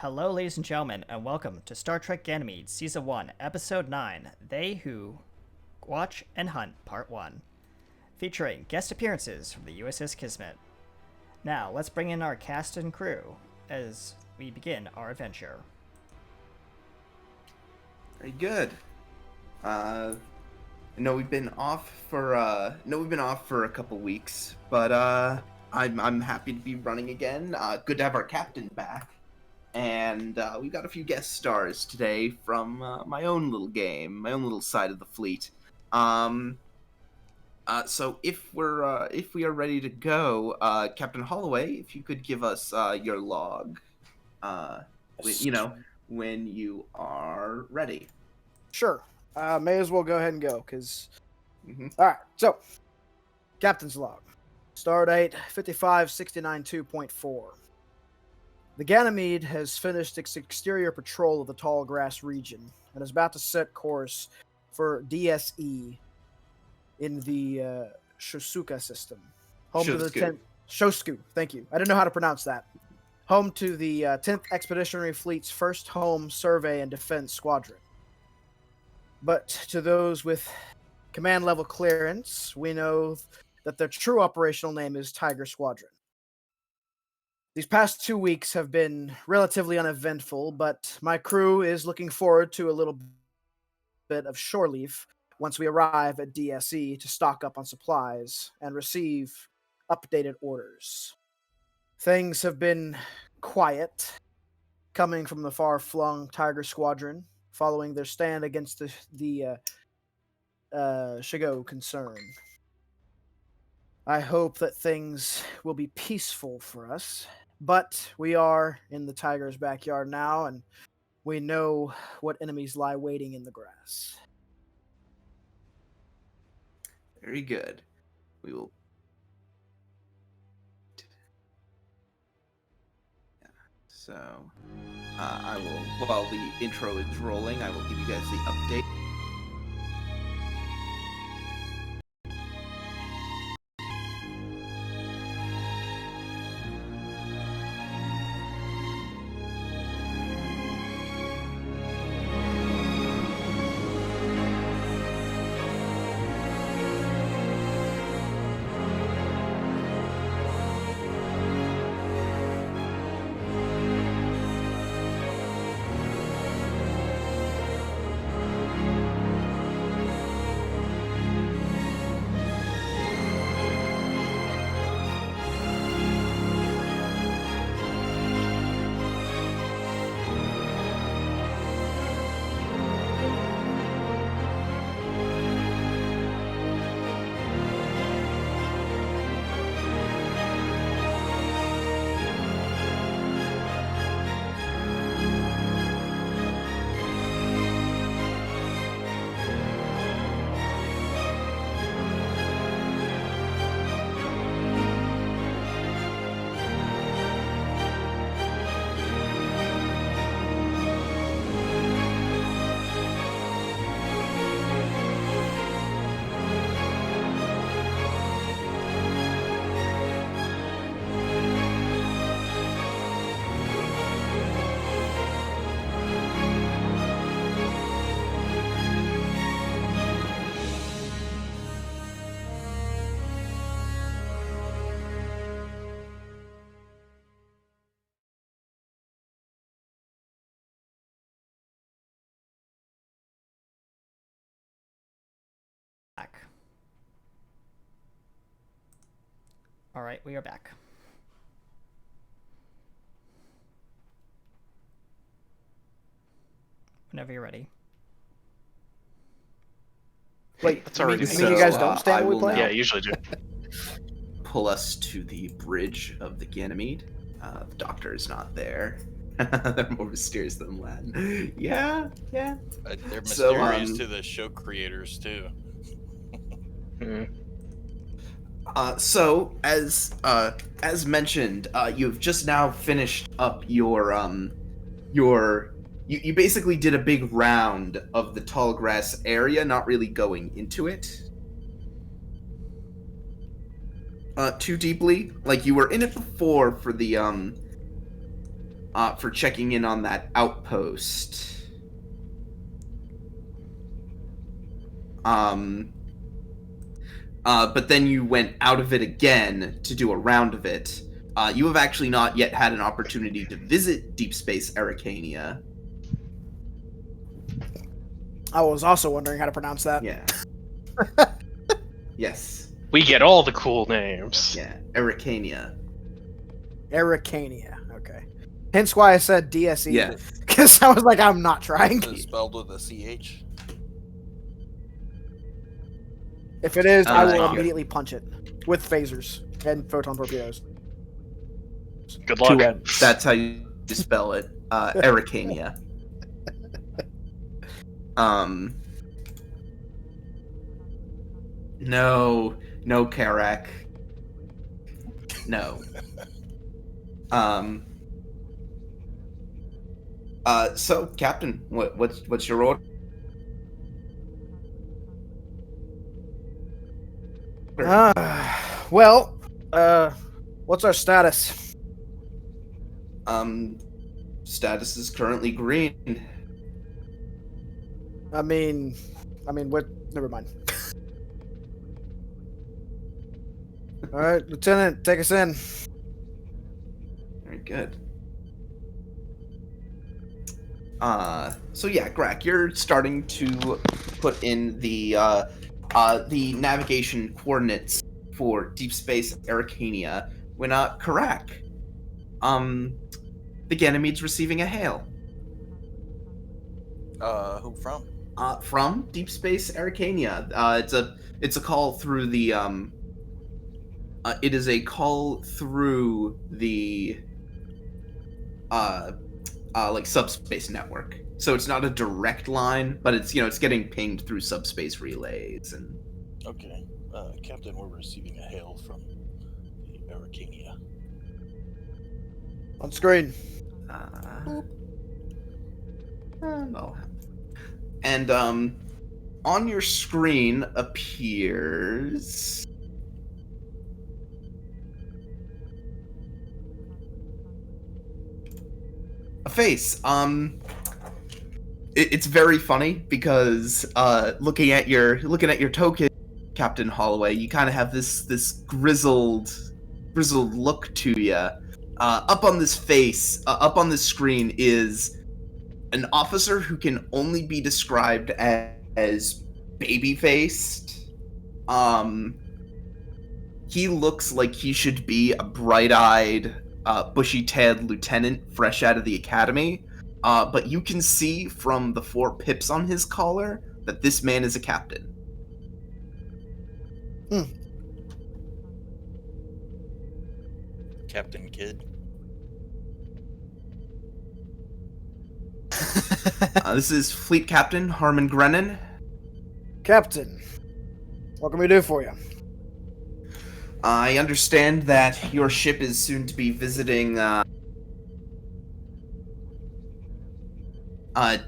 Hello, ladies and gentlemen, and welcome to Star Trek Ganymede, Season 1, Episode 9, They Who Watch and Hunt, Part 1, featuring guest appearances from the USS Kismet. Now, let's bring in our cast and crew as we begin our adventure. Very good. I know we've been off for a couple weeks, but I'm happy to be running again. Good to have our captain back, and we've got a few guest stars today from my own little game, my own little side of the fleet. So if we are ready to go, Captain Holloway, if you could give us your log, when you are ready. Sure. May as well go ahead and go, because... Mm-hmm. All right, so, Captain's Log. Stardate 55692.4. The Ganymede has finished its exterior patrol of the tall grass region and is about to set course for DSE in the shosuke system. Home to the 10th... Shosuke, thank you. I didn't know how to pronounce that. Home to the 10th Expeditionary Fleet's first home survey and defense squadron. But to those with command level clearance, we know that their true operational name is Tiger Squadron. These past 2 weeks have been relatively uneventful, but my crew is looking forward to a little bit of shore leave once we arrive at DSE to stock up on supplies and receive updated orders. Things have been quiet coming from the far-flung Tiger Squadron following their stand against the Shigo concern. I hope that things will be peaceful for us, but we are in the Tiger's backyard now, and we know what enemies lie waiting in the grass. Very good. We will. So, I will, while the intro is rolling, I will give you guys the update. Back. Alright, we are back. Whenever you're ready. Wait, That's already you mean you guys don't stand when we play? Yeah, I usually do. Pull us to the bridge of the Ganymede. The doctor is not there. They're more mysterious than Latin. Yeah. They're mysterious to the show creators too. So as mentioned, you've just now finished up you basically did a big round of the tall grass area, not really going into it too deeply. Like, you were in it before for the for checking in on that outpost. But then you went out of it again to do a round of it. You have actually not yet had an opportunity to visit Deep Space Arcania. I was also wondering how to pronounce that. Yeah. Yes. We get all the cool names. Yeah, Arcania. Arcania. Okay. Hence why I said DSE. Yeah. Because I was like, I'm not trying. Is it spelled with a CH? If it is, I will yeah. immediately punch it with phasers and photon torpedoes. Good luck. That's how you spell it. Arcania. No, Karak. No. So, Captain, what's your order? Well, what's our status? Status is currently green. I mean, what? Never mind. All right, Lieutenant, take us in. Very good. So yeah, Grak, you're starting to put in the navigation coordinates for Deep Space Arcania when Karak, the Ganymede's receiving a hail. Who from? From Deep Space Arcania. It's a call through the it is a call through the like subspace network. So it's not a direct line, but it's it's getting pinged through subspace relays and. Okay, Captain, we're receiving a hail from the Arcania. On screen. No. And on your screen appears a face. It's very funny because looking at your token, Captain Holloway, you kind of have this grizzled look to you. Up on this face, up on this screen is an officer who can only be described as baby-faced. He looks like he should be a bright-eyed, bushy-tailed lieutenant fresh out of the academy. But you can see from the 4 pips on his collar that this man is a captain. Captain Kidd. This is Fleet Captain Harmon Grennan. Captain, what can we do for you? I understand that your ship is soon to be visiting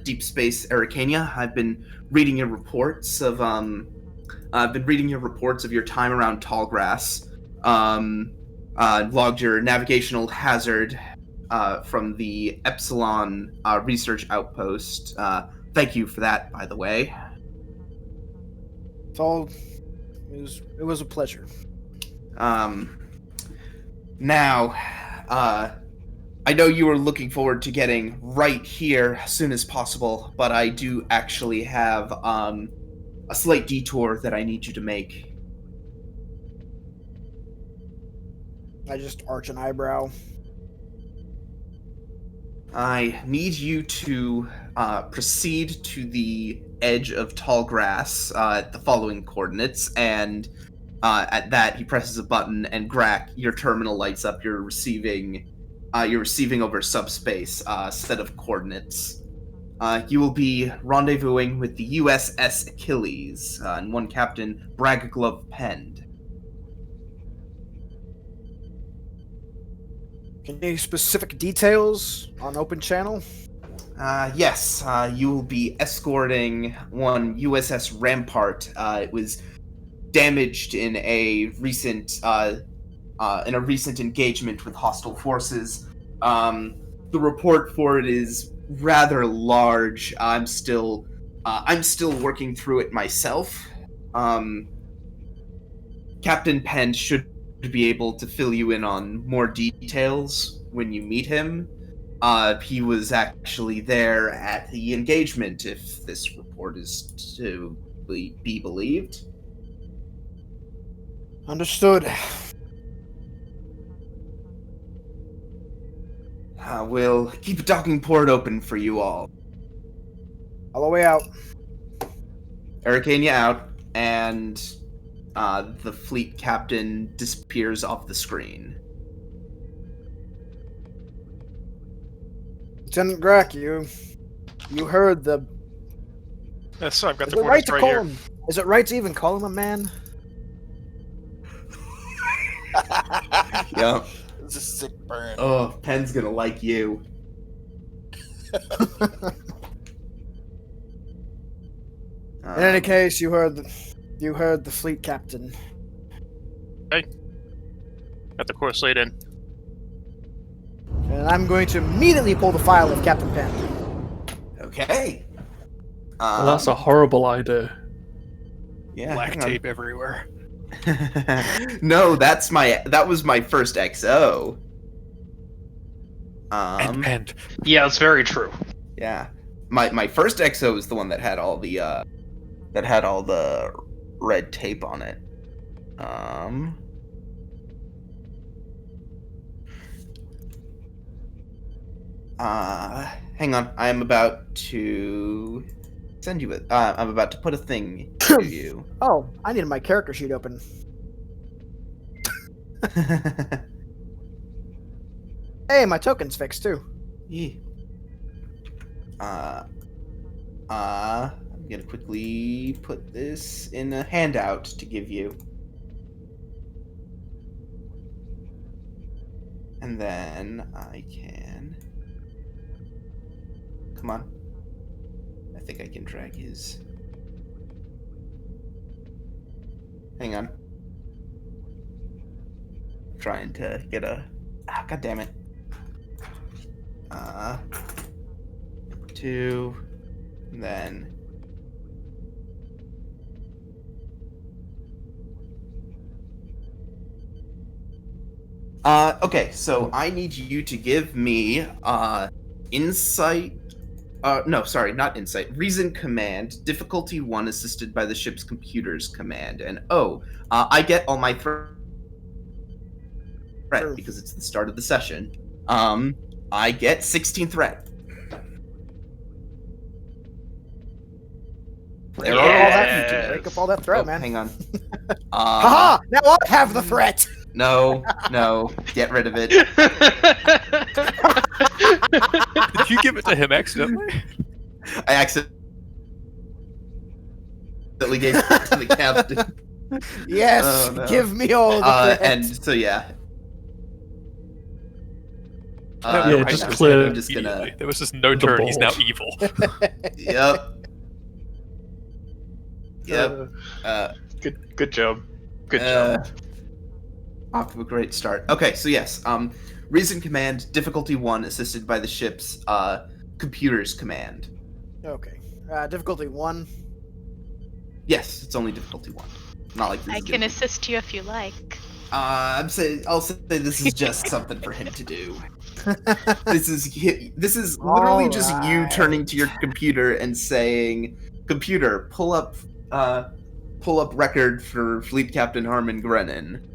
Deep Space Arcania. I've been reading your reports of your time around Tallgrass. Logged your navigational hazard from the Epsilon research outpost. Thank you for that, by the way. It was a pleasure. Now, I know you were looking forward to getting right here as soon as possible, but I do actually have a slight detour that I need you to make. I just arch an eyebrow. I need you to proceed to the edge of Tallgrass at the following coordinates, and at that he presses a button, and Grak, your terminal lights up. You're receiving over subspace set of coordinates. You will be rendezvousing with the USS Achilles and one Captain Bragglove Pend. Any specific details on open channel? Yes, you will be escorting one USS Rampart. It was damaged in a recent engagement with hostile forces. the report for it is rather large. I'm still working through it myself. Captain Penn should be able to fill you in on more details when you meet him. He was actually there at the engagement, if this report is to be believed. Understood. We'll keep a talking port open for you all. All the way out. Arcania out, and the fleet captain disappears off the screen. Lieutenant Grack, you heard the... Yes, so I've got Is the it right orders to right call here. him? Is it right to even call him a man? Yep. It's a sick burn. Oh, Penn's gonna like you. In any case, you heard the fleet captain. Got the course laid in. And I'm going to immediately pull the file of Captain Penn. Okay. Well, that's a horrible idea. Yeah. Black hang on. tape everywhere. No, that was my first XO. And Yeah, it's very true. Yeah. My first XO is the one that had all the red tape on it. Hang on. I'm about to send you I'm about to put a thing to you. Oh, I needed my character sheet open. Hey, my token's fixed too. Yeah. I'm gonna quickly put this in a handout to give you. And then I can... Come on. I think I can drag his... Hang on. Trying to get a... God damn it. 2, and then... Okay, so I need you to give me, insight... no, sorry, not insight. Reason command, difficulty 1 assisted by the ship's computers command. And I get all my threat because it's the start of the session. I get 16 threat. There Break are up all all that- that. break up all that threat, Oh, man. hang on. Haha! Now I have the threat. No, get rid of it. did you give it to him accidentally? I accidentally gave it to the captain. Yes, Oh, no. give me all the threat. And so yeah. Yeah, I just understand clear- I'm just gonna. immediately. There was just no The turn. He's now balls. evil. Yep. Yep. Good job. Good job. Off to a great start. Okay, so yes, reason command, difficulty 1, assisted by the ship's computers command. Okay. Difficulty 1. Yes, it's only difficulty 1. Not like this I is can gonna be- assist you if you like. I'll say this is just something for him to do. This is literally just you Alright. turning to your computer and saying, "Computer, pull up record for Fleet Captain Harmon Grennan."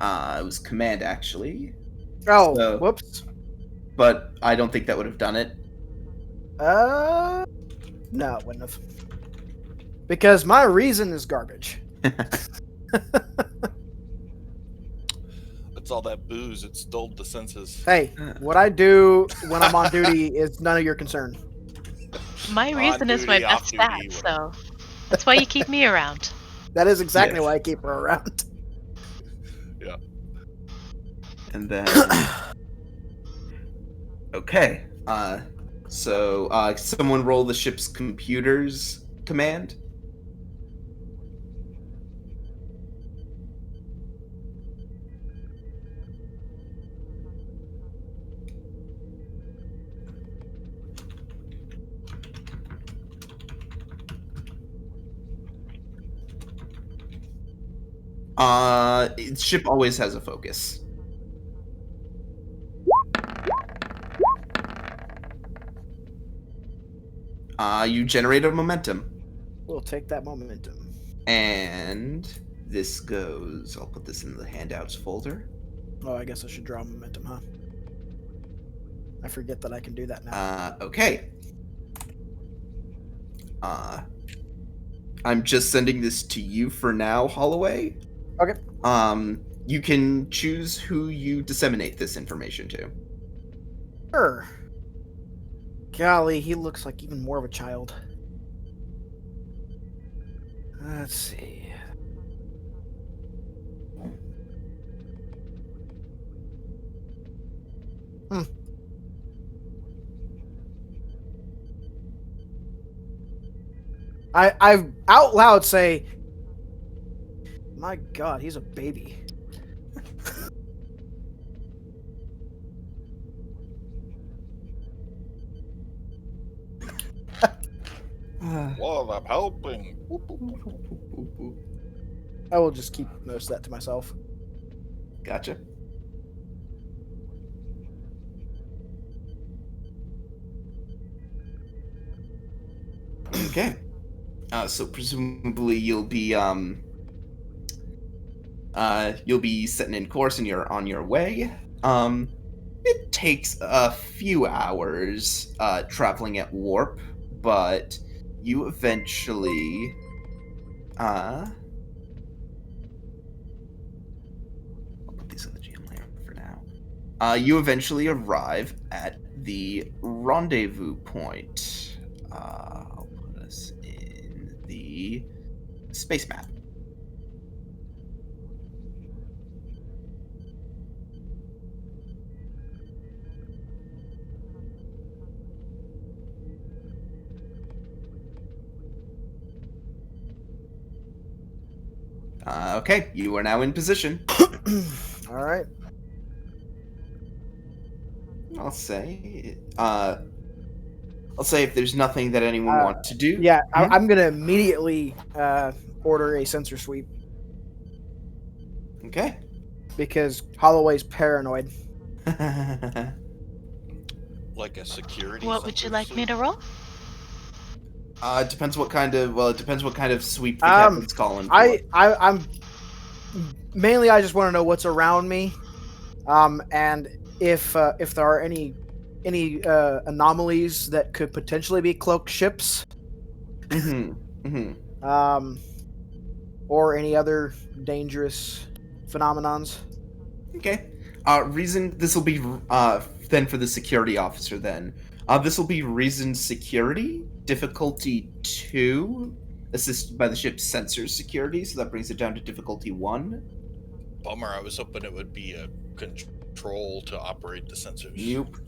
It was command actually, Oh, So- whoops. but I don't think that would have done it. No, it wouldn't have. Because my reason is garbage. It's all that booze. It's dulled the senses. Hey, what I do when I'm on duty is none of your concern. My On reason is my duty, off best duty, stat, so that's why you keep me around. That is exactly Yes. why I keep her around. And then, okay. So someone roll the ship's computers command. Ship always has a focus. You generate a momentum. We'll take that momentum. And this goes... I'll put this in the handouts folder. Oh, I guess I should draw momentum, huh? I forget that I can do that now. Okay. I'm just sending this to you for now, Holloway. Okay. You can choose who you disseminate this information to. Sure. Golly, he looks like even more of a child. Let's see. I out loud say, my God, he's a baby. Well, I'm helping. I will just keep most of that to myself. Gotcha. Okay. So presumably you'll be setting in course and you're on your way. It takes a few hours traveling at warp, but you eventually I'll put these in the GM layer for now. You eventually arrive at the rendezvous point. I'll put us in the space map. Okay, you are now in position. All right. I'll say if there's nothing that anyone wants to do. Yeah, I'm gonna immediately order a sensor sweep Okay. because Holloway's paranoid. Like a security. What would you sensor like me suit? to roll? It depends what kind of sweep the captain's calling for. I'm mainly I just want to know what's around me, and if there are any anomalies that could potentially be cloaked ships, or any other dangerous phenomenons. Okay. Reason this will be then for the security officer then. This will be reason security, difficulty 2, assisted by the ship's sensor security, so that brings it down to difficulty 1. Bummer. I was hoping it would be a control to operate the sensors. Nope.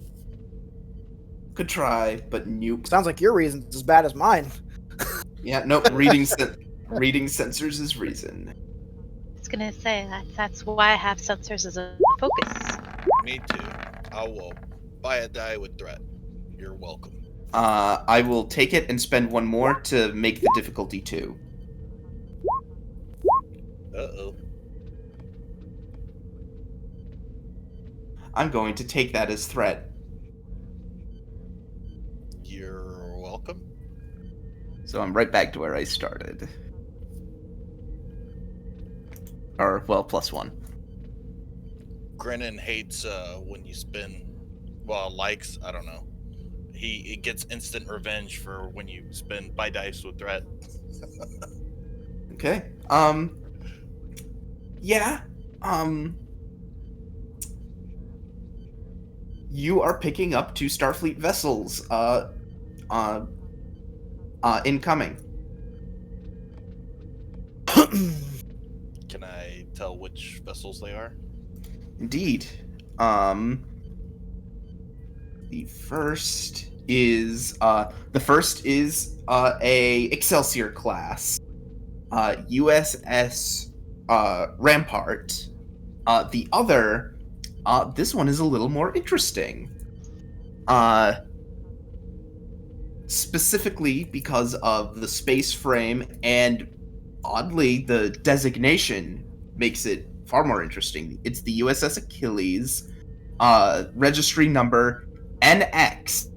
Could try, but nope. Sounds like your reason's as bad as mine. Yeah, nope. Reading sensors is reason. I was gonna say that's why I have sensors as a focus. Me too. I will buy a die with threat. You're welcome. I will take it and spend one more to make the difficulty 2. Uh-oh. I'm going to take that as threat. You're welcome. So I'm right back to where I started. Or, well, +1. Grennan hates when you spin, well, likes, I don't know. He gets instant revenge for when you spin buy dice with threat. Okay. Yeah. You are picking up 2 Starfleet vessels, incoming. Can I tell which vessels they are? Indeed. The first is a Excelsior class, USS Rampart. The other, this one is a little more interesting. Specifically because of the space frame and, oddly, the designation makes it far more interesting. It's the USS Achilles, registry number NX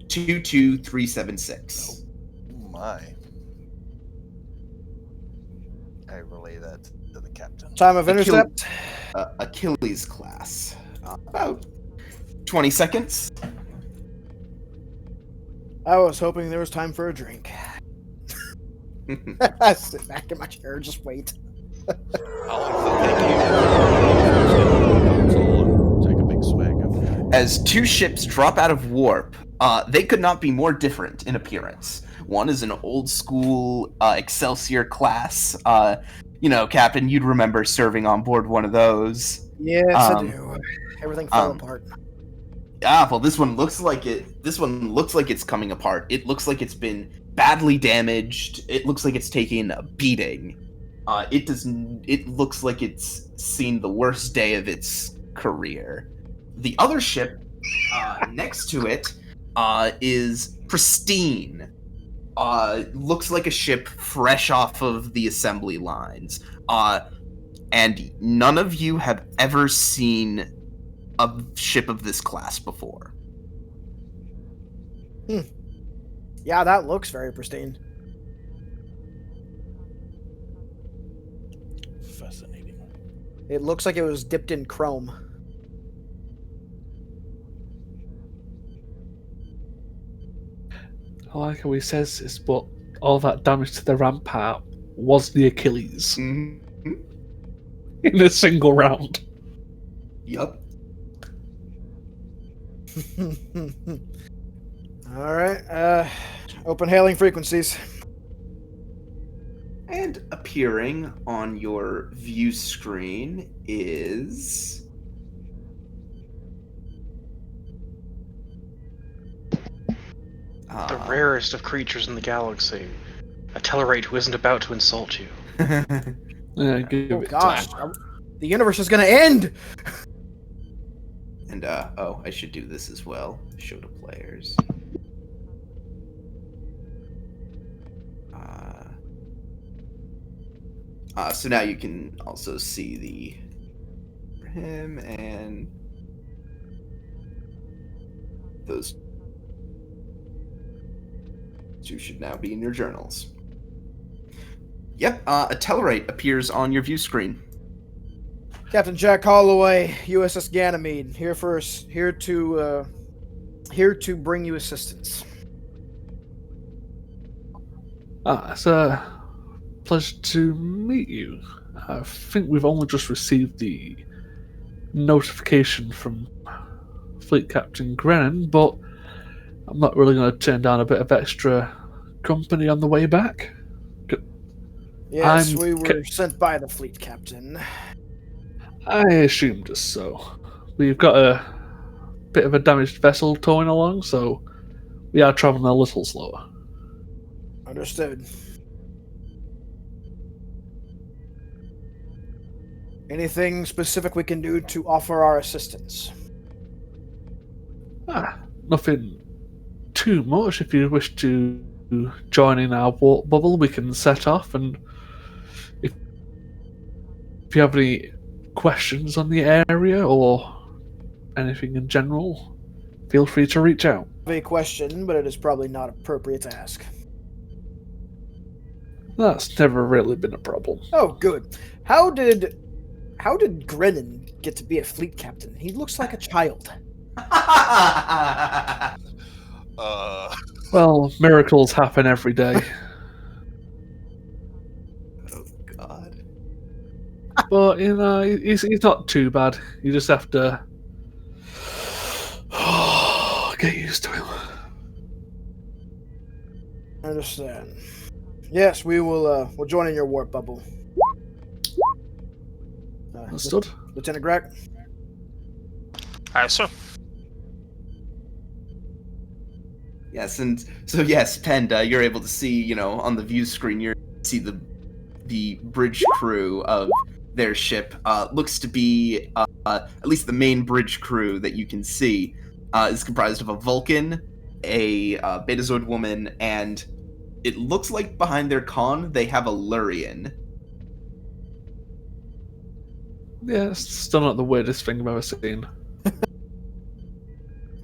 22376. Oh my. I relay that to the captain. Time of intercept. Achilles class. About 20 seconds. I was hoping there was time for a drink. I sit back in my chair and just wait. Take a big swig of. As two ships drop out of warp, they could not be more different in appearance. One is an old school Excelsior class. Captain, you'd remember serving on board one of those. Yes, I do. Everything fell apart. Well, this one looks like it. This one looks like it's coming apart. It looks like it's been badly damaged. It looks like it's taking a beating. It looks like it's seen the worst day of its career. The other ship next to it is pristine. Looks like a ship fresh off of the assembly lines. And none of you have ever seen a ship of this class before. Yeah, that looks very pristine. Fascinating. It looks like it was dipped in chrome. I like how he says this, but all that damage to the rampart was the Achilles Mm-hmm. in a single round. Yup. All right. Open hailing frequencies. And appearing on your view screen is The rarest of creatures in the galaxy. A Tellarite who isn't about to insult you. Yeah, give Oh it gosh, time. the universe is gonna end. And I should do this as well. Show to players. So now you can also see the for him, and those two should now be in your journals. Yep, a Tellarite appears on your view screen. Captain Jack Holloway, USS Ganymede, here to bring you assistance. It's a pleasure to meet you. I think we've only just received the notification from Fleet Captain Grennan, but I'm not really going to turn down a bit of extra company on the way back. Yes, I'm we were sent by the fleet captain. I assumed as so. We've got a bit of a damaged vessel towing along, so we are traveling a little slower. Understood. Anything specific we can do to offer our assistance? Nothing too much. If you wish to join in our warp bubble, we can set off, and if you have any questions on the area or anything in general, feel free to reach out. I have a question, but it is probably not appropriate to ask. That's never really been a problem. Oh, good. How did Grennan get to be a fleet captain? He looks like a child. Well, miracles happen every day. Oh God. But, he's not too bad. You just have to get used to him. I understand. Yes, we'll join in your warp bubble. Understood? Lieutenant Grack? Aye, sir. Yes, and so yes, Penda, you're able to see, on the view screen, you see the bridge crew of their ship. Looks to be, at least the main bridge crew that you can see, is comprised of a Vulcan, a Betazoid woman, and it looks like behind their con they have a Lurian. Yeah, it's still not the weirdest thing I've ever seen.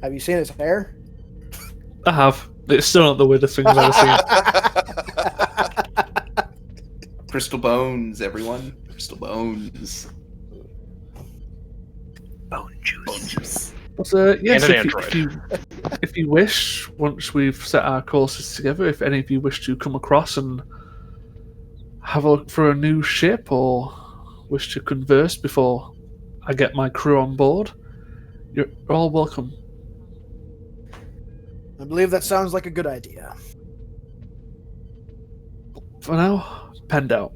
Have you seen his hair? I have. It's still not the weirdest thing I've ever seen. Crystal bones, everyone. Crystal bones. Bone juice. But, yes, And an if you wish, once we've set our courses together, if any of you wish to come across and have a look for a new ship or wish to converse before I get my crew on board, you're all welcome. I believe that sounds like a good idea. For now, penned out.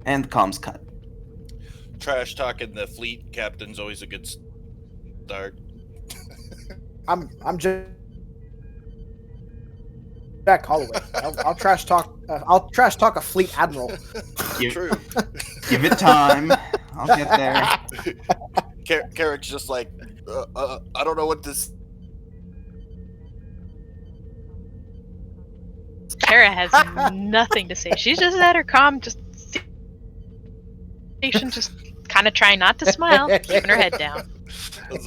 And the comms cut. Trash talking the fleet captain's always a good start. I'm just Jack Holloway. I'll trash talk. I'll trash talk a fleet admiral. True. Give it time. I'll get there. Carrick's just like, I don't know what this. Kara has nothing to say. She's just at her calm, just station, just kind of trying not to smile, keeping her head down.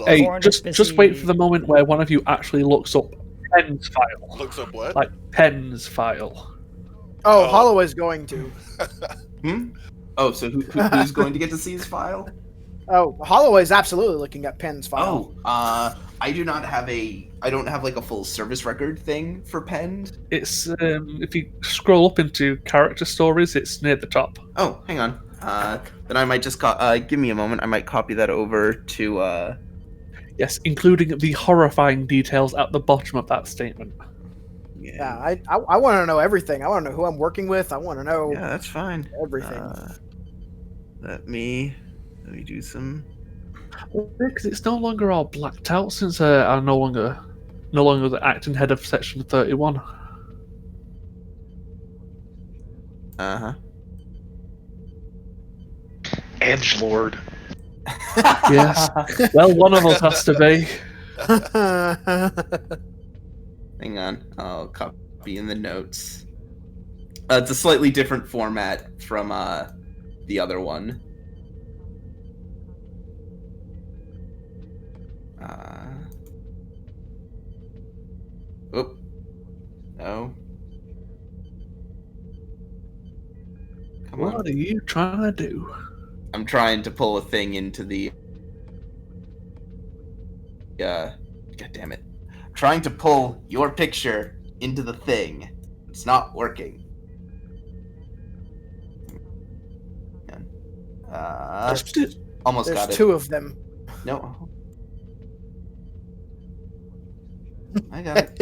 Hey, Lauren is just wait busy- for the moment where one of you actually looks up Penn's file. Looks up what? Like Penn's file. Oh, Oh. Holloway's going to. Oh, so who's going to get to see his file? Oh, Holloway's absolutely looking at Penn's file. Oh, I don't have like a full service record thing for Penn. It's if you scroll up into character stories, it's near the top. Oh, hang on. Then I might just give me a moment. I might copy that over to Yes, including the horrifying details at the bottom of that statement. Yeah, I want to know everything. I want to know who I'm working with. I want to know Yeah, that's fine. everything. Let me do some. Well, because it's no longer all blacked out since I'm no longer the acting head of Section 31. Uh-huh. Edgelord. Yes. Well, one of us has to be. Hang on. I'll copy in the notes. It's a slightly different format from the other one. Oop. No. Come on. What are you trying to do? I'm trying to pull a thing into the. God damn it! I'm trying to pull your picture into the thing. It's not working. Almost There's got it. two of them. No. I got it.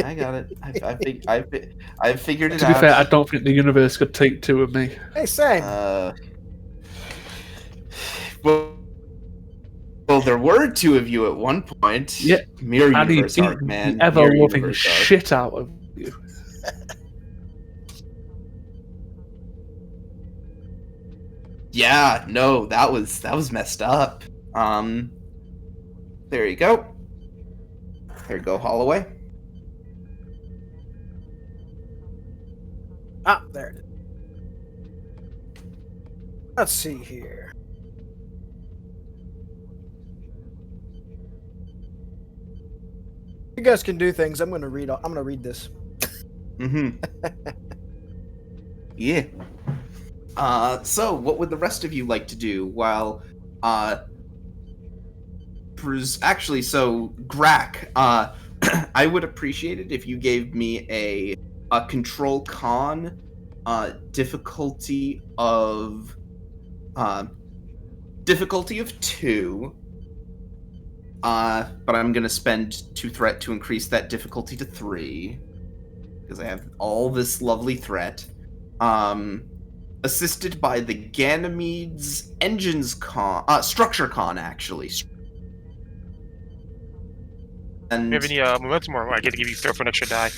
I figured it To out. be fair, I don't think the universe could take two of me. Hey, same. Well, there were two of you at one point. Yeah, Mirror And he universe beat arc, man. the Mirror ever-loving universe arc. shit out of you. Yeah, no, that was messed up. There you go. There you go, Holloway. Ah, there it is. Let's see here. You guys can do things. I'm gonna read this. Mm-hmm. Yeah. So what would the rest of you like to do while actually, so Grack, I would appreciate it if you gave me a control con difficulty of 2. But I'm gonna spend 2 threat to increase that difficulty to 3 because I have all this lovely threat. Assisted by the Ganymede's engines con, structure con actually. And Do you have any momentum, or I get to give you throw for an extra die?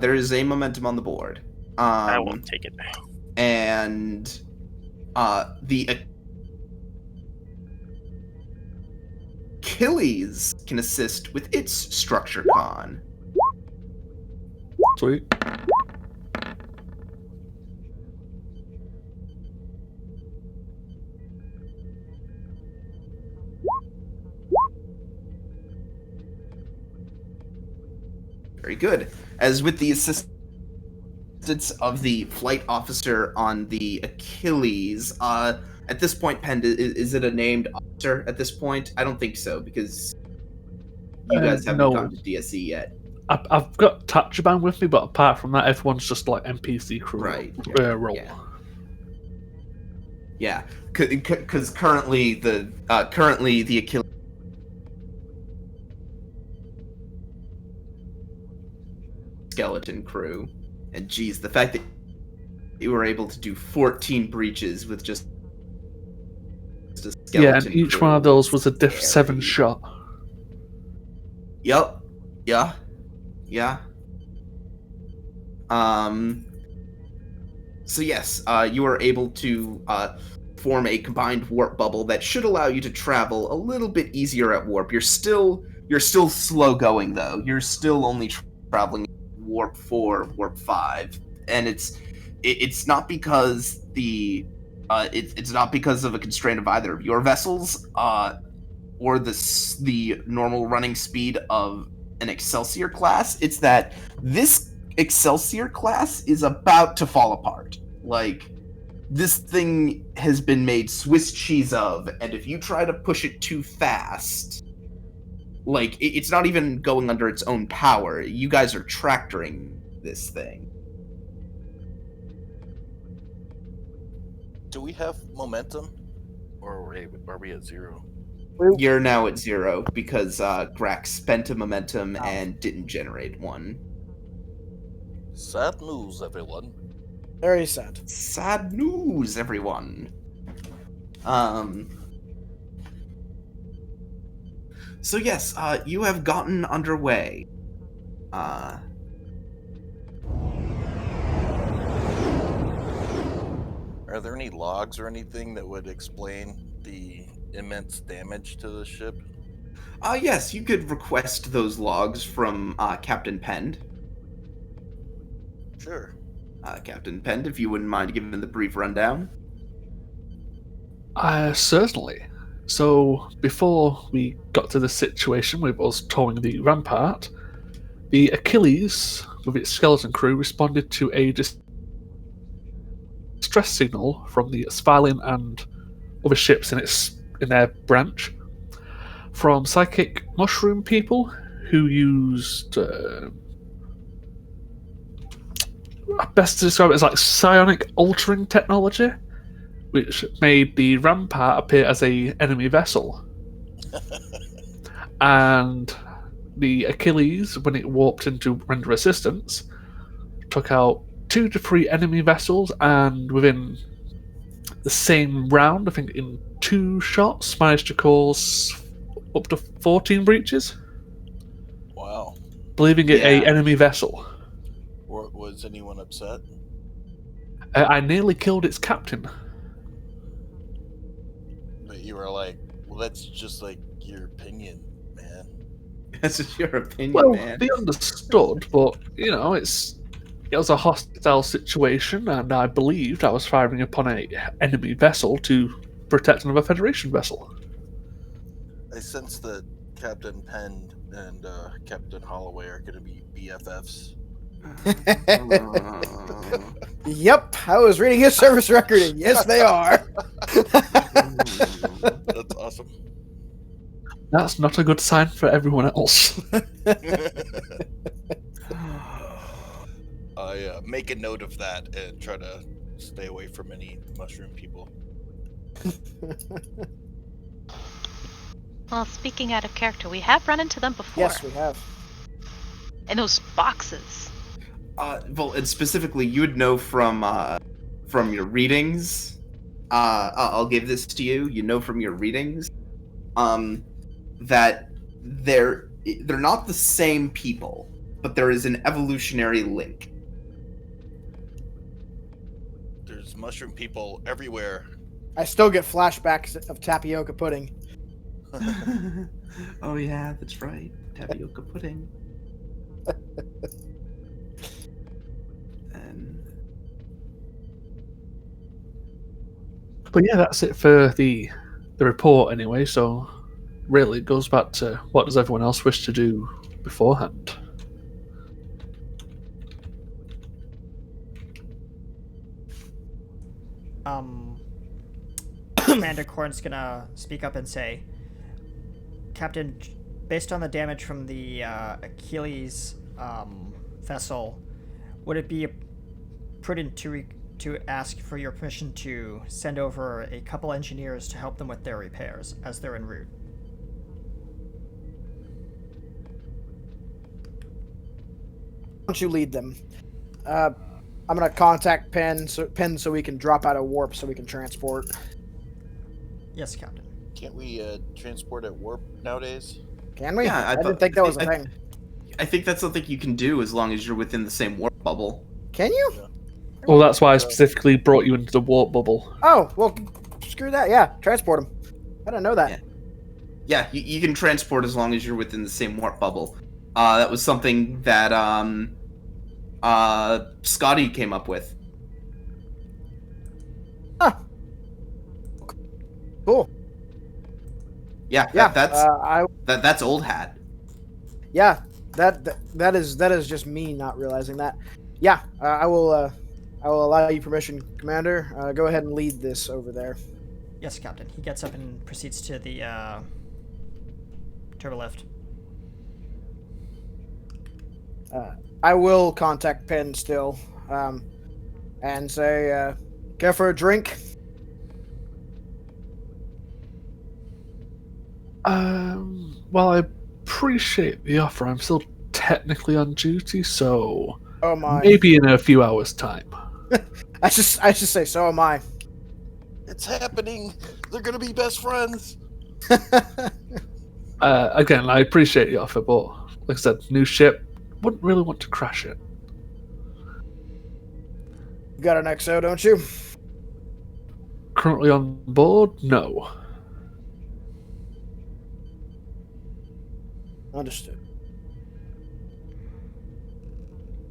there is a momentum on the board. I won't take it. And the Achilles can assist with its structure con. Sweet. Very good. As with the assistance of the flight officer on the Achilles, at this point, Penn, is it a named officer at this point? I don't think so, because you guys haven't no. gone to DSE yet. I've got Tachibana with me, but apart from that, everyone's just like NPC crew Right. role. Yeah, because currently the Achilles skeleton crew, and geez, the fact that you were able to do 14 breaches with just a skeleton. Yeah, and each one of those was a diff 7 shot. Yep. Yeah. So yes, you are able to form a combined warp bubble that should allow you to travel a little bit easier at warp. You're still slow going though. You're still only traveling warp 4, warp 5, and it's not because it's not because of a constraint of either of your vessels or the normal running speed of an Excelsior class. It's that this Excelsior class is about to fall apart. Like, this thing has been made Swiss cheese of, and if you try to push it too fast, like, it's not even going under its own power. You guys are tractoring this thing. Do we have momentum, or are we at 0? You're now at 0 because Grax spent a momentum and didn't generate one. Sad news, everyone. Very sad. Sad news, everyone. So yes, you have gotten underway. Are there any logs or anything that would explain the immense damage to the ship? Yes, you could request those logs from Captain Pend. Sure. Captain Pend, if you wouldn't mind giving the brief rundown. Certainly. So, before we got to the situation with us towing the rampart, the Achilles, with its skeleton crew, responded to a distress signal from the Asphalin and other ships in their branch from psychic mushroom people who used best to describe it as like psionic altering technology, which made the rampart appear as a enemy vessel. And the Achilles, when it warped in to render assistance, took out 2 to 3 enemy vessels, and within the same round, I think in 2 shots, managed to cause up to 14 breaches. Wow. Believing it a enemy vessel. Was anyone upset? I nearly killed its captain. But you were like, well, that's just like your opinion, man. That's just your opinion, Well, man. they understood, but, you know, it was a hostile situation, and I believed I was firing upon an enemy vessel to protect another Federation vessel. I sense that Captain Penn and Captain Holloway are going to be BFFs. Yep, I was reading his service record, and yes, they are. That's awesome. That's not a good sign for everyone else. I make a note of that and try to stay away from any mushroom people. Well, speaking out of character, we have run into them before. Yes, we have. In those boxes. Well, and specifically, you would know from your readings. I'll give this to you. You know from your readings, that they're not the same people, but there is an evolutionary link. There's mushroom people everywhere. I still get flashbacks of tapioca pudding. Oh yeah, that's right. Tapioca pudding. then. But yeah, that's it for the report anyway. So really, it goes back to what does everyone else wish to do beforehand? Commander Korn's gonna speak up and say, Captain, based on the damage from the Achilles vessel, would it be prudent to ask for your permission to send over a couple engineers to help them with their repairs as they're en route? Why don't you lead them? I'm gonna contact Penn so we can drop out of warp so we can transport. Yes, Captain. Can't we transport at warp nowadays? Can we? Yeah, I didn't think that was a I- thing. I think that's something you can do as long as you're within the same warp bubble. Can you? Well, that's why I specifically brought you into the warp bubble. Oh, well, screw that. Yeah, transport them. I didn't know that. Yeah, you can transport as long as you're within the same warp bubble. That was something that Scotty came up with. Cool. Yeah, Yeah, that's old hat. Yeah, that is just me not realizing that. Yeah, I will allow you permission, Commander. Go ahead and lead this over there. Yes, Captain. He gets up and proceeds to the turbolift. I will contact Penn still, and say, care for a drink? Well, I appreciate the offer. I'm still technically on duty, so Oh my! maybe in a few hours' time. I should say so am I. It's happening. They're gonna be best friends. Again, I appreciate the offer, but like I said, new ship. Wouldn't really want to crash it. You got an XO, don't you? Currently on board? No. Understood.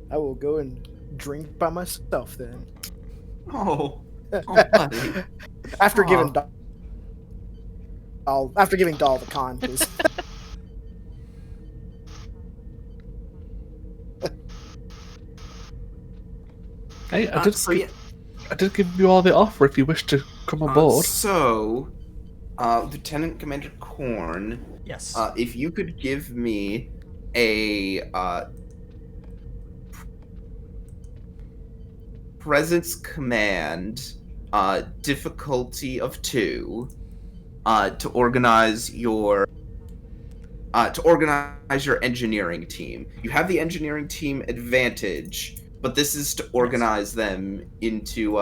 I will go and drink by myself then. Oh, buddy. After Aw. giving Dahl the con, please. Hey, I So, yeah. did give you all the offer if you wish to come aboard. Lieutenant Commander Korn, Yes. if you could give me a presence command, difficulty of 2, to organize your engineering team. You have the engineering team advantage, but this is to organize them into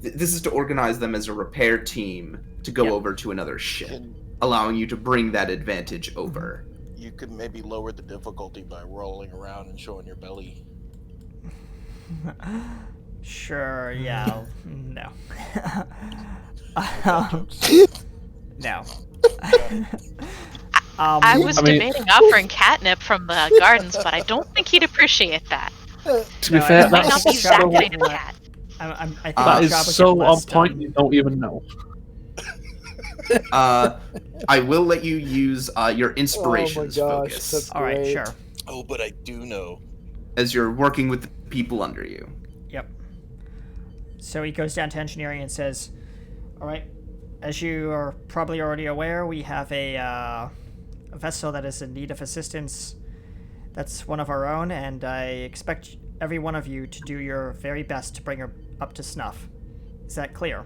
this is to organize them as a repair team to go Yep. over to another ship, Can- allowing you to bring that advantage over. You could maybe lower the difficulty by rolling around and showing your belly. Sure, yeah. No. No. I was I mean- debating offering catnip from the gardens, but I don't think he'd appreciate that. To be No, fair, I Might not be that's that so, kind of cat. I think That the that job is would so get on less point done. you don't even know. I will let you use your inspirations focus that's All right, great. sure. Oh, but I do know. as you're working with the people under you. Yep. So he goes down to engineering and says, "All right, as you are probably already aware, we have a vessel that is in need of assistance. That's one of our own, and I expect every one of you to do your very best to bring her up to snuff. Is that clear?"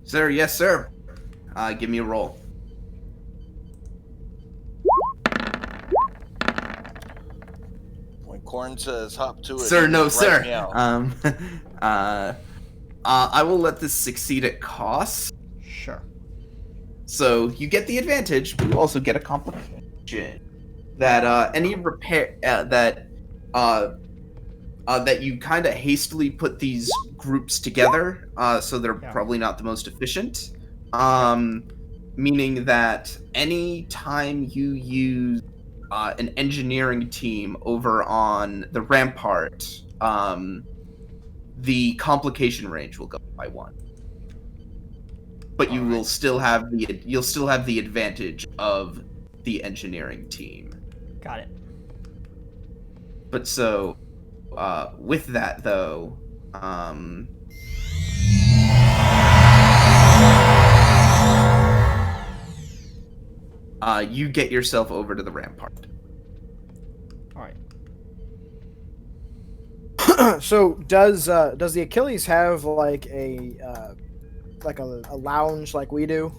Sir, yes, sir. Give me a roll. When Korn says hop to it, Sir, you no, write sir. me out. I will let this succeed at cost. Sure. So you get the advantage, but you also get a complication that any repair that you kind of hastily put these groups together, so they're Yeah. probably not the most efficient. Meaning that any time you use an engineering team over on the rampart, the complication range will go by 1. But you will still have the advantage of the engineering team. Got it. But so, with that though, you get yourself over to the rampart. All right. So does the Achilles have like a lounge like we do?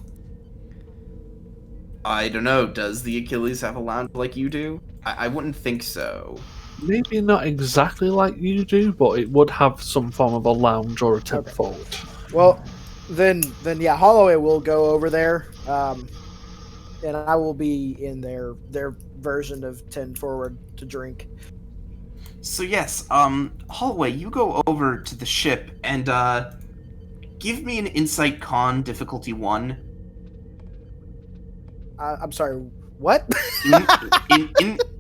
I don't know. Does the Achilles have a lounge like you do? I wouldn't think so. Maybe not exactly like you do, but it would have some form of a lounge or a tent forward. Well, then yeah, Holloway will go over there, and I will be in their version of 10 forward to drink. So yes, Holloway, you go over to the ship and give me an insight con difficulty 1. I'm sorry, what?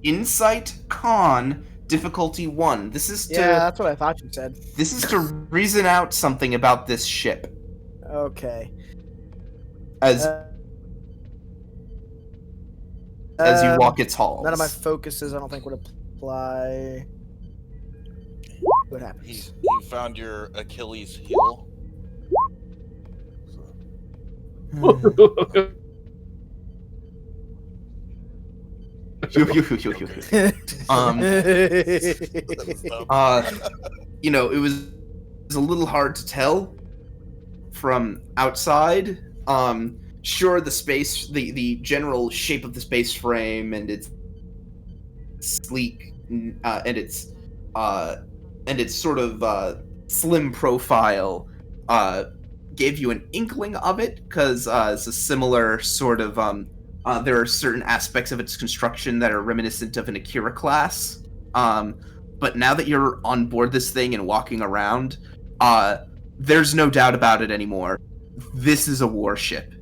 Insight con difficulty 1. This is to that's what I thought you said. This is to reason out something about this ship Okay. as you walk its halls. None of my focuses, I don't think, would apply. What happens? You found your Achilles heel. It was a little hard to tell from outside. Sure, the space, the general shape of the space frame and its sleek and its sort of slim profile gave you an inkling of it, because it's a similar sort of there are certain aspects of its construction that are reminiscent of an Akira class. But now that you're on board this thing and walking around, there's no doubt about it anymore. This is a warship.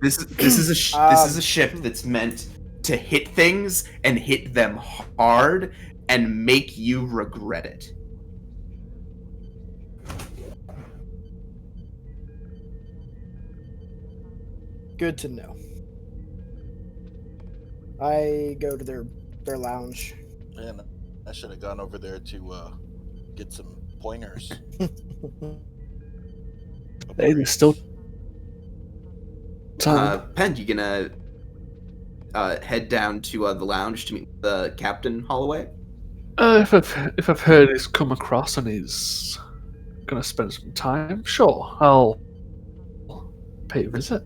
This is a ship that's meant to hit things and hit them hard and make you regret it. Good to know. I go to their lounge. Man, I should have gone over there to get some pointers. Hey, there's still time. Pen, you gonna head down to the lounge to meet the captain, Holloway? If I've heard he's come across and he's gonna spend some time, sure, I'll pay a visit.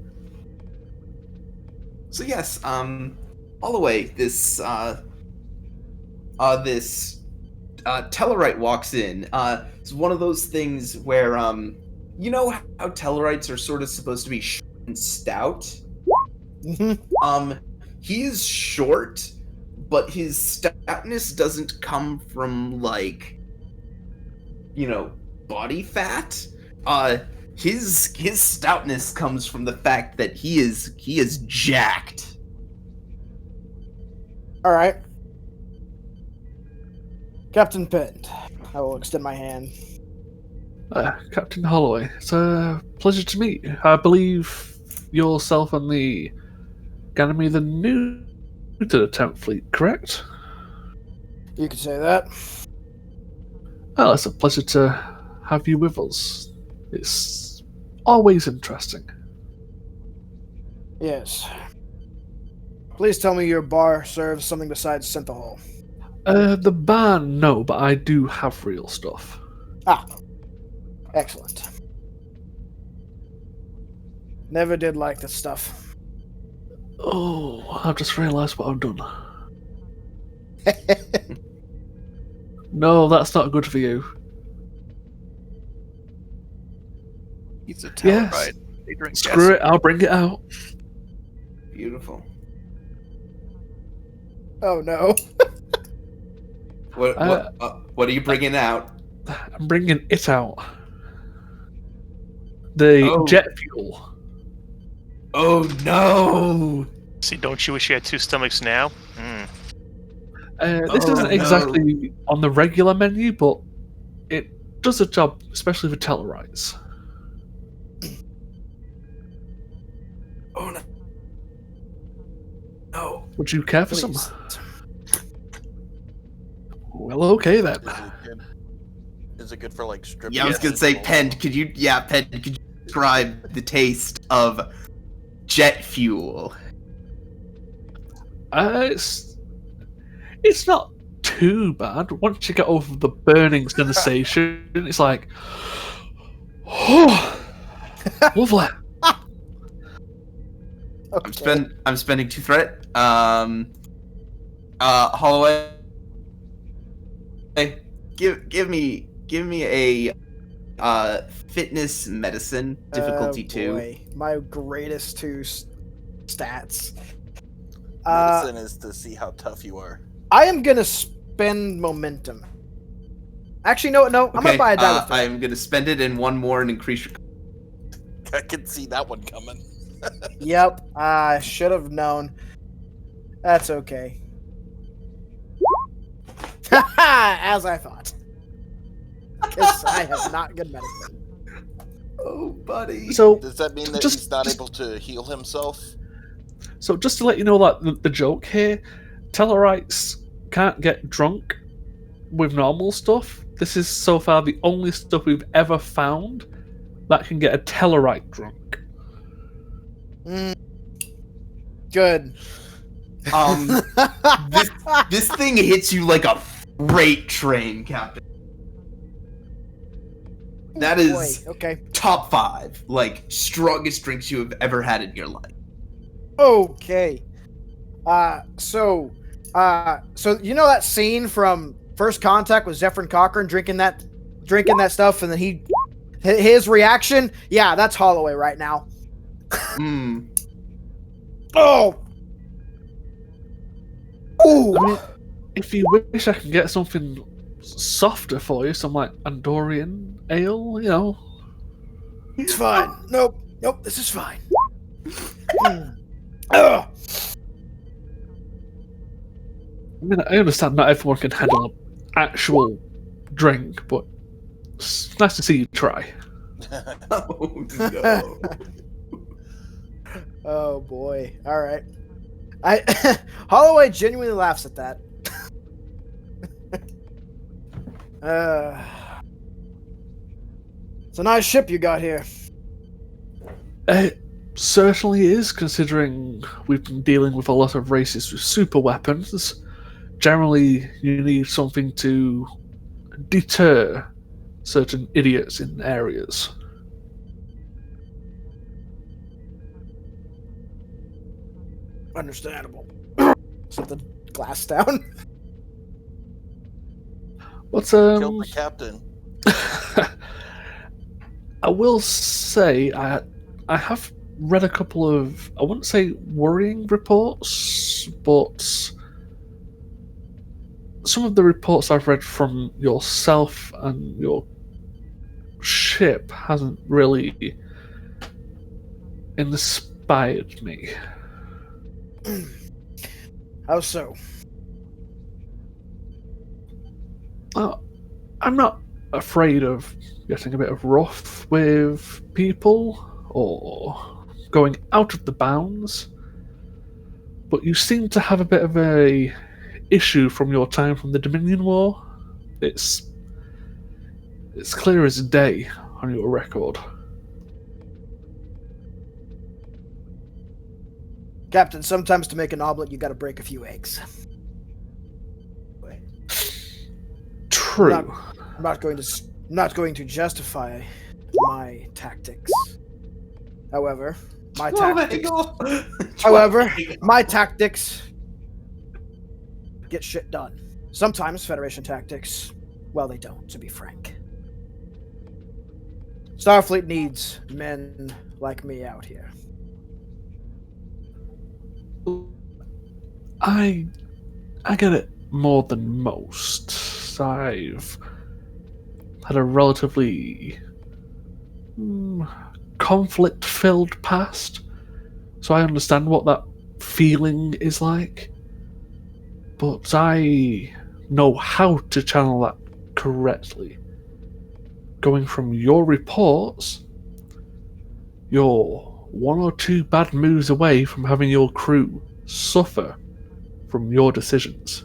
So yes, Holloway, this Tellarite walks in. It's one of those things where you know how Tellarites are sort of supposed to be short and stout? He is short, but his stoutness doesn't come from, like, body fat. His stoutness comes from the fact that he is jacked. All right, Captain Pend. I will extend my hand. Captain Holloway, it's a pleasure to meet you. I believe yourself and the Ganymede are new to the 10th Fleet, correct? You could say that. Well, it's a pleasure to have you with us. It's always interesting. Yes. Please tell me your bar serves something besides synthahol. The bar, no, but I do have real stuff. Ah. Excellent. Never did like this stuff. Oh, I've just realised what I've done. No, that's not good for you. He's a Yes. Tellarite. They drink Screw gas. it, I'll bring it out. Beautiful. Oh no. What are you bringing out? I'm bringing it out. The Oh. jet fuel. Oh no! See, don't you wish you had two stomachs now? This Oh, isn't no. exactly on the regular menu, but it does a job, especially for Tellarites. Oh no! No. Would you care for some? Please. Well, okay then. Is it good for like stripping? Yeah, I was gonna say, Pen, could you describe the taste of jet fuel? It's not too bad. Once you get over the burning sensation, it's like, oh, lovely. Okay. I'm spending 2 threat. Holloway, give me a fitness medicine difficulty 2. Boy. My greatest 2 stats. Medicine is to see how tough you are. I am gonna spend momentum. Actually, no. I'm gonna buy a die with it. I'm gonna spend it in 1 more and increase your. I can see that one coming. Yep, I should have known. That's okay. As I thought. Because I have not good medicine. Oh, buddy. So, Does that mean that he's not able to heal himself? So just to let you know, like the joke here, Tellarites can't get drunk with normal stuff. This is so far the only stuff we've ever found that can get a Tellarite drunk. Good. This thing hits you like a freight train, Captain. That is okay. top 5, like, strongest drinks you have ever had in your life. Okay. So you know that scene from First Contact with Zephyr Cochran drinking that stuff, and then his reaction? Yeah, that's Holloway right now. Oh. Ooh. I mean, if you wish, I can get something softer for you, some like Andorian ale, you know. It's fine. Nope, this is fine. Ugh. I mean, I understand not everyone can handle an actual drink, but it's nice to see you try. Oh, no. Oh boy. All right. Holloway genuinely laughs at that. It's a nice ship you got here. It certainly is, considering we've been dealing with a lot of races with super weapons. Generally, you need something to deter certain idiots in areas. Understandable. Set the glass down. What's Killed the captain. I will say I have read a couple of, I wouldn't say worrying reports, but some of the reports I've read from yourself and your ship hasn't really inspired me. How so? I'm not afraid of getting a bit of rough with people or going out of the bounds, but you seem to have a bit of a issue from your time from the Dominion War. It's clear as day on your record. Captain, sometimes to make an omelet you gotta break a few eggs. True. I'm not going to justify my tactics. However, my tactics get shit done. Sometimes Federation tactics, well, they don't, to be frank. Starfleet needs men like me out here. I get it more than most. I've had a relatively conflict-filled past, so I understand what that feeling is like. But I know how to channel that correctly. Going from your reports, you're 1 or 2 bad moves away from having your crew suffer from your decisions.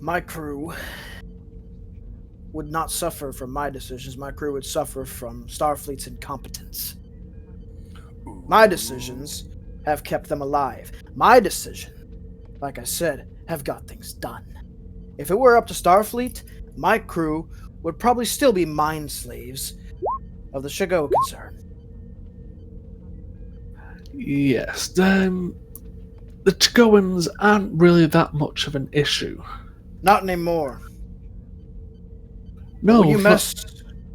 My crew would not suffer from my decisions. My crew would suffer from Starfleet's incompetence. My decisions have kept them alive. My decision, like I said, have got things done. If it were up to Starfleet, my crew would probably still be mind slaves of the Shago concern. Yes, the Chigoans aren't really that much of an issue. Not anymore. No, When you not- mess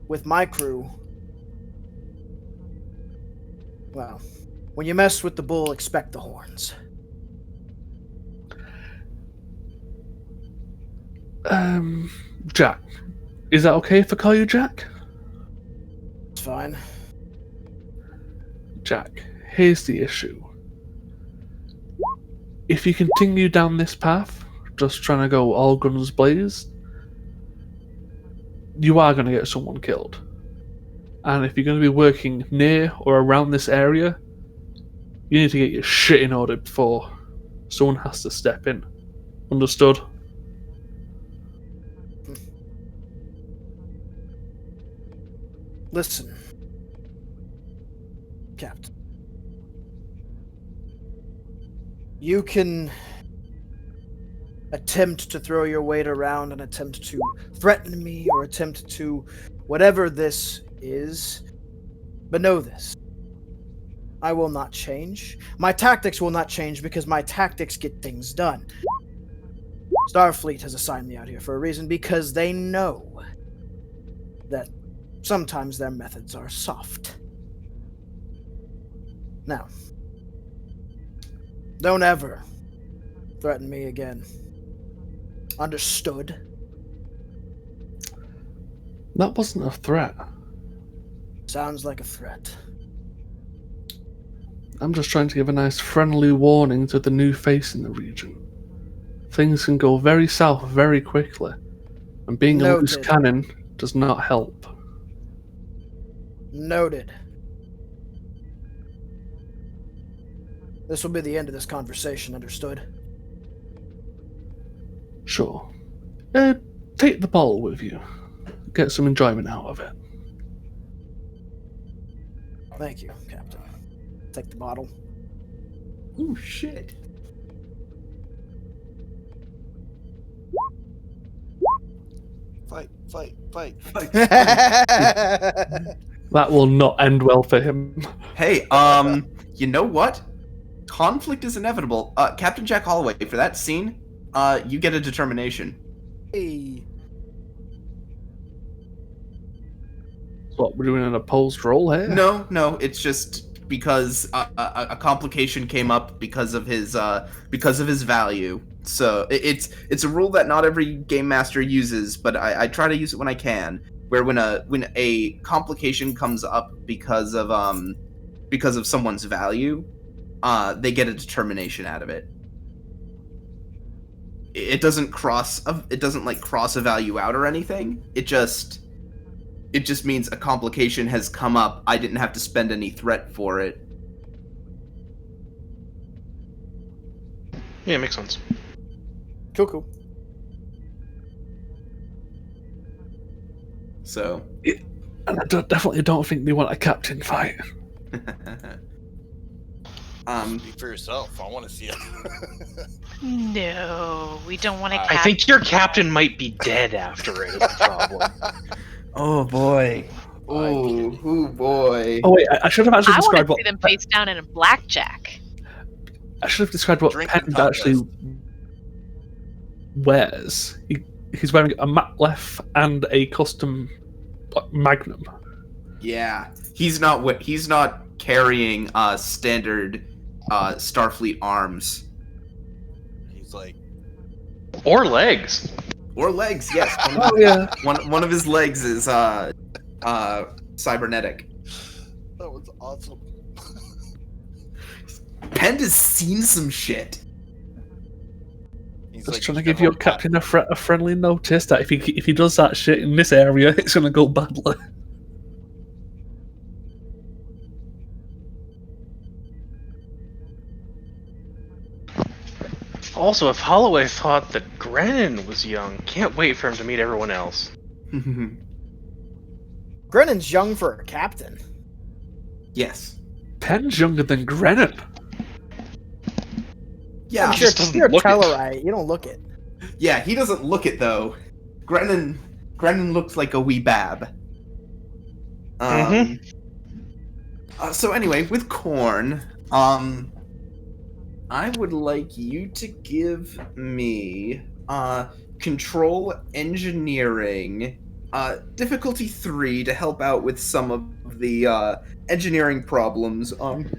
with my crew, well, when you mess with the bull, expect the horns. Jack. Is that okay if I call you Jack? It's fine. Jack, here's the issue. If you continue down this path, just trying to go all guns blazed, you are going to get someone killed. And if you're going to be working near or around this area, you need to get your shit in order before someone has to step in. Understood? Listen, Captain. You can attempt to throw your weight around and attempt to threaten me or attempt to whatever this is, but know this. I will not change. My tactics will not change because my tactics get things done. Starfleet has assigned me out here for a reason because they know that sometimes their methods are soft. Now, don't ever threaten me again. Understood? That wasn't a threat. Sounds like a threat. I'm just trying to give a nice friendly warning to the new face in the region. Things can go very south very quickly, and being a loose Noted. cannon does not help. Noted. This will be the end of this conversation, understood? Sure. Take the bottle with you. Get some enjoyment out of it. Thank you, Captain. Take the bottle. Ooh, shit. Fight. That will not end well for him. Hey, you know what? Conflict is inevitable. Captain Jack Holloway, for that scene, you get a determination. Hey. What, we're doing an opposed roll here? No, it's just because a complication came up because of his value. So it's a rule that not every game master uses, but I try to use it when I can. Where when a complication comes up because of someone's value, they get a determination out of it. It doesn't cross a value out or anything. It just means a complication has come up. I didn't have to spend any threat for it. Yeah, makes sense. Cool. So, And I definitely don't think they want a captain fight. Speak for yourself. I want to see it. No, we don't want to. I think your captain might be dead after it is the problem. oh boy. Oh boy. Oh wait, I should have actually I want described to what see them face down in a blackjack. I should have described what Drinking Pend actually contest. wears. He's wearing a matlef and a custom magnum. Yeah, he's not carrying standard Starfleet arms He's like, Or legs. or legs. Yes, Oh yeah. one of his legs is cybernetic. That was awesome. Pend has seen some shit. He's Just like trying to give your General captain a friendly notice that if he does that shit in this area, it's gonna go badly. Also, if Holloway thought that Grennan was young, can't wait for him to meet everyone else. Grennan's young for a captain. Yes. Penn's younger than Grennan. Yeah. I'm he sure just doesn't you're a look it. Tellarite. You don't look it. Yeah, he doesn't look it though. Grennan looks like a wee bab. So anyway, with Korn, I would like you to give me control engineering difficulty 3 to help out with some of the engineering problems on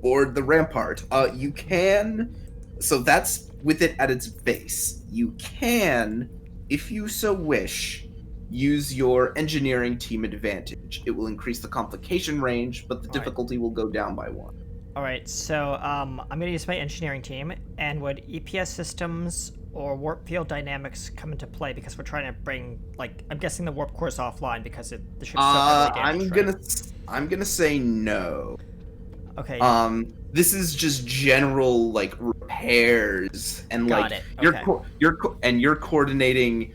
board the rampart. You can, so that's with it at its base. You can, if you so wish, use your engineering team advantage. It will increase the complication range, but the difficulty will go down by 1. All right, so I'm going to use my engineering team, and would EPS systems or warp field dynamics come into play because we're trying to bring, like, I'm guessing the warp core is offline because the ship's so heavily damaged, I'm gonna say no. Okay. This is just general like repairs and Got like it. you're coordinating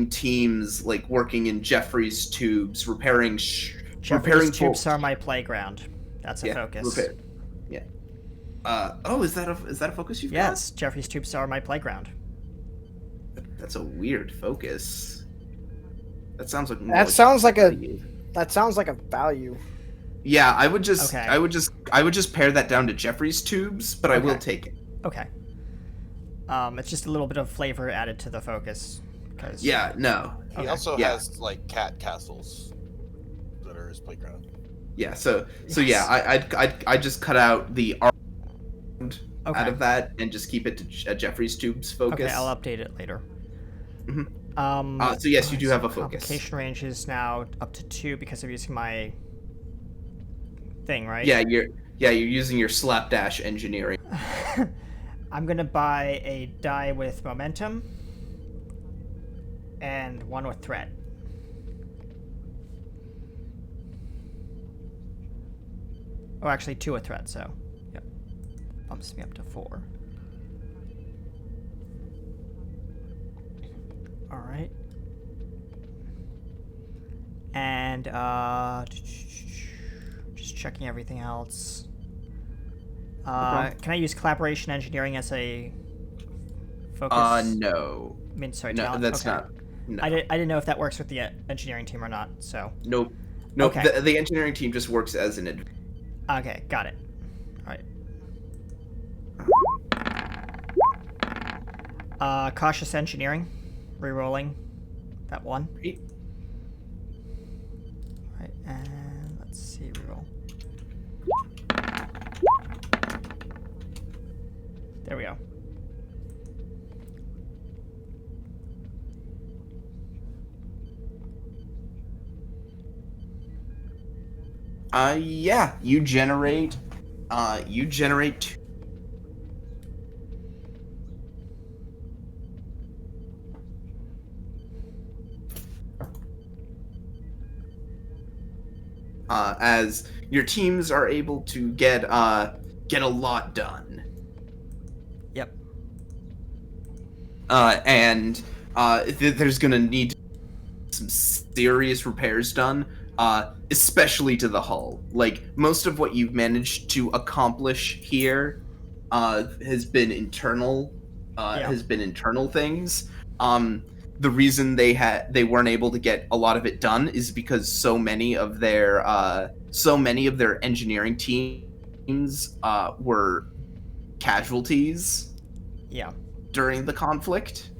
teams like working in Jeffrey's tubes, repairing Jeffrey's tubes are my playground. That's a focus. Repair. Yeah. Is that a focus you've got? Yes, Jeffrey's tubes are my playground. That's a weird focus. That sounds like That sounds like a value. Yeah, I would just pare that down to Jeffrey's tubes, but I will take it. Okay. It's just a little bit of flavor added to the focus. Yeah, no. He also has like cat castles that are his playground. Yeah, so yeah, I just cut out the art out of that and just keep it to Jeffrey's tubes focus. Okay, I'll update it later. Mm-hmm. So yes, you do have a focus. Complication range is now up to 2 because I'm using my thing, right? Yeah, you're using your slapdash engineering. I'm gonna buy a die with momentum and 1 with threat. Oh, actually 2 with threat, so yep. Bumps me up to 4. Alright. And just checking everything else. Can I use collaboration engineering as a focus? No. I mean, sorry, no, talent? that's Okay. not. No. I didn't know if that works with the engineering team or not, so. Nope. Okay. The engineering team just works as an Okay, got it. Alright. Cautious engineering. Rerolling that 1. Great. Alright, and let's see, reroll. There we go. Yeah, you generate as your teams are able to get a lot done. Yep. And there's gonna need some serious repairs done, especially to the hull. Like most of what you've managed to accomplish here has been internal things. The reason they weren't able to get a lot of it done is because so many of their engineering teams were casualties. Yeah. During the conflict.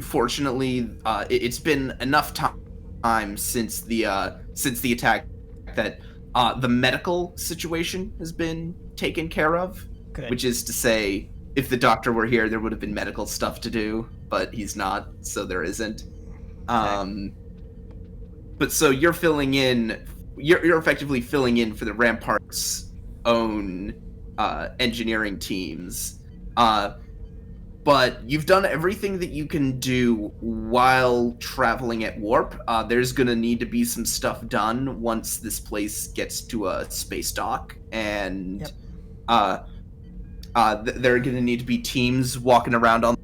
Fortunately, it's been enough time since the attack that the medical situation has been taken care of. Good. Which is to say, if the doctor were here, there would have been medical stuff to do, but he's not, so there isn't. Okay. But so you're filling in you're effectively filling in for the Rampart's own engineering teams. But you've done everything that you can do while traveling at warp. There's gonna need to be some stuff done once this place gets to a space dock, and there are gonna need to be teams walking around on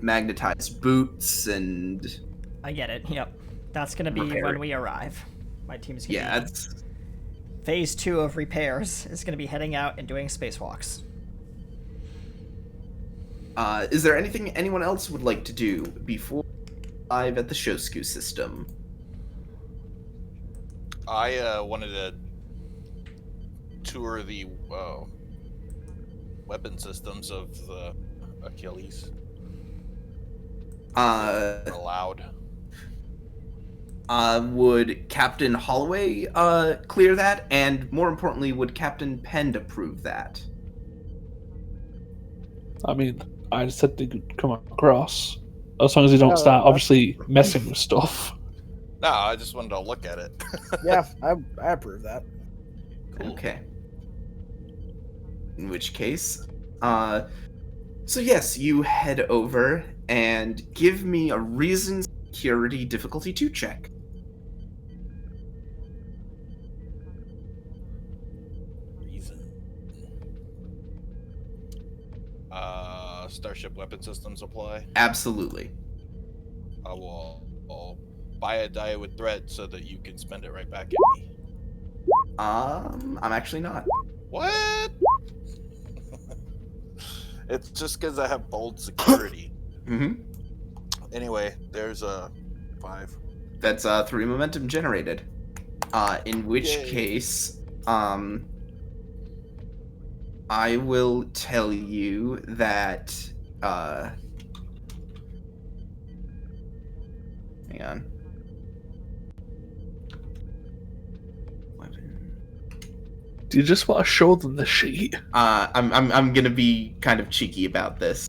magnetized boots and. I get it. Yep. That's gonna be Repair. when we arrive. My team's gonna Yeah, be it's. phase 2 of repairs is gonna be heading out and doing spacewalks. Is there anything anyone else would like to do before live at the shosuke system? I wanted to tour the weapon systems of the Achilles. Allowed. Would Captain Holloway clear that? And more importantly, would Captain Pend approve that? I mean, I said they could come across. As long as they don't start, obviously, messing with stuff. No, I just wanted to look at it. Yeah, I approve that. Cool. Okay. In which case, so yes, you head over and give me a reason security difficulty 2 check. Reason. Starship weapon systems apply. Absolutely. I'll buy a die with thread so that you can spend it right back at me. I'm actually not. What? It's just because I have bold security. Mm-hmm. Anyway, there's a 5. That's 3 momentum generated. In which Yay. case, I will tell you that, hang on. Do you just want to show them the sheet? I'm gonna be kind of cheeky about this.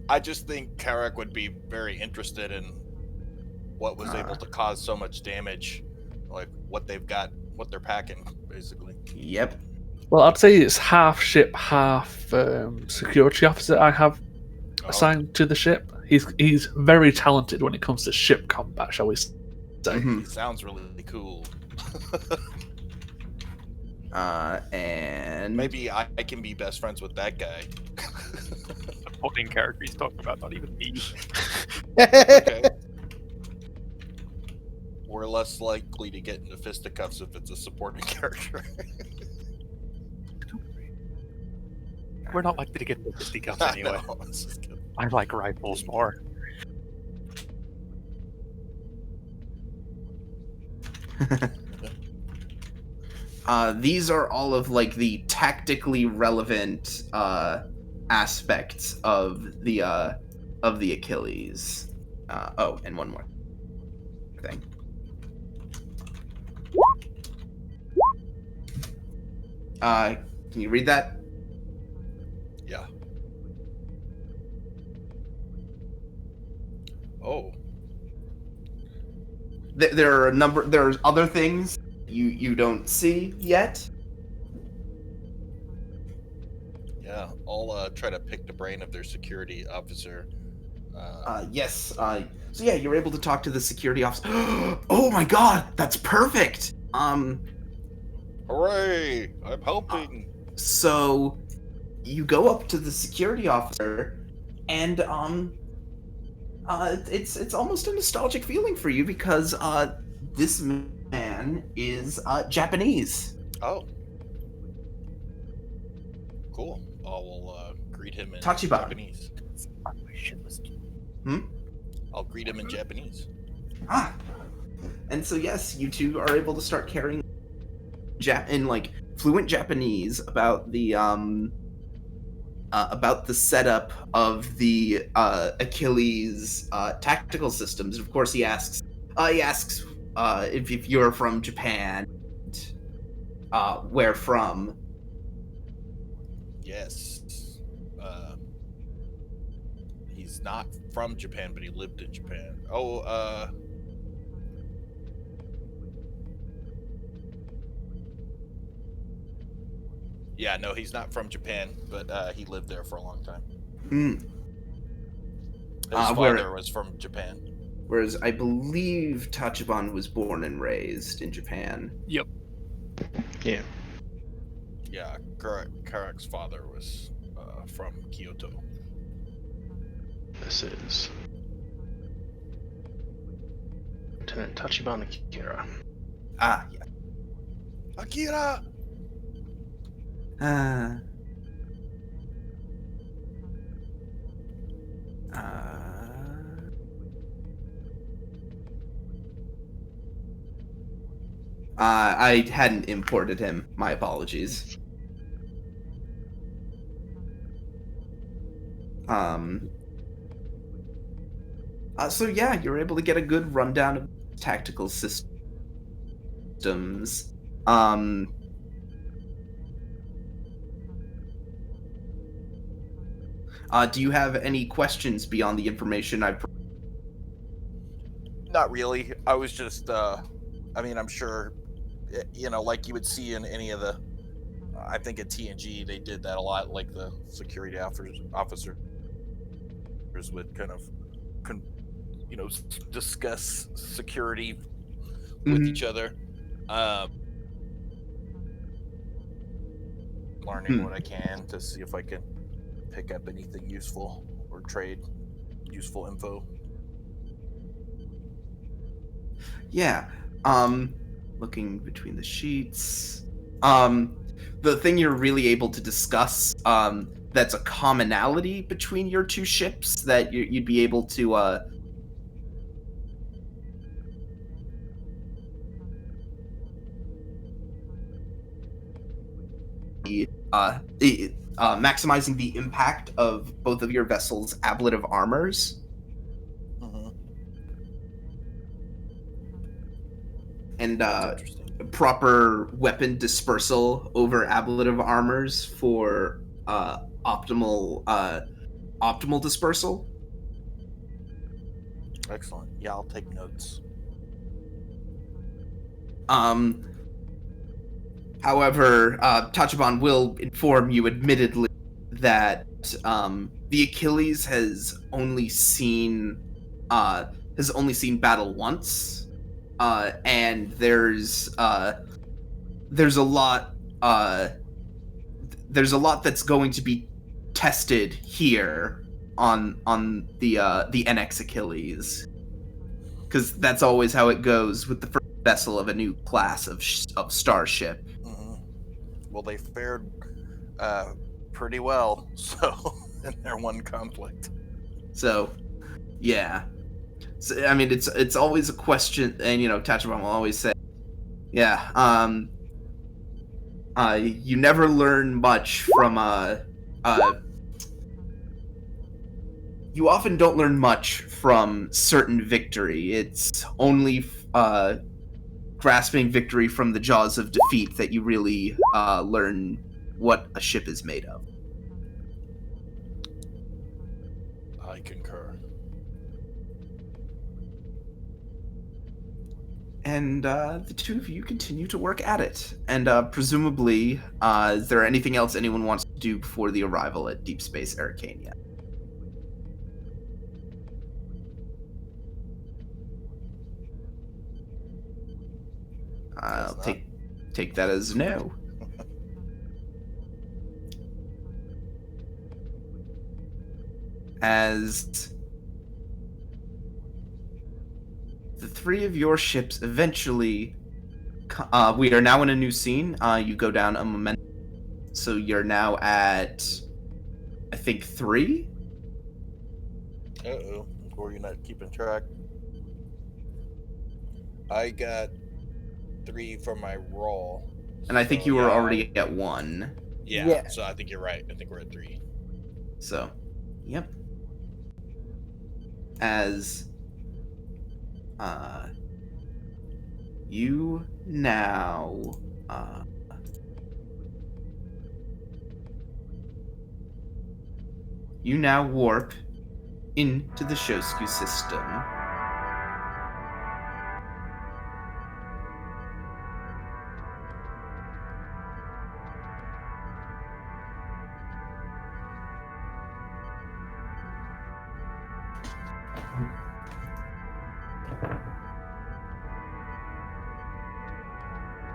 I just think Karak would be very interested in what was able to cause so much damage, like what they've got, what they're packing, basically. Yep. Well, I'd say it's half ship, half security officer I have assigned to the ship. He's very talented when it comes to ship combat, shall we say. Mhm. He sounds really cool. And Maybe I can be best friends with that guy. Supporting character he's talking about, not even me. Okay. We're less likely to get into fisticuffs if it's a supporting character. We're not likely to get into fisticuffs I anyway. know, it's just kidding. I like rifles more. These are all of like the tactically relevant aspects of the Achilles. Oh, and one more thing. Can you read that? Yeah. Oh. There are a number. There's other things you don't see yet. Yeah, I'll try to pick the brain of their security officer. Yes. So yeah, you're able to talk to the security officer. Oh my God, that's perfect. Hooray! I'm helping. So you go up to the security officer, and it's almost a nostalgic feeling for you because this man is Japanese. Oh. Cool. I'll greet him in Tachiban. Japanese. I'll greet him in Japanese. Ah. And so yes, you two are able to start carrying in like fluent Japanese about the setup of the Achilles tactical systems. Of course, he asks if you're from Japan, where from? Yes. He's not from Japan, but he lived in Japan. Oh, Yeah, no, he's not from Japan, but he lived there for a long time. Hmm. His father was from Japan. Whereas I believe Tachibana was born and raised in Japan. Yep. Yeah. Yeah, Karak's father was from Kyoto. This is Lieutenant Tachibana Kira. Ah, yeah. Akira! I hadn't imported him. My apologies. So yeah, you're able to get a good rundown of tactical systems. Do you have any questions beyond the information I've? Not really. I was just, I mean, I'm sure, like you would see in any of the, I think at TNG they did that a lot, like the security officers would kind of, discuss security with each other. Learning what I can to see if I can pick up anything useful or trade useful info. Yeah. Looking between the sheets. The thing you're really able to discuss, that's a commonality between your two ships that you'd be able to, maximizing the impact of both of your vessels' ablative armors. And proper weapon dispersal over ablative armors for optimal dispersal. Excellent. Yeah, I'll take notes. However, Tachibana will inform you admittedly that the Achilles has only seen battle once, and there's a lot that's going to be tested here on the NX Achilles, because that's always how it goes with the first vessel of a new class of starship. Well, they fared pretty well, so in their one conflict. So, yeah. So, I mean, it's always a question, and Tachibana will always say, "Yeah, you never learn much from you often don't learn much from certain victory. It's only grasping victory from the jaws of defeat that you really learn what a ship is made of." I concur. And the two of you continue to work at it. And presumably, is there anything else anyone wants to do before the arrival at Deep Space Arcania? I'll take that as no. As the three of your ships eventually, we are now in a new scene. You go down a momentum, so you're now at, I think, 3. Or you're not keeping track. I got 3 for my roll. And I think you were already at 1. Yeah, so I think you're right. I think we're at 3. So, yep. As you now warp into the shosuke system.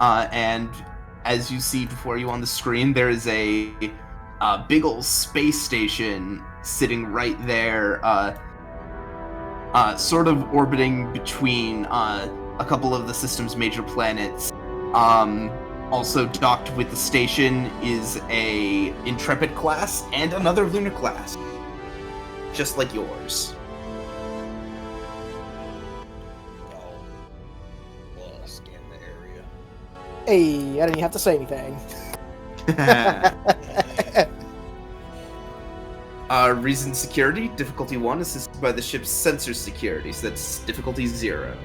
And as you see before you on the screen, there is a big ol' space station sitting right there, sort of orbiting between a couple of the system's major planets. Also docked with the station is a Intrepid class and another Lunar class, just like yours. Scan the area. Hey, I didn't have to say anything. Reason security, difficulty 1, assisted by the ship's sensor security, so that's difficulty 0.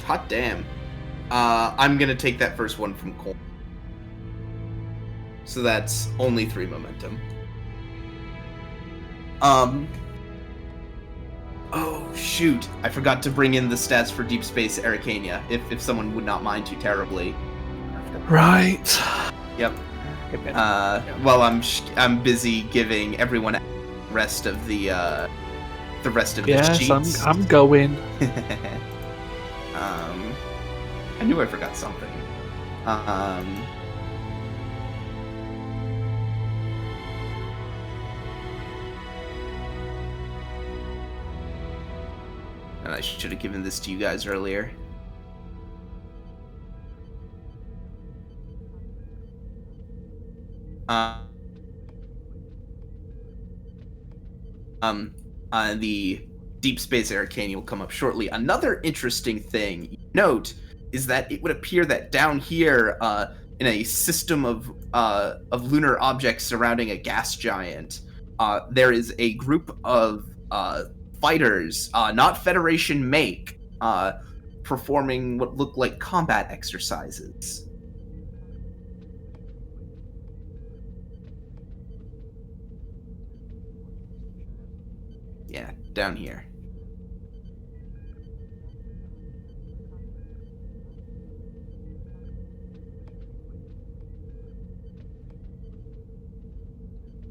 Hot damn. I'm gonna take that first one from Cole. So that's only 3 momentum. Oh, shoot. I forgot to bring in the stats for Deep Space Arcania, if someone would not mind too terribly. Right. Yep. While I'm busy giving everyone the rest of the Yes, sheets. I'm going. I knew I forgot something. And I should have given this to you guys earlier. The Deep Space Arcania will come up shortly. Another interesting thing you note is that it would appear that down here, in a system of lunar objects surrounding a gas giant, there is a group of fighters, not Federation make, performing what look like combat exercises. Yeah, down here.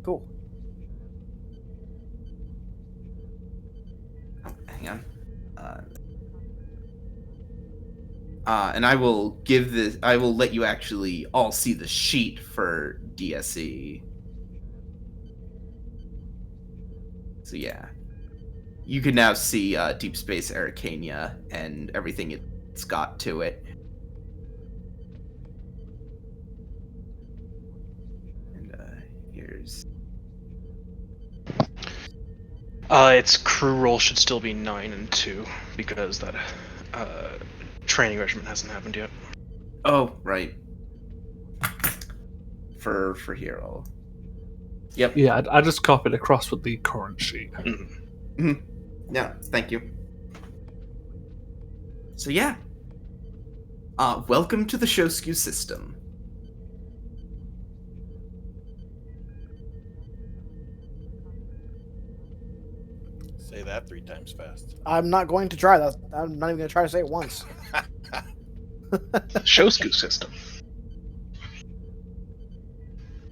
Cool. Oh, hang on. And I will give this. I will let you actually all see the sheet for DSE. So yeah, you can now see Deep Space Arcania and everything it's got to it. And here's. Its crew roll should still be 9 and 2 because that training regimen hasn't happened yet. Oh, right. For Hero. Yep. Yeah, I just copied across with the current sheet. Mm-hmm. Yeah, thank you. So yeah. Welcome to the shosuke system. Say that 3 times fast. I'm not going to try that. I'm not even going to try to say it once. Shosuke system.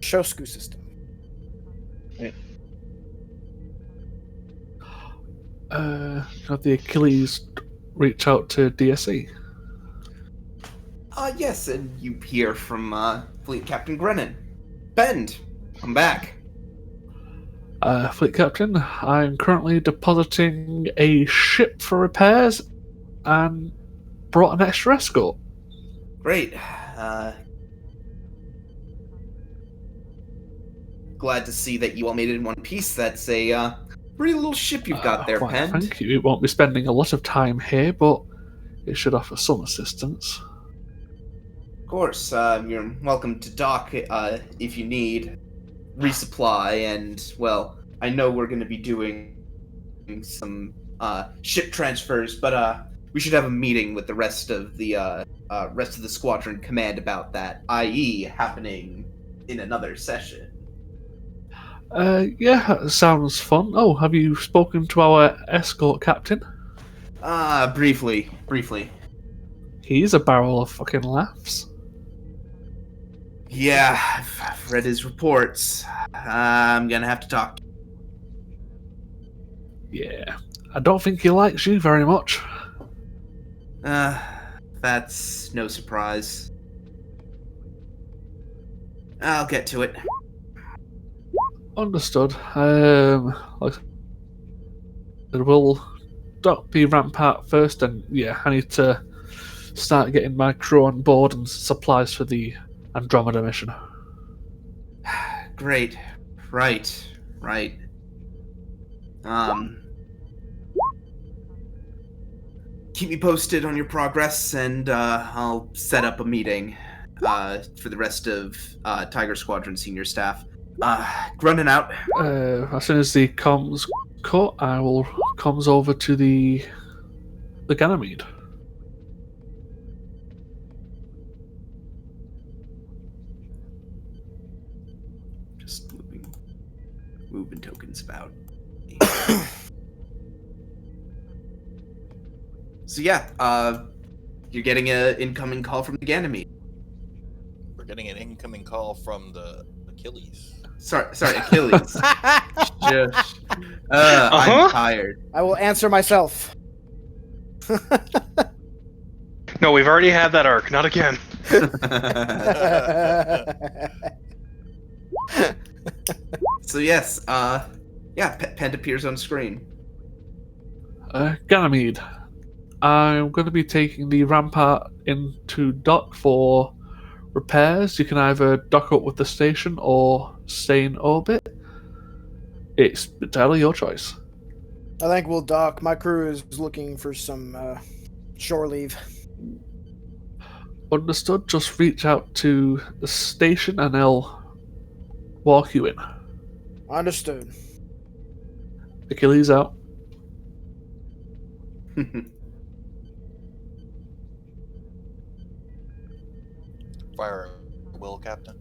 Shosuke system. Have the Achilles reach out to DSE? Yes, and you hear from Fleet Captain Grennan. Bend, I'm back. Fleet Captain, I'm currently depositing a ship for repairs and brought an extra escort. Great. Glad to see that you all made it in one piece. That's a pretty little ship you've got there, Why, Pen. thank you. It won't be spending a lot of time here, but it should offer some assistance. Of course, you're welcome to dock if you need resupply, and, well, I know we're going to be doing some ship transfers, but we should have a meeting with the rest of the squadron command about that, i.e. happening in another session. Yeah, sounds fun. Oh, have you spoken to our escort captain? Briefly. He's a barrel of fucking laughs. Yeah, I've read his reports. I'm gonna have to talk. Yeah, I don't think he likes you very much. That's no surprise. I'll get to it. Understood. Like, we'll dock the rampart first, and yeah, I need to start getting my crew on board and supplies for the Andromeda mission. Great. Right. Keep me posted on your progress, and I'll set up a meeting for the rest of Tiger Squadron senior staff. Running out. As soon as the comms cut, I will comms over to the Ganymede. Just moving tokens about. So yeah, you're getting an incoming call from the Ganymede. We're getting an incoming call from the Achilles. Sorry, Achilles. Shush. I'm tired. I will answer myself. No, we've already had that arc. Not again. So yes, Pent appears on screen. Ganymede, I'm going to be taking the rampart into dock for repairs. You can either dock up with the station or stay in orbit. It's entirely your choice. I think we'll dock. My crew is looking for some shore leave. Understood. Just reach out to the station and they'll walk you in. Understood. Achilles out. Fire will, Captain.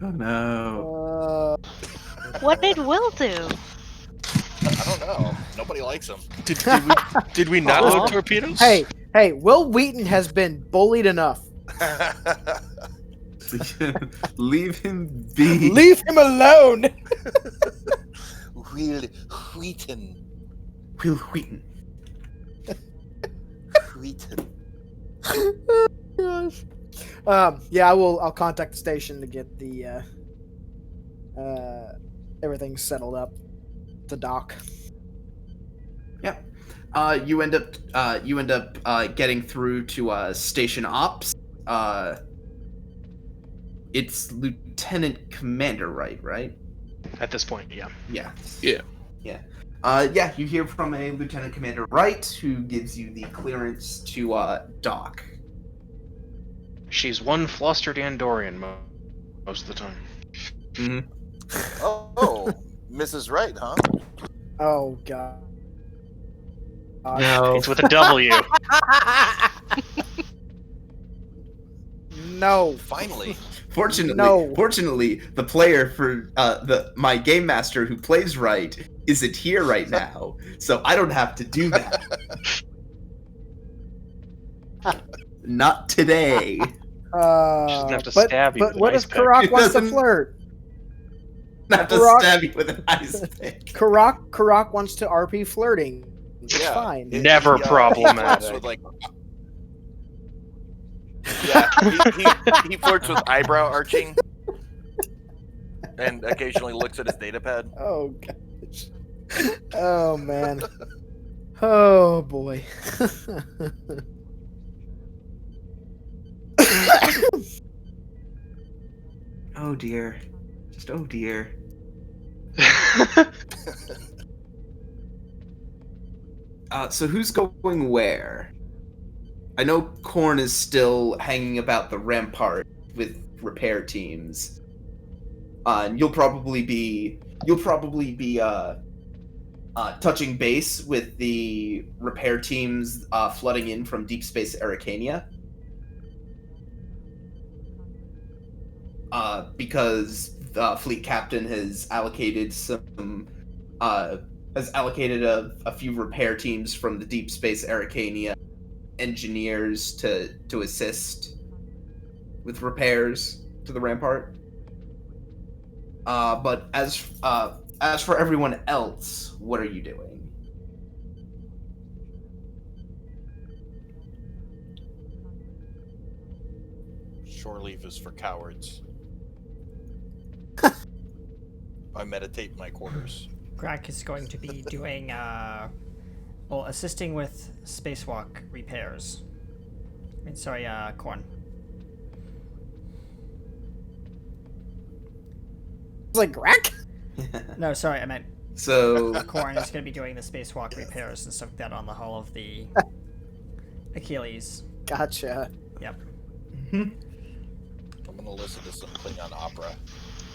Oh no. What did Will do? I don't know. Nobody likes him. Did we not load torpedoes? Hey, Will Wheaton has been bullied enough. Leave him be. Leave him alone. Will Wheaton. Will Wheaton. Wheaton. Gosh. Yeah, I'll contact the station to get the everything settled up to dock. Yep. You end up getting through to station ops. It's Lieutenant Commander Wright, right? At this point, yeah. Yeah. Yeah. You hear from a Lieutenant Commander Wright who gives you the clearance to dock. She's one flustered Andorian most of the time. Mm-hmm. Oh, Mrs. Wright, huh? Oh god. No. It's with a W. No. Finally. Fortunately, the player for my game master who plays Wright isn't here right now, so I don't have to do that. Not today. She doesn't have to stab you. But with what an if ice pick. Karak wants to doesn't- flirt? Not to Karak- stab you with an ice pick. Karak wants to RP flirting. It's Yeah. fine. Never problematic. With, like, yeah, he flirts with eyebrow arching, and occasionally looks at his data pad. Oh gosh. Oh man. Oh boy. Oh dear. Just oh dear. So who's going where? I know Korn is still hanging about the rampart with repair teams. And you'll probably be touching base with the repair teams flooding in from Deep Space Arcania. Because fleet captain has allocated a few repair teams from the deep space Arcania engineers to assist with repairs to the rampart. But as for everyone else, what are you doing? Shore leave is for cowards. I meditate in my quarters. Grak is going to be doing, assisting with spacewalk repairs. Korn. Like Grak? No, sorry, I meant So Korn is going to be doing the spacewalk repairs and stuff like that on the hull of the Achilles. Gotcha. Yep. I'm gonna listen to some Klingon opera.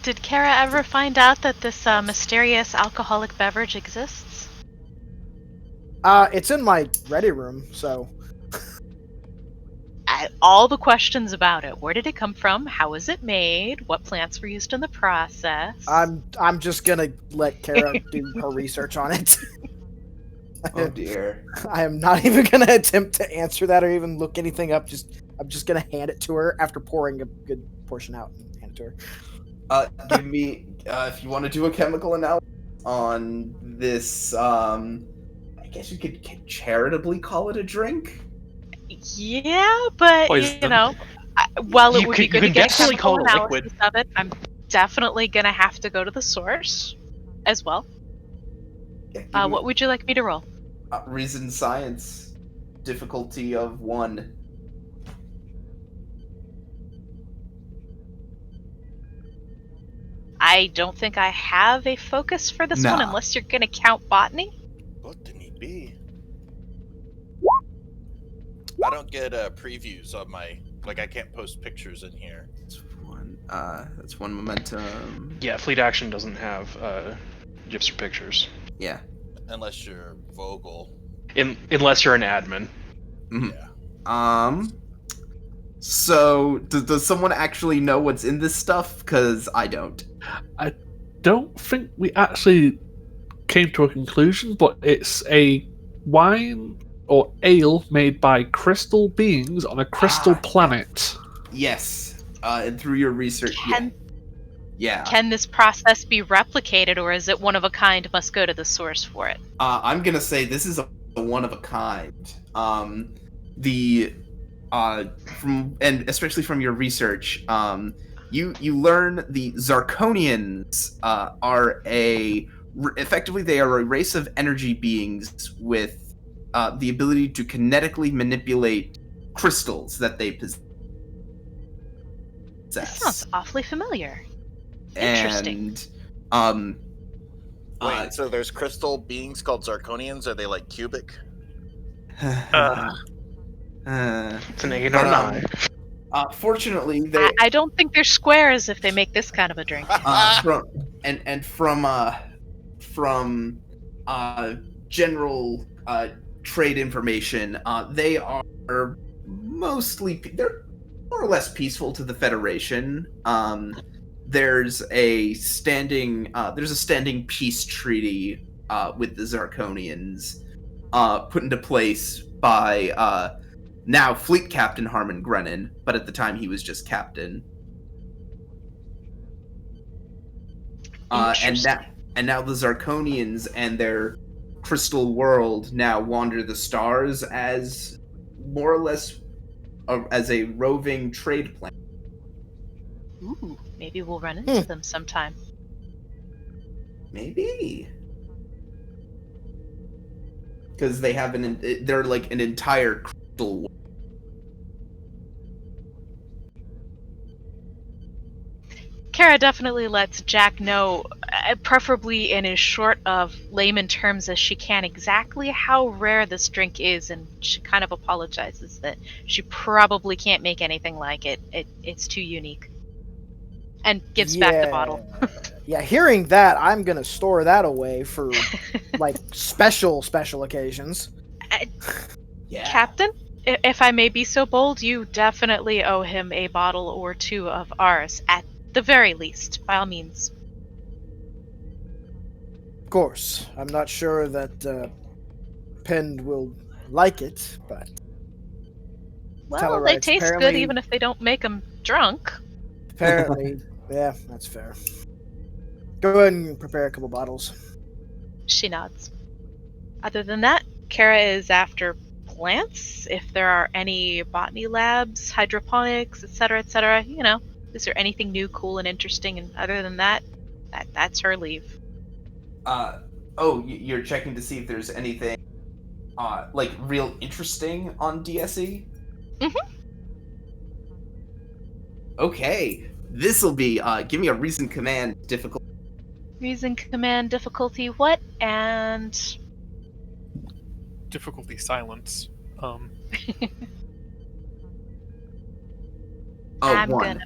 Did Kara ever find out that this mysterious alcoholic beverage exists? It's in my ready room, so. All the questions about it. Where did it come from? How was it made? What plants were used in the process? I'm just gonna let Kara do her research on it. oh dear. I am not even gonna attempt to answer that or even look anything up. I'm just gonna hand it to her after pouring a good portion out and hand it to her. Give me if you want to do a chemical analysis on this. I guess you could charitably call it a drink. Yeah, but Poison. you know, while it You would could- be good you to can get a definitely chemical call it analysis liquid. of it, I'm definitely gonna have to go to the source as well. Yeah, give me- What would you like me to roll? reason science, difficulty of 1. I don't think I have a focus for this one Nah. unless you're gonna count botany. What did he be? I don't get previews of my I can't post pictures in here. That's one momentum. Yeah, Fleet Action doesn't have GIFs or pictures. Yeah. Unless you're Vogel. Unless you're an admin. Mhm. Yeah. So does someone actually know what's in this stuff? Because I don't. I don't think we actually came to a conclusion, but it's a wine or ale made by crystal beings on a crystal planet. Yes. And through your research, yeah. Can this process be replicated, or is it one of a kind? Must go to the source for it. I'm gonna say this is a one of a kind. Especially from your research, you learn the Zarkonians are effectively they are a race of energy beings with the ability to kinetically manipulate crystals that they possess. This sounds awfully familiar. Interesting. And Wait, so there's crystal beings called Zarkonians? Are they like cubic? It's an 8 or 9. Fortunately, they I don't think they're squares if they make this kind of a drink. from general trade information, they are they're more or less peaceful to the Federation. There's a standing peace treaty with the Zarkonians put into place by now Fleet Captain Harmon Grennan, but at the time he was just captain. And now the Zarkonians and their crystal world now wander the stars as more or less as a roving trade planet. Ooh, maybe we'll run into them sometime. Maybe. Because they have they're like an entire crystal world. Kara definitely lets Jack know, preferably in as short of layman terms as she can, exactly how rare this drink is, and she kind of apologizes that she probably can't make anything like it. It's too unique. And gives back the bottle. Yeah, hearing that, I'm gonna store that away for like special occasions. Yeah. Captain, if I may be so bold, you definitely owe him a bottle or two of ours at the very least, by all means. Of course, I'm not sure that Pend will like it, but Well, Teller they writes, taste good apparently- even if they don't make them drunk. apparently, yeah, that's fair. Go ahead and prepare a couple bottles. She nods. Other than that, Kara is after plants. If there are any botany labs, hydroponics, etc., you know, is there anything new, cool, and interesting? And other than that, that's her leave. You're checking to see if there's anything, like, real interesting on DSE? Mhm. Okay, this'll be, give me a reason command difficult. Reason command difficulty what? And Difficulty silence. I'm one. gonna.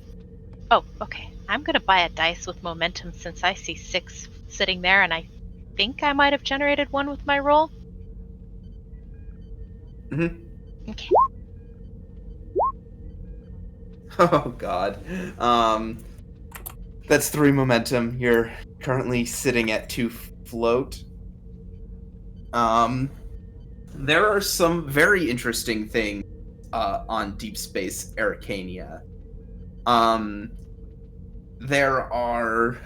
Oh, okay. I'm gonna buy a dice with momentum since I see 6 sitting there, and I think I might have generated 1 with my roll. Mhm. Okay. Oh god. That's 3 momentum. You're currently sitting at 2 float. There are some very interesting things on Deep Space Arcania. There are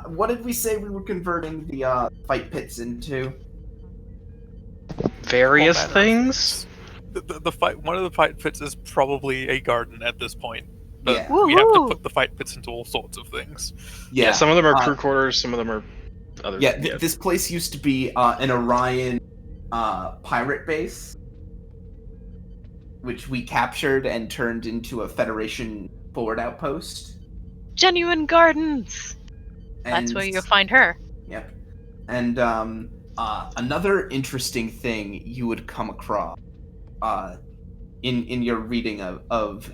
what did we say we were converting the fight pits into? Various All manner of things. The fight. One of the fight pits is probably a garden at this point. But Yeah. we have to Woohoo! put the fight pits into all sorts of things. Yeah, some of them are uh, crew quarters, some of them are other. Yeah, this place used to be an Orion pirate base, which we captured and turned into a Federation forward outpost. Genuine gardens. That's And- where you'll find her. Yep. And another interesting thing you would come across in your reading of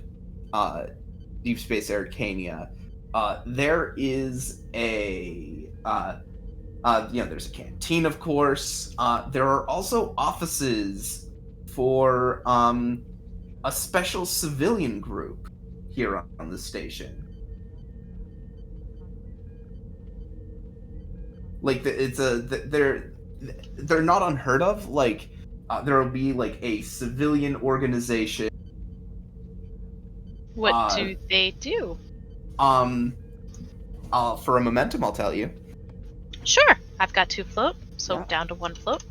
Deep Space Arcania, there is a there's a canteen, of course. There are also offices for a special civilian group here on the station. Like they're not unheard of. Like there will be like a civilian organization. What do they do? For a momentum, I'll tell you. Sure. I've got 2 float, so Yeah. down to 1 float.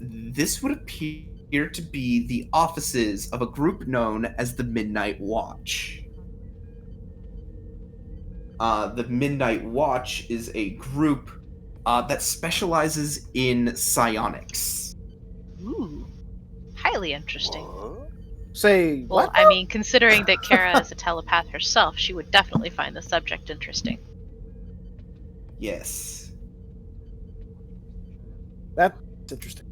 This would appear to be the offices of a group known as the Midnight Watch. The Midnight Watch is a group that specializes in psionics. Ooh. Highly interesting. What? Say Well, what? I mean, considering that Kara is a telepath herself, she would definitely find the subject interesting. Yes. That's interesting.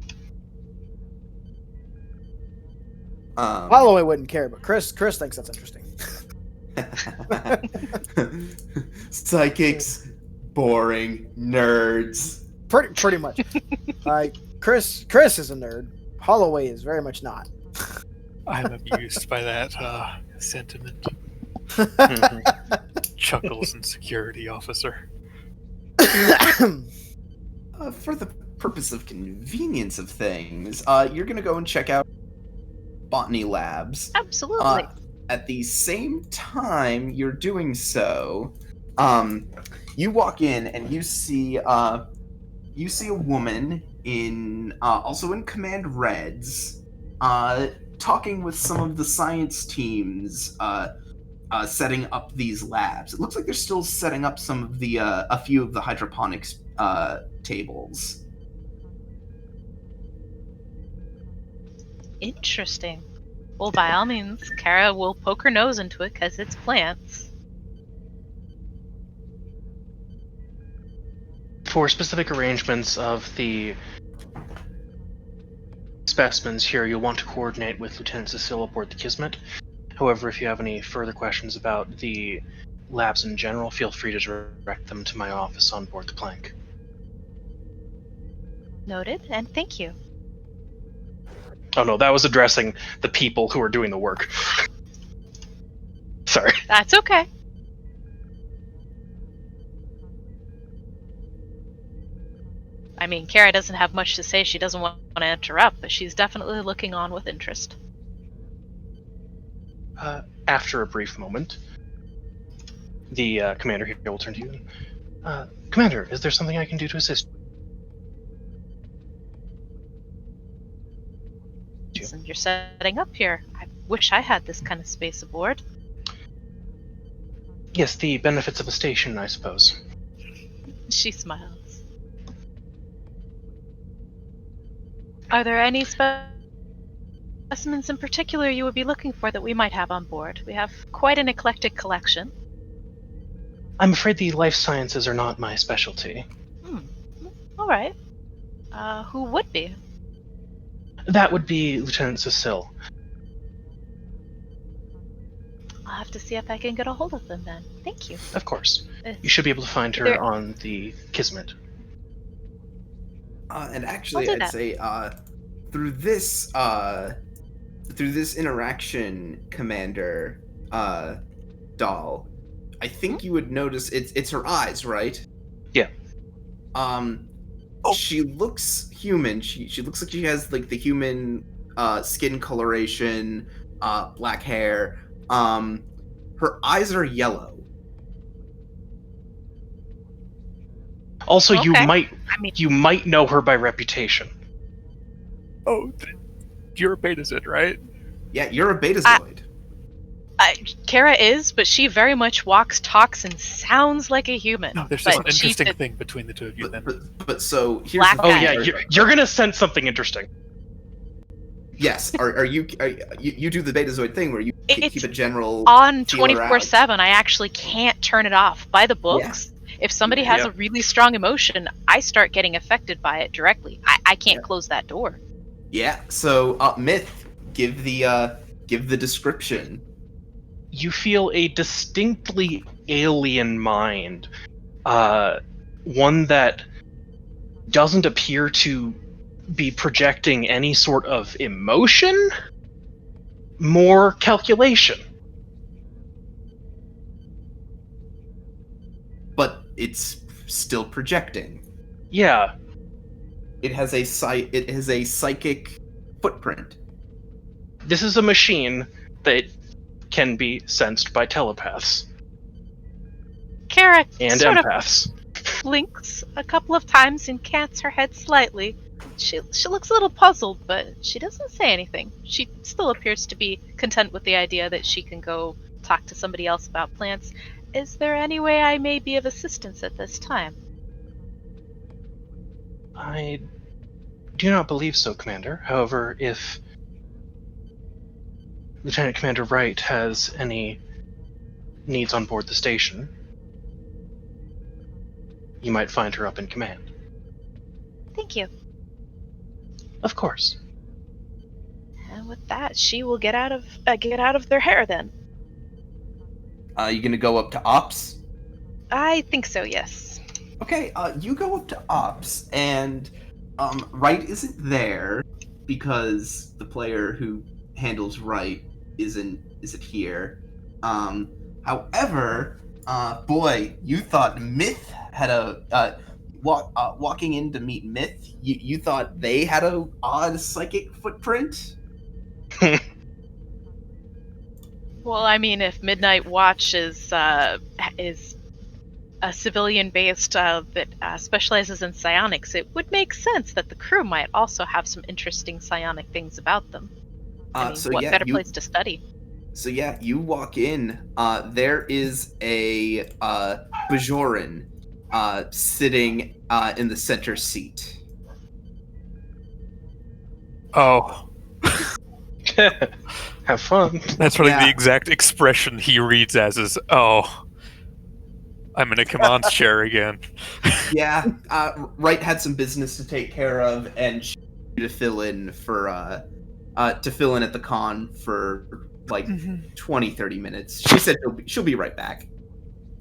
Um, Holloway wouldn't care, but Chris thinks that's interesting. Psychics, boring nerds. Pretty much. Chris is a nerd. Holloway is very much not. I'm amused by that sentiment. Chuckles and security officer. For the purpose of convenience of things, you're gonna go and check out botany labs. Absolutely. At the same time you're doing so, you walk in and you see a woman in also in command reds, talking with some of the science teams, setting up these labs. It looks like they're still setting up some of the a few of the hydroponics tables. Interesting. Well, by all means, Kara will poke her nose into it because it's plants. For specific arrangements of the specimens here, you'll want to coordinate with Lieutenant Cecile aboard the Kismet. However, if you have any further questions about the labs in general, feel free to direct them to my office on board the Plank. Noted, and thank you. Oh no, that was addressing the people who are doing the work. Sorry. That's okay. I mean, Kara doesn't have much to say. She doesn't want to interrupt, but she's definitely looking on with interest. After a brief moment, the commander here will turn to you. Commander, is there something I can do to assist you? Listen, you're setting up here. I wish I had this kind of space aboard. Yes, the benefits of a station, I suppose. She smiles. Are there any specimens in particular you would be looking for that we might have on board? We have quite an eclectic collection. I'm afraid the life sciences are not my specialty. All right. Who would be? That would be Lieutenant Cecile. I'll have to see if I can get a hold of them then. Thank you. Of course. You should be able to find her on the Kismet. And actually, I'd say through this interaction, Commander Doll, I think you would notice it's her eyes, right? Yeah. She looks human. She looks like she has like the human skin coloration, black hair. Her eyes are yellow. Also, Okay. you might know her by reputation. Oh, you're a Betazoid, right? Yeah, you're a Betazoid. Kara is, but she very much walks, talks, and sounds like a human. No, there's But just an she interesting did- thing between the two of you then. But so here's Black the Oh thing. yeah, you're gonna sense something interesting. Yes. You do the Betazoid thing where you It's keep a general on feeler out. 24/7. I actually can't turn it off. By the books, if somebody has Yeah. a really strong emotion, I start getting affected by it directly. I can't close that door. Yeah. So Myth, give the description. You feel a distinctly alien mind, one that doesn't appear to be projecting any sort of emotion, more calculation. But it's still projecting. Yeah, It has a psychic footprint. this is a machine that can be sensed by telepaths Kara and sort of empaths. blinks a couple of times and cants her head slightly. She looks a little puzzled, but she doesn't say anything. She still appears to be content with the idea that she can go talk to somebody else about plants. Is there any way I may be of assistance at this time? I do not believe so, Commander. However, if Lieutenant Commander Wright has any needs on board the station, you might find her up in command. Thank you. Of course. And with that, she will get out of their hair then. You gonna go up to Ops? I think so, yes. Okay, you go up to Ops, and Wright isn't there because the player who handles Wright isn't here. However, boy, you thought Myth had a walking in to meet Myth. You thought they had a odd psychic footprint. Well, I mean, if Midnight Watch is a civilian based that specializes in psionics, it would make sense that the crew might also have some interesting psionic things about them. I mean, what better place to study? So yeah, you walk in. There is a Bajoran sitting in the center seat. Oh, Have fun. that's really Yeah. the exact expression he reads as is, oh, I'm in a command chair again. Yeah, Wright had some business to take care of, and she to fill in for at the con for like 20-30 minutes. She said she'll be right back.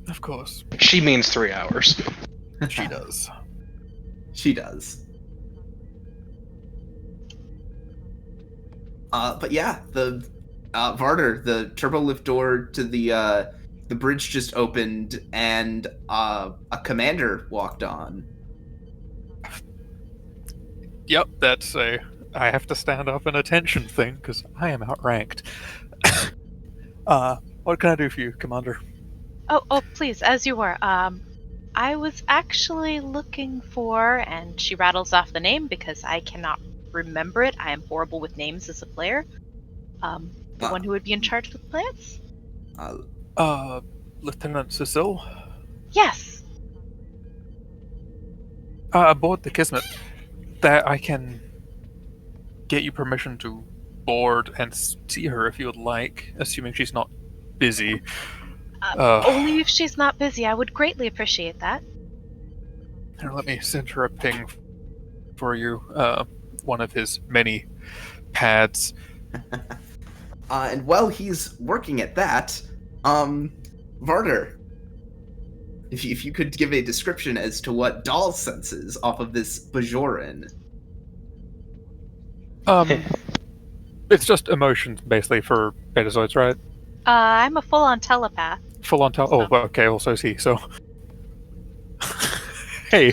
Of course. She means 3 hours. She does. She does. But yeah, Varder, the turbo lift door to the bridge just opened, and a commander walked on. Yep, that's a. I have to stand up an attention thing because I am outranked. What can I do for you, Commander? Oh, please, as you were. I was actually looking for, and she rattles off the name because I cannot remember it. I am horrible with names as a player. The one who would be in charge of the plants? Lieutenant Cecil? Yes. Aboard the Kismet. That I can get you permission to board and see her if you would like, assuming she's not busy. Only if she's not busy. I would greatly appreciate that. Here, let me send her a ping for you. One of his many pads. And while he's working at that, Varder, if you could give a description as to what Dahl senses off of this Bajoran. It's just emotions, basically, for Betazoids, right? I'm a full-on telepath. Full-on Oh, well, okay, well, so is he, so... Hey!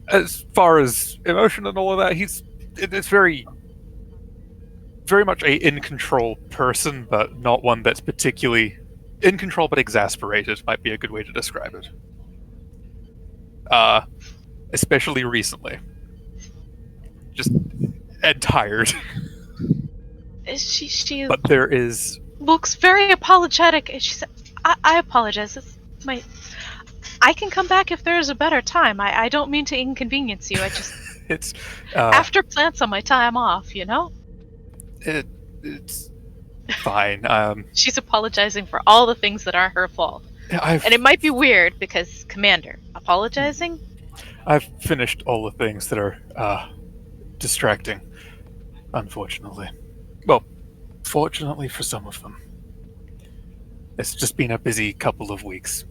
As far as emotion and all of that, it's very much a in-control person, but not one that's particularly in control but exasperated, might be a good way to describe it. Especially recently. Just and tired. She But there is... looks very apologetic. She said, I apologize. I can come back if there is a better time. I don't mean to inconvenience you. I just... It's... after plants on my time off, you know? It's fine. She's apologizing for all the things that aren't her fault. And it might be weird because, Commander, apologizing? I've finished all the things that are distracting, unfortunately. Well, fortunately for some of them. It's just been a busy couple of weeks.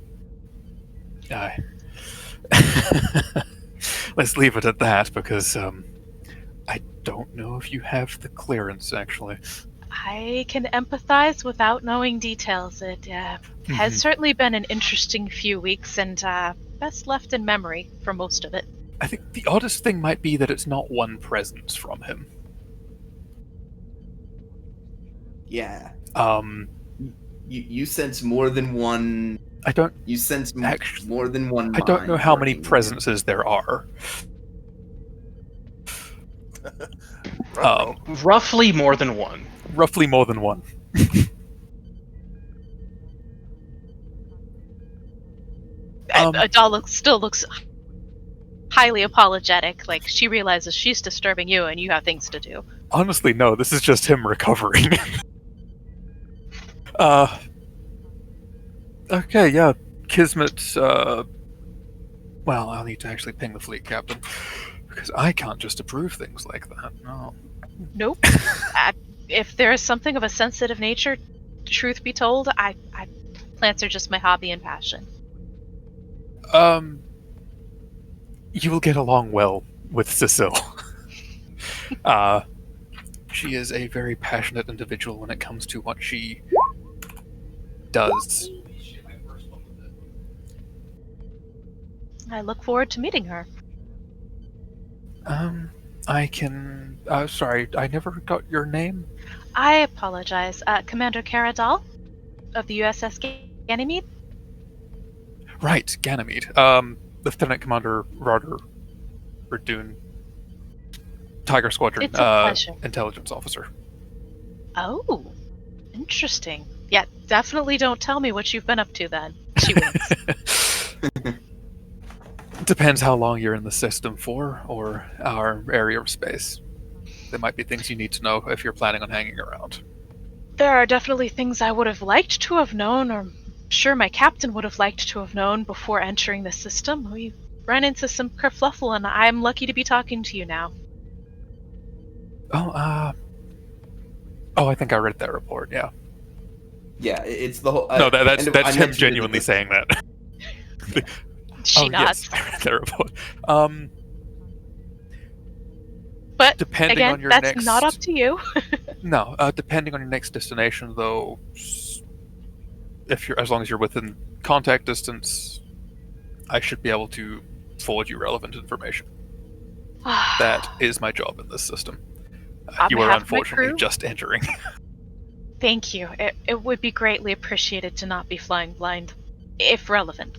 Let's leave it at that, because I don't know if you have the clearance, actually. I can empathize without knowing details. It has certainly been an interesting few weeks, and best left in memory for most of it. I think the oddest thing might be that it's not one presence from him. Yeah. You sense more than one... I don't... You sense more than one I don't know how many working. presences there are. Roughly more than one. Roughly more than one. Adal still looks highly apologetic, like she realizes she's disturbing you and you have things to do. Honestly, no, this is just him recovering. Okay, yeah, Kismet, well, I'll need to actually ping the fleet captain, because I can't just approve things like that, no. Nope. If there is something of a sensitive nature, truth be told, plants are just my hobby and passion. You will get along well with Cecile. She is a very passionate individual when it comes to what she does. I look forward to meeting her. I can... sorry, I never got your name? I apologize. Commander Caradal of the USS Ganymede? Right, Ganymede. Lieutenant Commander Roder Radoon, Tiger Squadron, It's a pleasure. Intelligence Officer. Oh, interesting. Yeah, definitely don't tell me what you've been up to then. She wins. Depends how long you're in the system for, or our area of space. There might be things you need to know if you're planning on hanging around. There are definitely things I would have liked to have known, or sure my captain would have liked to have known before entering the system. We ran into some kerfluffle, and I'm lucky to be talking to you now. Oh, I think I read that report, yeah. Yeah, it's the whole... no, that's him mentioned genuinely saying that. She nods. Yes, I read that report. But Depending again, on your that's next... not up to you. No, depending on your next destination, though, as long as you're within contact distance, I should be able to forward you relevant information. That is my job in this system. On You are behalf of my unfortunately crew? just entering. Thank you. It would be greatly appreciated to not be flying blind, if relevant.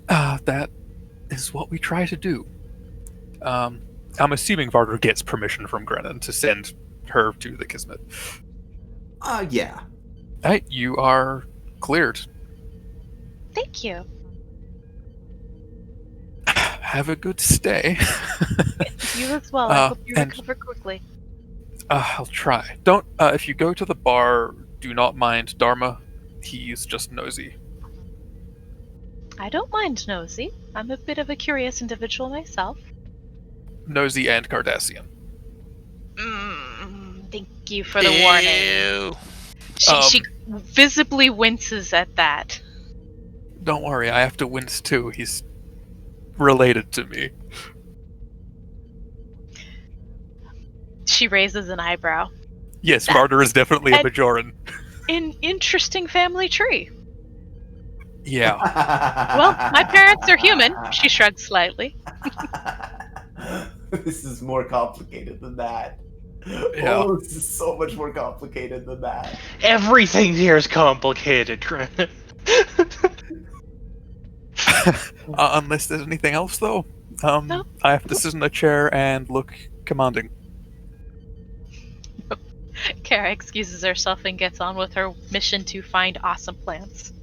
That is what we try to do. I'm assuming Varder gets permission from Grennan to send her to the Kismet. Yeah. Alright, you are cleared. Thank you. Have a good stay. You as well. I hope you and- recover quickly. I'll try. Don't, if you go to the bar, do not mind Dharma. He's just nosy. I don't mind nosy. I'm a bit of a curious individual myself. Nosy and Cardassian. Thank you for the warning. Ew. She visibly winces at that. Don't worry, I have to wince too. He's related to me. She raises an eyebrow. Yes, Varder is definitely a Bajoran. An interesting family tree. Yeah. Well, my parents are human. She shrugs slightly. This is more complicated than that. Yeah. Oh, this is so much more complicated than that. Everything here is complicated, Granite. Unless there's anything else, though. No. I have to sit in a chair and look commanding. Kara excuses herself and gets on with her mission to find awesome plants.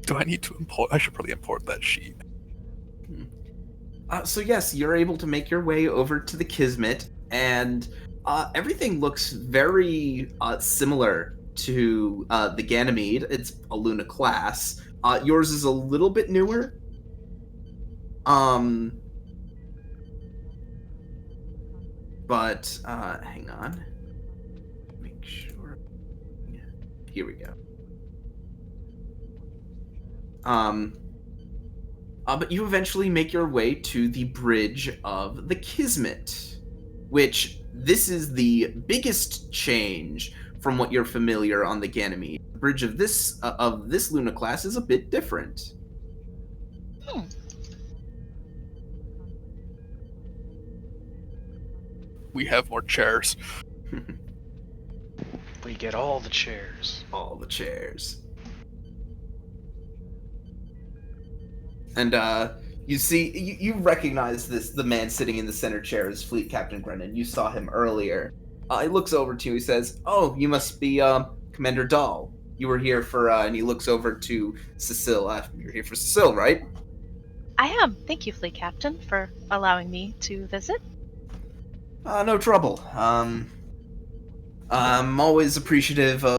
Do I need to import? I should probably import that sheet. So yes, you're able to make your way over to the Kismet, and everything looks very similar to the Ganymede. It's a Luna class. Yours is a little bit newer. But hang on. Make sure. Here we go. But you eventually make your way to the bridge of the Kismet, which this is the biggest change from what you're familiar on the Ganymede. The bridge of this Luna class is a bit different. We have more chairs. We get all the chairs. All the chairs. And you see, you recognize the man sitting in the center chair is Fleet Captain Grennan. You saw him earlier. He looks over to you. He says, "Oh, you must be Commander Dahl. You were here for," and he looks over to Cecile. You're here for Cecile, right? I am. Thank you, Fleet Captain, for allowing me to visit. No trouble. I'm always appreciative of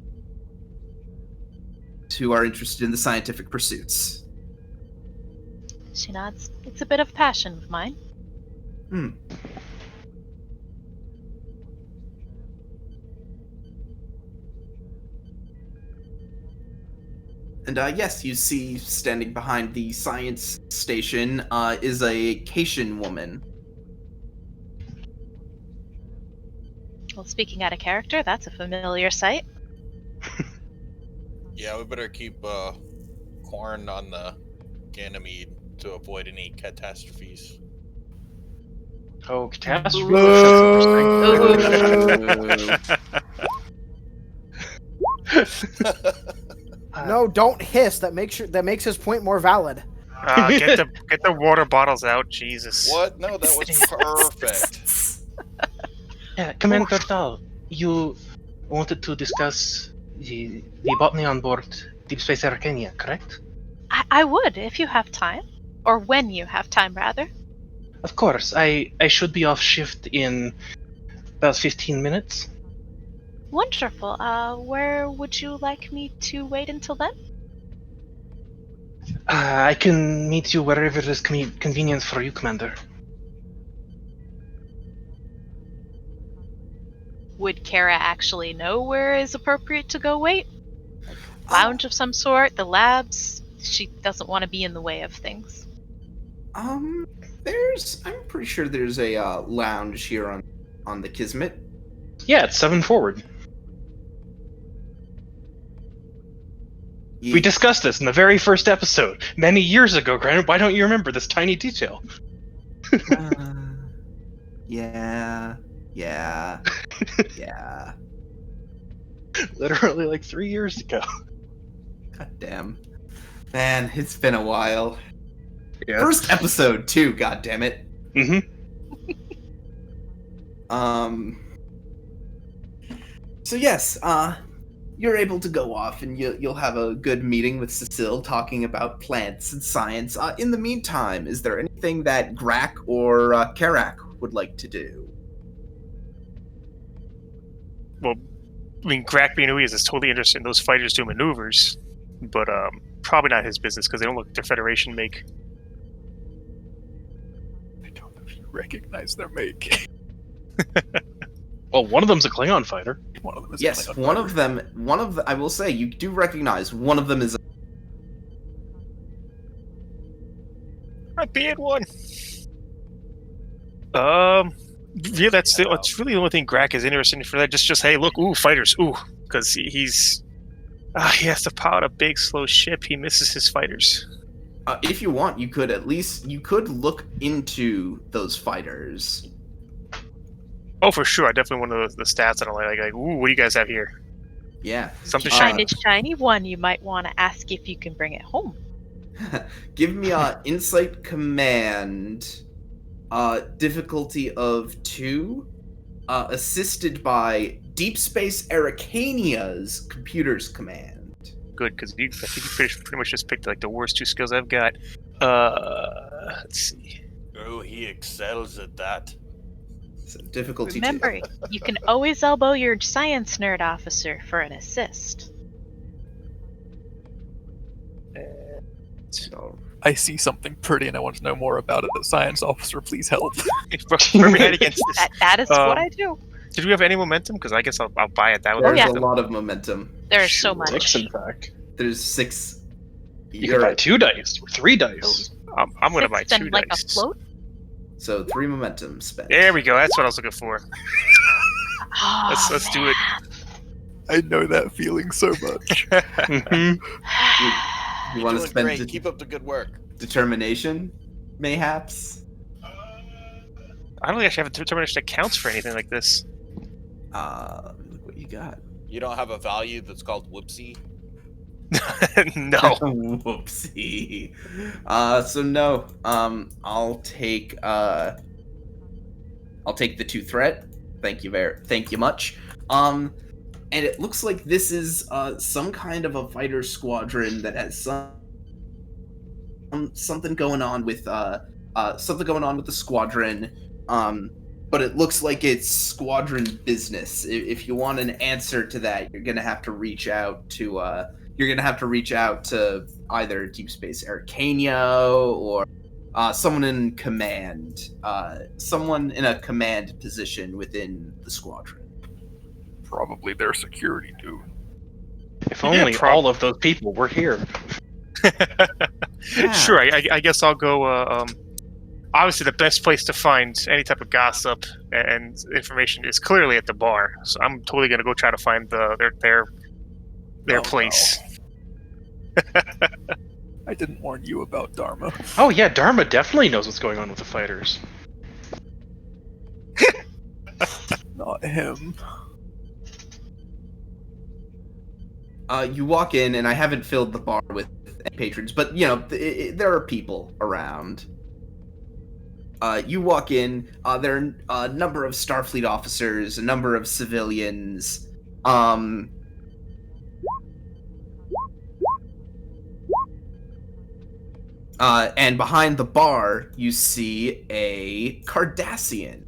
who are interested in the scientific pursuits. She nods. It's a bit of passion of mine. And yes, you see standing behind the science station is a Cation woman. Well, speaking out of character, that's a familiar sight. Yeah, we better keep Corn on the Ganymede to avoid any catastrophes. Oh, catastrophe! That's No, don't hiss. That makes his point more valid. Get the water bottles out, Jesus. What? No, that was perfect. Yeah, Commander Dahl, you wanted to discuss the botany on board Deep Space Arcania, correct? I would, if you have time. Or when you have time, rather. Of course. I should be off shift in about 15 minutes. Wonderful. Where would you like me to wait until then? I can meet you wherever is convenient for you, Commander. Would Kara actually know where is appropriate to go wait? Lounge of some sort, the labs? She doesn't want to be in the way of things. I'm pretty sure there's a lounge here on the Kismet. Yeah, it's 7 forward. We discussed this in the very first episode, many years ago, Granted. Why don't you remember this tiny detail? Yeah. Literally like 3 years ago. God damn. Man, it's been a while. Yeah. First episode too, god damn it. Mm-hmm. So yes, you're able to go off and you'll have a good meeting with Cecile talking about plants and science. In the meantime, is there anything that Grak or Karak would like to do? Well, I mean, Grak being who he is totally interested in those fighters doing maneuvers, but probably not his business because they don't look like their Federation make. I don't know if you recognize their make. Well, one of them's a Klingon fighter. One of them is Yes, one of them. I will say, you do recognize one of them is. A bad one. Yeah, that's really the only thing Grak is interested in for that. Just hey, look, ooh, fighters, ooh, because he has to pilot a big, slow ship. He misses his fighters. If you want, you could look into those fighters. Oh, for sure. I definitely want the stats that are like, ooh, what do you guys have here? Yeah. Something Find shiny. a shiny one, you might want to ask if you can bring it home. Give me insight command. Difficulty of 2. Assisted by Deep Space Arcania's computers command. Good, because I think you pretty much just picked like the worst 2 skills I've got. Let's see. Oh, he excels at that. So difficulty Remember, 2. you can always elbow your science nerd officer for an assist. So, I see something pretty and I want to know more about it. The science officer, please help. Where we head against this? That is what I do. Did we have any momentum? Because I guess I'll buy it that way. there's yeah. a lot of momentum. There's so Sure. much. 6, in fact. There's 6. You can buy 2 dice or 3 dice. I'm going to buy 2 and like dice. a float? So 3 momentum spent. There we go. That's what I was looking for. Oh, Let's do it. I know that feeling so much. Mm-hmm. You want to Doing spend great. Keep up the good work. determination, mayhaps? I don't think I should have a determination that counts for anything like this. Look what you got. You don't have a value that's called whoopsie. No. Whoopsie. So no. I'll take the 2 threat. Thank you much. And it looks like this is some kind of a fighter squadron that has something going on with the squadron. But it looks like it's squadron business. If you want an answer to that, you're gonna have to reach out to either Deep Space Arcania or someone in command, someone in a command position within the squadron. Probably their security dude. If only all of those people were here. Yeah. Sure, I guess I'll go. Obviously, the best place to find any type of gossip and information is clearly at the bar. So I'm totally gonna go try to find their place. No. I didn't warn you about Dharma. Oh yeah, Dharma definitely knows what's going on with the fighters. Not him. You walk in, and I haven't filled the bar with patrons, but you know there are people around. You walk in. There are a number of Starfleet officers, a number of civilians. And behind the bar, you see a Cardassian.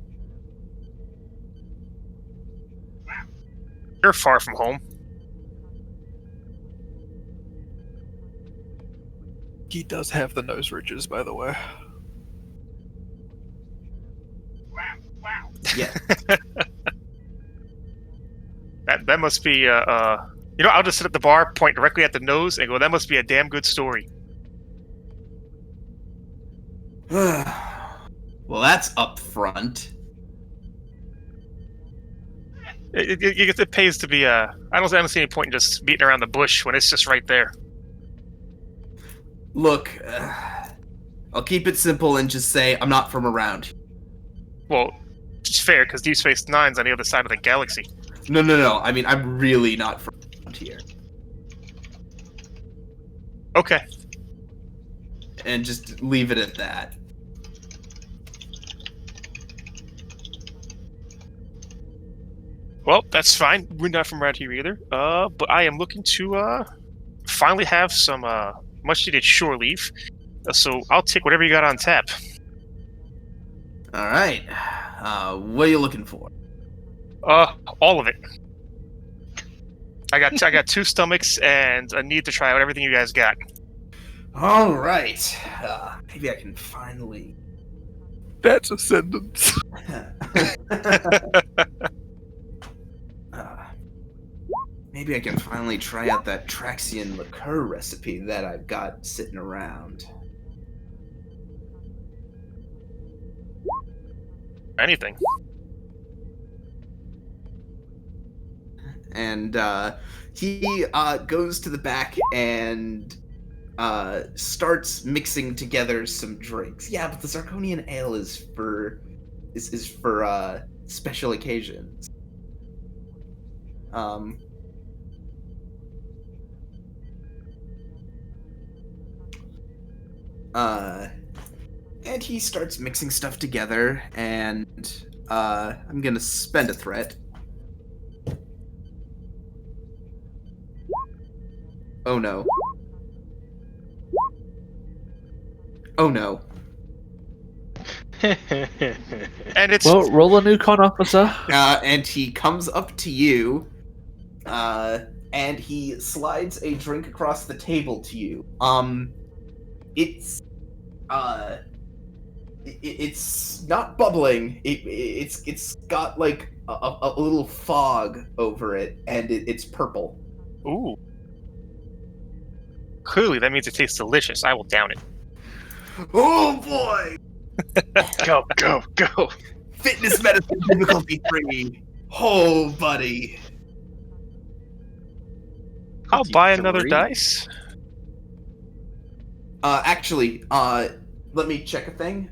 You're far from home. He does have the nose ridges, by the way. Yeah. That must be I'll just sit at the bar, point directly at the nose, and go, "That must be a damn good story." Well, that's up front. It pays to be. I don't see any point in just beating around the bush when it's just right there. Look, I'll keep it simple and just say I'm not from around. Well, it's fair because Deep Space Nine's on the other side of the galaxy. No. I mean, I'm really not from around here. Okay. And just leave it at that. Well, that's fine. We're not from around here either. But I am looking to finally have some much-needed shore leave. So I'll take whatever you got on tap. All right. What are you looking for? All of it. I got 2 stomachs and a need to try out everything you guys got. All right. Maybe I can finally. That's a sentence. Maybe I can finally try out that Traxian liqueur recipe that I've got sitting around. Anything. And he goes to the back and starts mixing together some drinks. Yeah, but the Zirconian ale is for special occasions. And he starts mixing stuff together, and I'm gonna spend a threat. Oh no. Oh no. And it's Well, roll a new con, officer. And he comes up to you, and he slides a drink across the table to you. It's not bubbling. It's got like a little fog over it, and it's purple. ooh. Clearly, that means it tastes delicious. I will down it. Oh boy! Go. Fitness medicine difficulty 3. Oh, buddy. I'll buy another 3. dice. Actually, let me check a thing.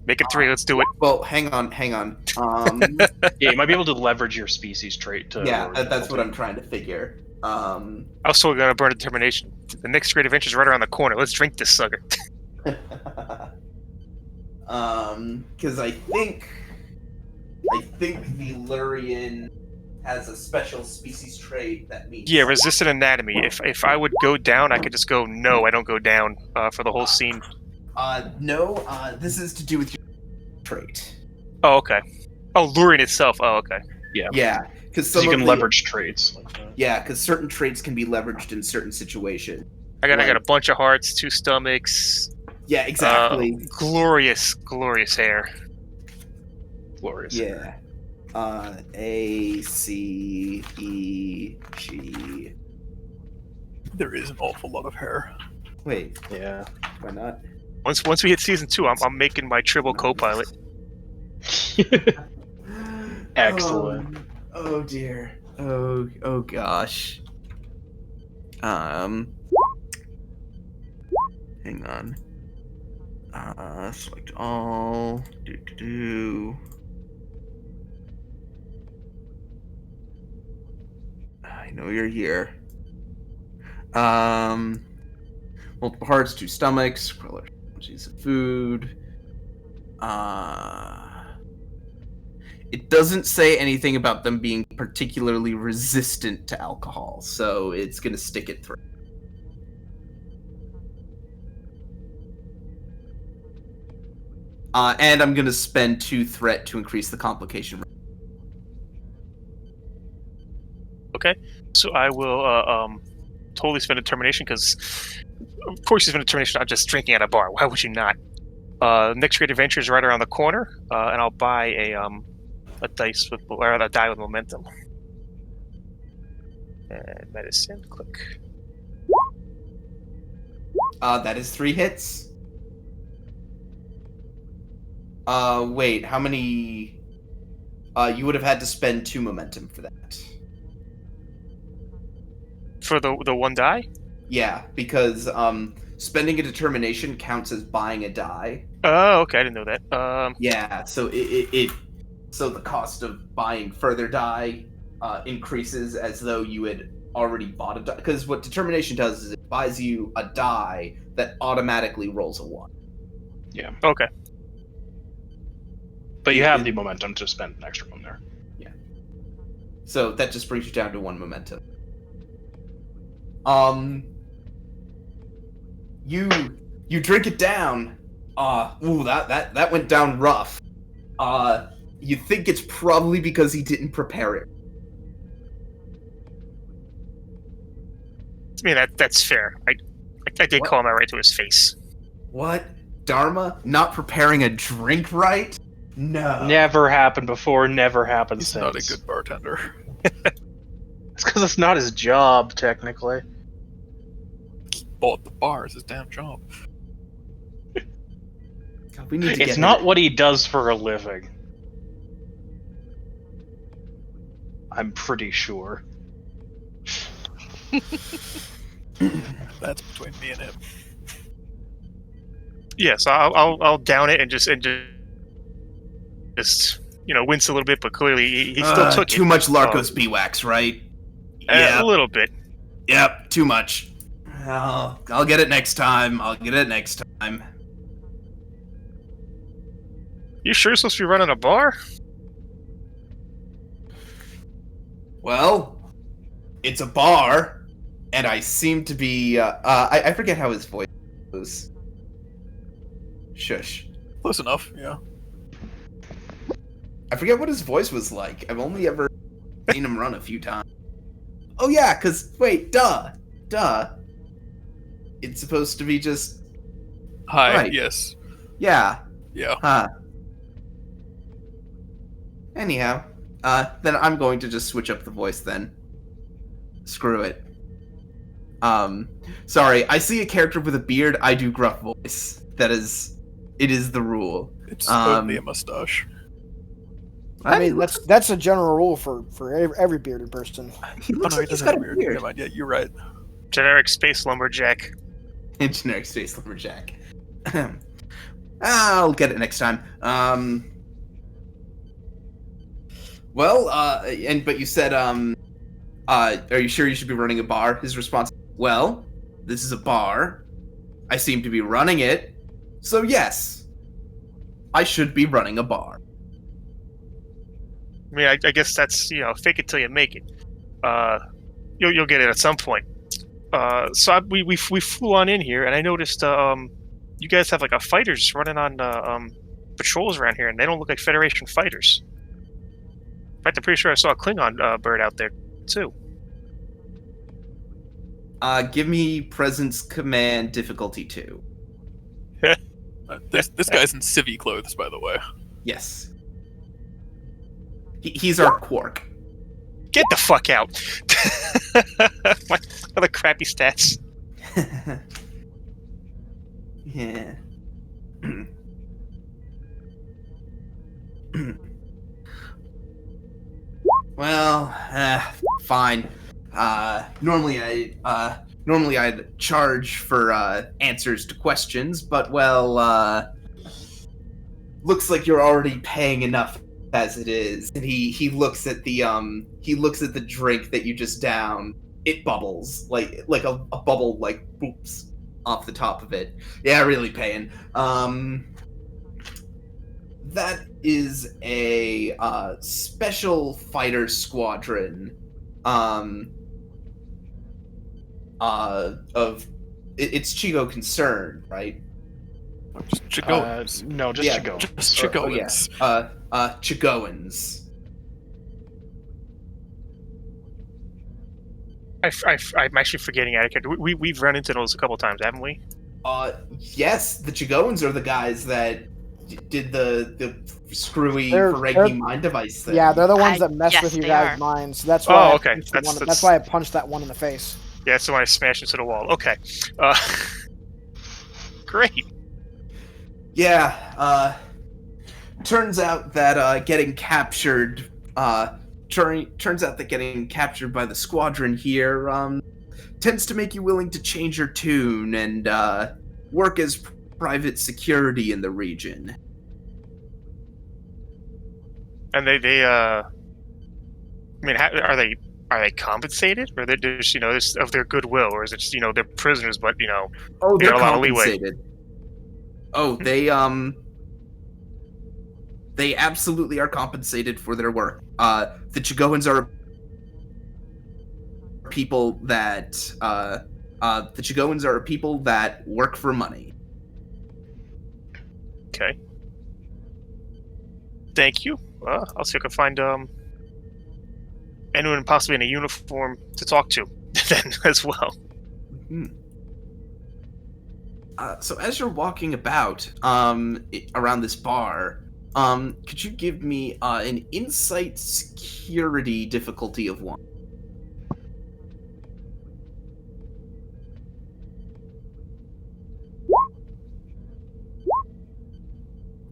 Make it 3. Let's do it. Well, hang on. Yeah, you might be able to leverage your species trait to. Yeah, lower that's what difficulty. I'm trying to figure. I was totally gonna burn determination. The next great adventure is right around the corner. Let's drink this sucker. Because I think the Lurian has a special species trait that means. Yeah, resistant anatomy. If I would go down, I could just go no. I don't go down for the whole scene. No. This is to do with your trait. Oh, okay. Oh, Lurian itself. Oh, okay. Yeah, because So you can leverage traits. Like that. Yeah, because certain traits can be leveraged in certain situations. I got a bunch of hearts, 2 stomachs. Yeah, exactly. Glorious hair. Glorious. Yeah. A, C, E, G. There is an awful lot of hair. Wait, Yeah. why not? Once we hit season 2, I'm making my triple co-pilot. Excellent. Oh dear. Oh gosh. Hang on. Select all. Do. I know you're here. Multiple hearts, 2 stomachs, qualities of food. It doesn't say anything about them being particularly resistant to alcohol, so it's gonna stick it through. And I'm gonna spend 2 threat to increase the complication rate. Okay, so I will totally spend determination because, of course, you spend determination not just drinking at a bar. Why would you not? Next great adventure is right around the corner, and I'll buy a dice with or a die with momentum. And medicine, click. That is 3 hits. Wait, how many? You would have had to spend 2 momentum for that. For the one die? Yeah, because spending a determination counts as buying a die. Oh, okay, I didn't know that. Yeah, so so the cost of buying further die increases as though you had already bought a die. Because what determination does is it buys you a die that automatically rolls a 1. Yeah. Okay. But you have the momentum to spend an extra one there. Yeah. So that just brings you down to 1 momentum. You drink it down. That went down rough. You think it's probably because he didn't prepare it. I mean, that's fair. I did call him out right to his face. What? Dharma? Not preparing a drink right? No. Never happened before, never happened He's since. not a good bartender. It's because it's not his job, technically. Bought the bar is his damn job. God, we need to It's get not him. what he does for a living. I'm pretty sure. That's between me and him. Yes, I'll down it and just wince a little bit, but clearly he still took too it. much Larkos beeswax, right? A little bit. Yep, too much. I'll get it next time. You sure you're supposed to be running a bar? Well, it's a bar, and I seem to be. I forget how his voice goes. Shush. Close enough, yeah. I forget what his voice was like. I've only ever seen him run a few times. Oh yeah, duh. It's supposed to be just. Hi, Right. yes. Yeah. Yeah. Huh. Anyhow, then I'm going to just switch up the voice then. Screw it. Sorry, I see a character with a beard, I do gruff voice. It is the rule. It's only a mustache. I mean, that's a general rule for every bearded person. He looks Oh, no, like he he's doesn't got have a a beard. beard. Never mind, yeah, you're right. Generic space lumberjack. Generic space lumberjack. I'll get it next time. But you said, are you sure you should be running a bar? His response, well, this is a bar. I seem to be running it. So yes, I should be running a bar. I mean, I guess that's, fake it till you make it. You'll get it at some point. So we flew on in here, and I noticed you guys have like a fighters running on patrols around here, and they don't look like Federation fighters. In fact, I'm pretty sure I saw a Klingon bird out there too. Give me presence command difficulty 2. This guy's in civvy clothes, by the way. Yes. He's our quark. Get the fuck out! What other crappy stats? Yeah. Well, fine. Normally I'd charge for answers to questions, but looks like you're already paying enough as it is. And he looks at the drink that you just downed. It bubbles like a bubble like boops off the top of it. Yeah, really paying. That is a special fighter squadron it's Chigo concerned, right? Just Chigoans. No, just Yeah, Chigo. Just Chigoans. Chigoans. I'm actually forgetting etiquette. We've run into those a couple times, haven't we? Yes, the Chigoans are the guys that did the screwy They're- Ferengi mind device thing. Yeah, they're the ones that mess yes, with you they guys' are. minds. That's why. Oh, okay. That's why I punched that one in the face. Yeah, so when I smashed into the wall. Okay. Great. Yeah, turns out that getting captured by the squadron here tends to make you willing to change your tune and work as private security in the region. And I mean, are they compensated, or they're just just of their goodwill, or is it just they're prisoners, but Oh, they they're got a lot of leeway? compensated. Oh, they absolutely are compensated for their work. The Chigoans are people that work for money. Okay. Thank you. I'll see if I can find anyone possibly in a uniform to talk to then as well. Mm-hmm. So as you're walking about around this bar, could you give me an insight security difficulty of 1?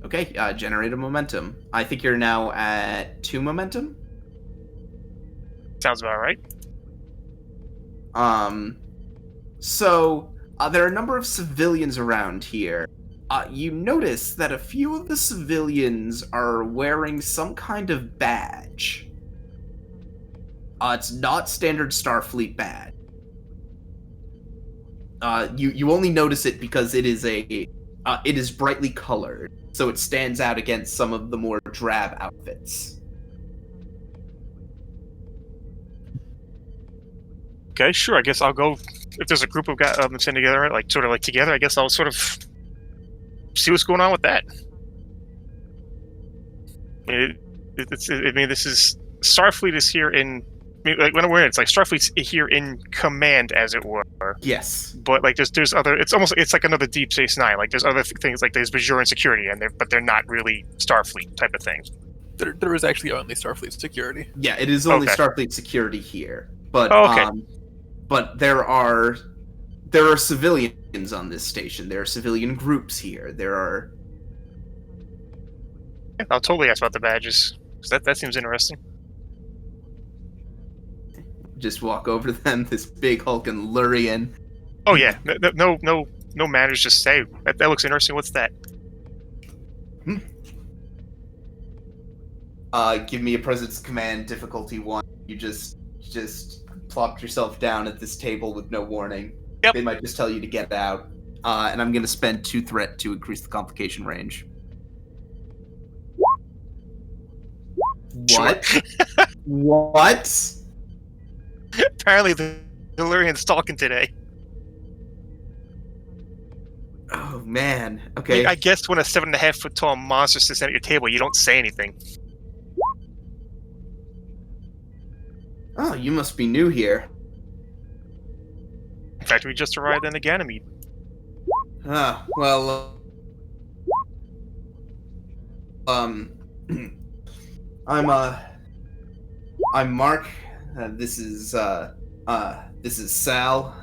Okay, generate a momentum. I think you're now at 2 momentum. Sounds about right. So there are a number of civilians around here. You notice that a few of the civilians are wearing some kind of badge. It's not standard Starfleet badge. You only notice it because it is brightly colored, so it stands out against some of the more drab outfits. Okay, sure. I guess I'll go. If there's a group of guys sitting together, together, I guess I'll sort of see what's going on with that. I mean, this is Starfleet is here in. I mean, like when we're in, it's like Starfleet's here in command, as it were. Yes. But like, there's other. It's like another Deep Space Nine. Like there's other things like there's Bajoran security, but they're not really Starfleet type of things. There is actually only Starfleet security. Yeah, it is only Okay. Starfleet security here, but okay. But there are civilians on this station. There are civilian groups here. There are. I'll totally ask about the badges. 'Cause that seems interesting. Just walk over to them. This big hulking Lurian. Oh yeah, no manners. Just say that looks interesting. What's that? Give me a presence command difficulty 1. You just plopped yourself down at this table with no warning. Yep. They might just tell you to get out. And I'm going to spend 2 threat to increase the complication range. What? What? Apparently the Illyrian's talking today. Oh man. I, Okay. mean, I guess when a 7.5 foot tall monster sits at your table, you don't say anything. Oh, you must be new here. In fact, we just arrived in the Ganymede. Well, I'm Mark. This is Sal.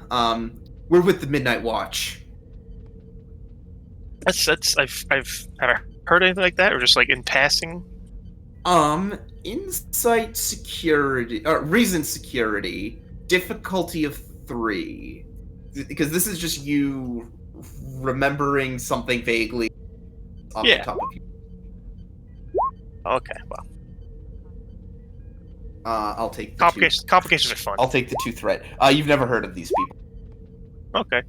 We're with the Midnight Watch. That's I've heard anything like that, or just like in passing. Insight security, reason security, difficulty of 3. Because this is just you remembering something vaguely off the top of you. Okay, well. I'll take the Complications are fun. I'll take the 2 threat. You've never heard of these people. Okay.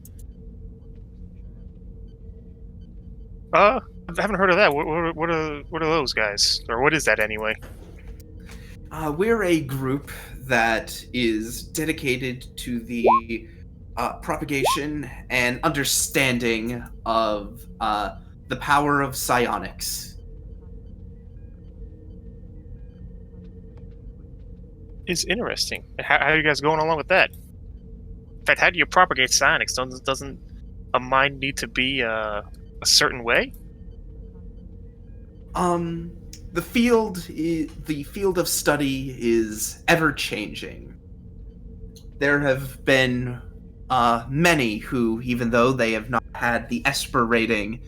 I haven't heard of that. What are those guys? Or what is that anyway? We're a group that is dedicated to the propagation and understanding of the power of psionics. It's interesting. How are you guys going along with that? In fact, how do you propagate psionics? Doesn't a mind need to be a certain way? The field of study is ever changing. There have been many who, even though they have not had the Esper rating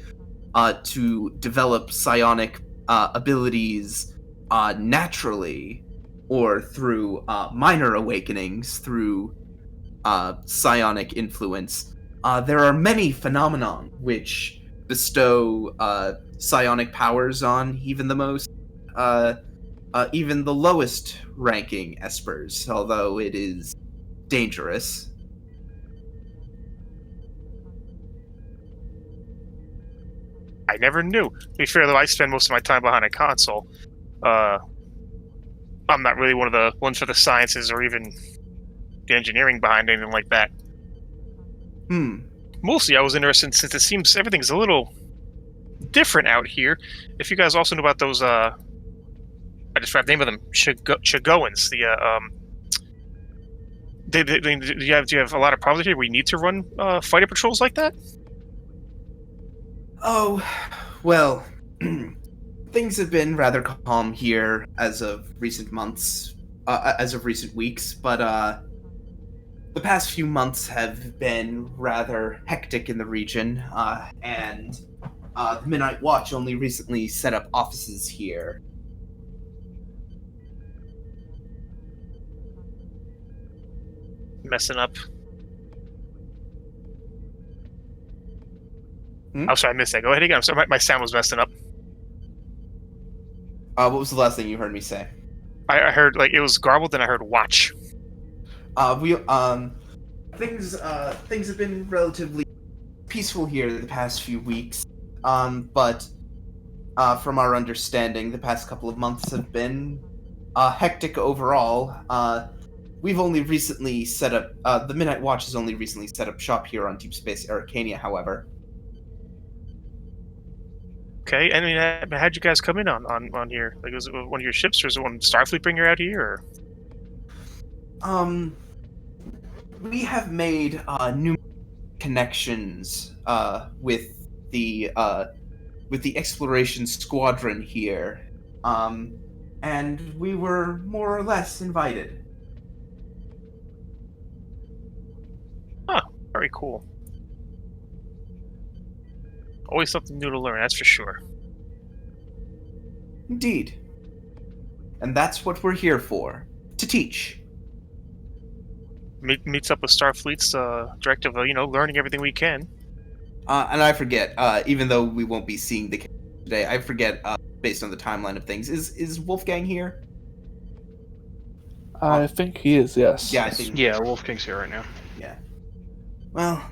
to develop psionic abilities naturally or through minor awakenings, through psionic influence, there are many phenomenon which bestow psionic powers on even the most, even the lowest ranking espers, although it is dangerous. I never knew. To be fair, though, I spend most of my time behind a console. I'm not really one of the ones for the sciences or even the engineering behind anything like that. Mostly I was interested since it seems everything's a little different out here. If you guys also know about those, I just forgot the name of them, Chigoans, do you have a lot of problems here where you need to run fighter patrols like that? Oh, well, things have been rather calm here as of recent months, as of recent weeks, but the past few months have been rather hectic in the region, and the Midnight Watch only recently set up offices here. Messing up. Oh, sorry, I missed that. Go ahead again. I'm sorry, my sound was messing up. What was the last thing you heard me say? I heard, like, it was garbled, and I heard watch. Things have been relatively peaceful here the past few weeks, but from our understanding, the past couple of months have been hectic overall. We've only recently set up, the Midnight Watch has only recently set up shop here on Deep Space Arcania, however. Okay, I mean, how'd you guys come in on here? Like, was it one of your ships, or is it one Starfleet bring you out here, or? We have made new connections with the exploration squadron here, and we were more or less invited. Huh, very cool. Always something new to learn, that's for sure. Indeed. And that's what we're here for, to teach. Meets up with Starfleet's directive of, learning everything we can. And I forget, even though we won't be seeing the today, I forget, based on the timeline of things, is Wolfgang here? I think he is, yes. Yeah, I think. Yeah, Wolfgang's here right now. Yeah. Well,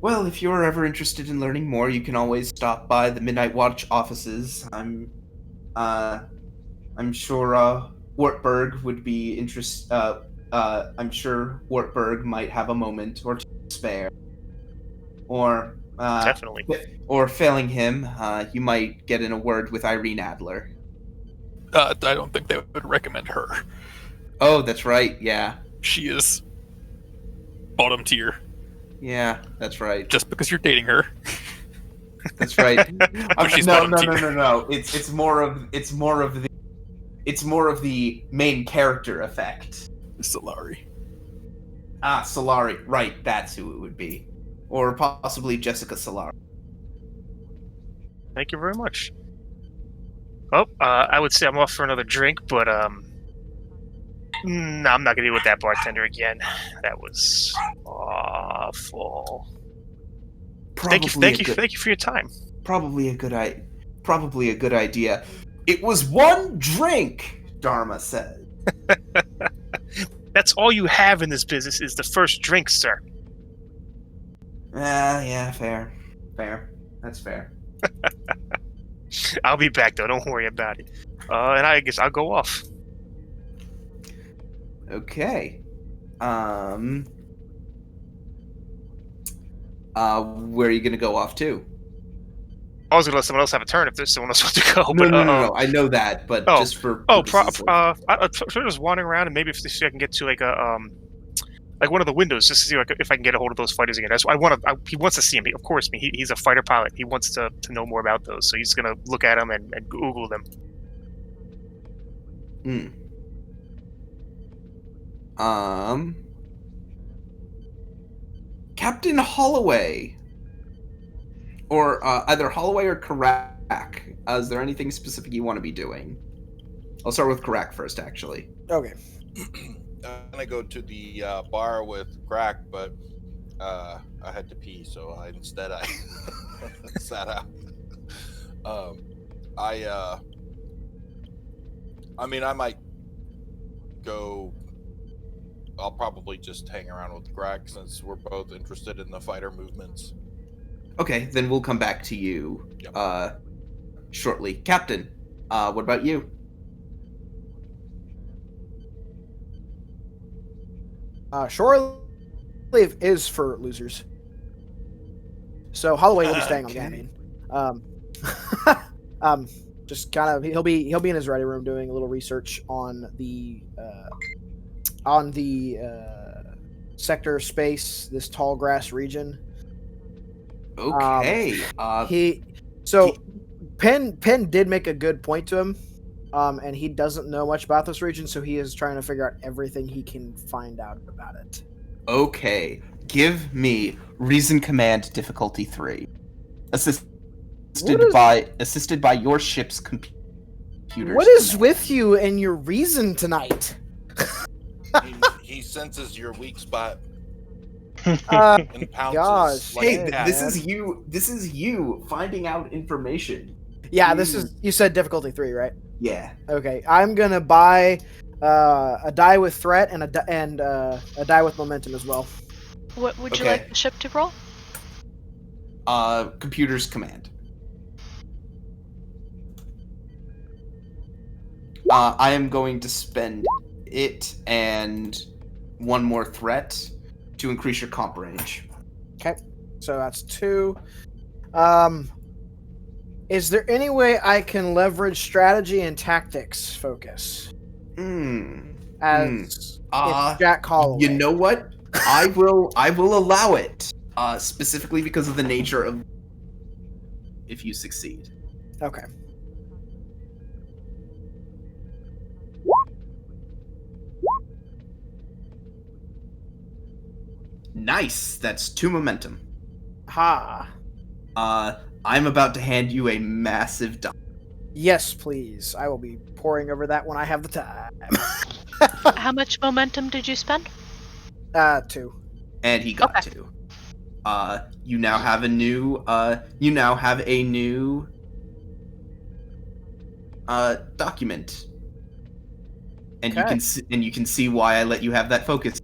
well, if you're ever interested in learning more, you can always stop by the Midnight Watch offices. I'm sure, Wartburg would be I'm sure Wartburg might have a moment or two to spare. Or, Definitely. Or failing him, you might get in a word with Irene Adler. I don't think they would recommend her. Oh, that's right, yeah. She is bottom tier. Yeah, that's right. Just because you're dating her. That's right. She's no. It's more of the main character effect. Solari. Ah, Solari. Right, that's who it would be. Or possibly Jessica Solari. Thank you very much. Oh, I would say I'm off for another drink, but no, I'm not gonna deal with that bartender again. That was awful. Thank you for your time. Probably a good idea. It was one drink, Dharma said. That's all you have in this business is the first drink, sir. Yeah, fair. That's fair. I'll be back though. Don't worry about it. And I guess I'll go off. Okay. Where are you gonna go off to? I was gonna let someone else have a turn if there's someone else wants to go. No. I know that, but just for I'm sort of just wandering around and maybe if I can get to like one of the windows just to see if I can get a hold of those fighters again. He wants to see him. Of course, he's a fighter pilot. He wants to know more about those, so he's gonna look at them and Google them. Captain Holloway. or either Holloway or Karak. Is there anything specific you want to be doing? I'll start with Karak first, actually. Okay. I'm gonna go to the bar with Crack, but I had to pee, so I sat out. I mean, I might go. I'll probably just hang around with Greg since we're both interested in the fighter movements. Okay, then we'll come back to you Yep. Shortly. Captain, what about you? Shore leave is for losers. So Holloway will be staying on Ganymede. Just kind of he'll be in his ready room doing a little research on the sector space, this tall grass region. Okay. Penn did make a good point to him, and he doesn't know much about this region, so he is trying to figure out everything he can find out about it. Okay. Give me Reason Command difficulty 3. Assisted by your ship's computers. What is with you and your reason tonight? He senses your weak spot. And pounces. gosh. Like Hey, that. this is you finding out information. Yeah, this is. You said difficulty 3, right? Yeah. Okay, I'm gonna buy a die with threat and a die with momentum as well. What would you Okay. like the ship to roll? Computers command. I am going to spend it and one more threat to increase your comp range. Okay, so that's 2. Is there any way I can leverage strategy and tactics focus as it's Jack Holloway? You know what? I will allow it. Specifically because of the nature of if you succeed. Okay. Nice. That's 2 momentum. Ha. I'm about to hand you a massive die. Yes, please. I will be poring over that when I have the time. How much momentum did you spend? 2. And he got 2. You now have a new document. And you can see why I let you have that focus.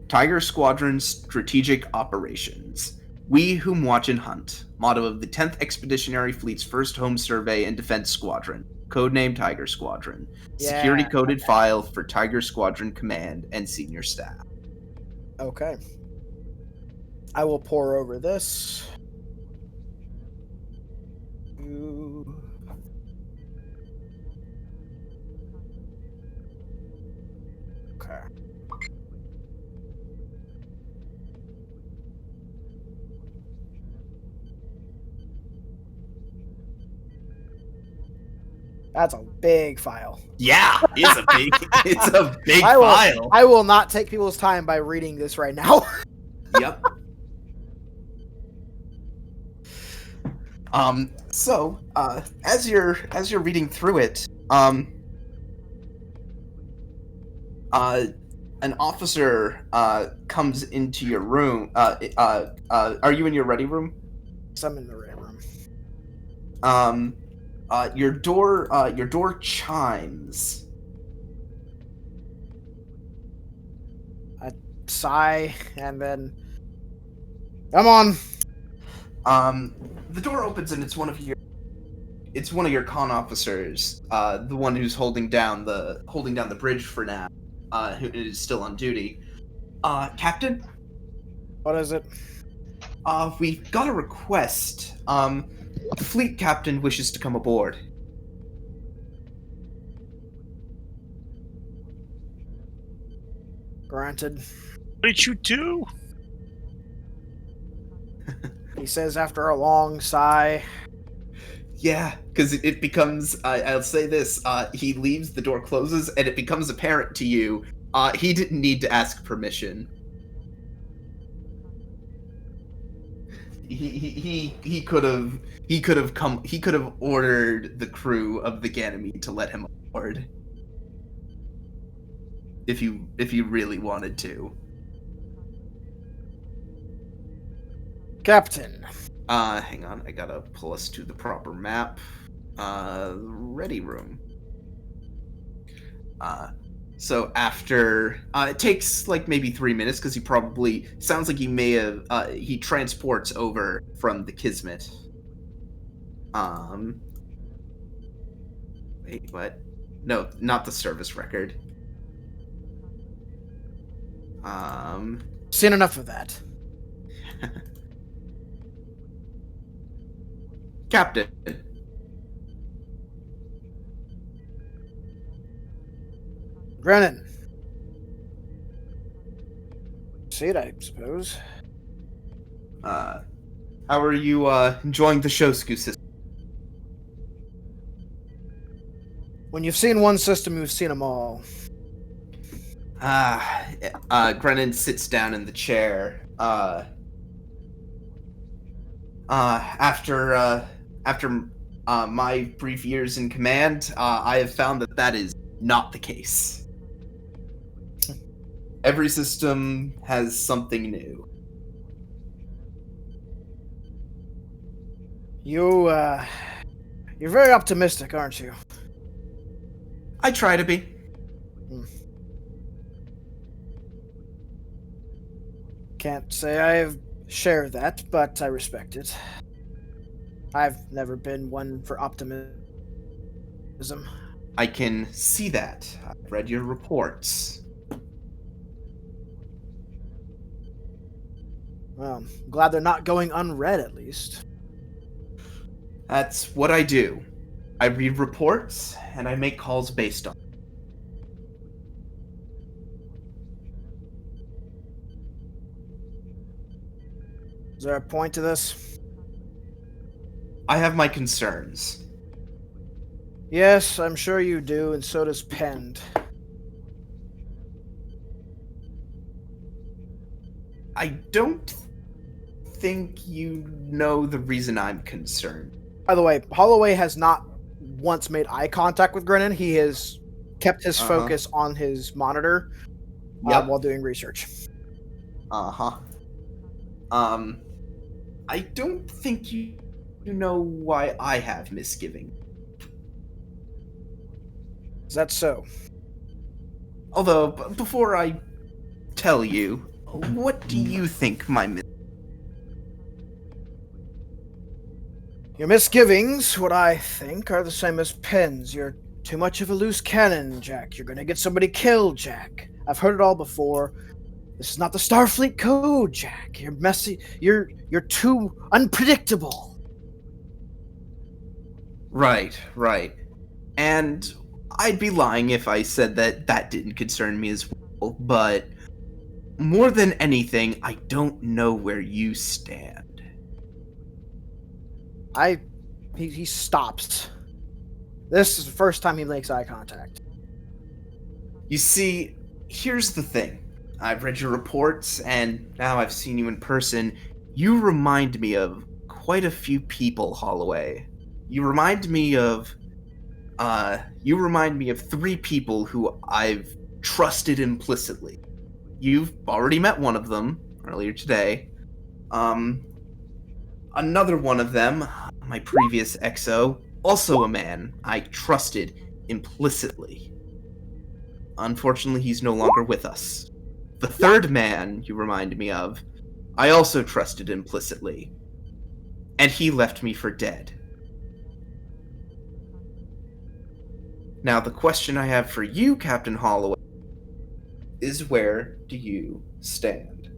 Tiger Squadron Strategic Operations. We whom watch and hunt. Motto of the 10th Expeditionary Fleet's first home survey and defense squadron. Codename Tiger Squadron. Security coded file for Tiger Squadron Command and senior staff. Okay. I will pour over this. Okay. That's a big file. Yeah, it's a big file. I will not take people's time by reading this right now. Yep. So, as you're reading through it, an officer comes into your room. Are you in your ready room? I'm in the ready room. Your door chimes. I sigh and then, come on. The door opens and it's one of your con officers, the one who's holding down the bridge for now, who is still on duty. Captain? What is it? We got a request. The fleet captain wishes to come aboard. Granted. What did you do? He says after a long sigh. Yeah, because it becomes, I'll say this, he leaves, the door closes, and it becomes apparent to you He didn't need to ask permission. He could have ordered the crew of the Ganymede to let him aboard. If you really wanted to. Captain. Hang on, I gotta pull us to the proper map. Ready room. So after it takes like maybe 3 minutes because he probably sounds like he may have he transports over from the Kismet. Wait, what? No, not the service record. Seen enough of that. Captain. Brennan. See it, I suppose. How are you enjoying the shosuke system? When you've seen one system, you've seen them all. Grennan sits down in the chair. After my brief years in command, I have found that is not the case. Every system has something new. You're very optimistic, aren't you? I try to be. Can't say I share that, but I respect it. I've never been one for optimism. I can see that. I've read your reports. Well, I'm glad they're not going unread, at least. That's what I do. I read reports, and I make calls based on it. Is there a point to this? I have my concerns. Yes, I'm sure you do, and so does Pend. I don't think you know the reason I'm concerned. By the way, Holloway has not once made eye contact with Grennan. He has kept his focus on his monitor while doing research. I don't think you know why I have misgiving. Is that so? Although, before I tell you, what do you think my Your misgivings, what I think, are the same as Penn's. You're too much of a loose cannon, Jack. You're gonna get somebody killed, Jack. I've heard it all before. This is not the Starfleet code, Jack. You're messy. You're too unpredictable. Right. And I'd be lying if I said that didn't concern me as well, but more than anything, I don't know where you stand. He stops. This is the first time he makes eye contact. You see, here's the thing. I've read your reports, and now I've seen you in person. You remind me of quite a few people, Holloway. You remind me of 3 people who I've trusted implicitly. You've already met one of them earlier today. Another one of them, my previous XO, also a man I trusted implicitly. Unfortunately, he's no longer with us. The third man you remind me of, I also trusted implicitly. And he left me for dead. Now, the question I have for you, Captain Holloway, is where do you stand?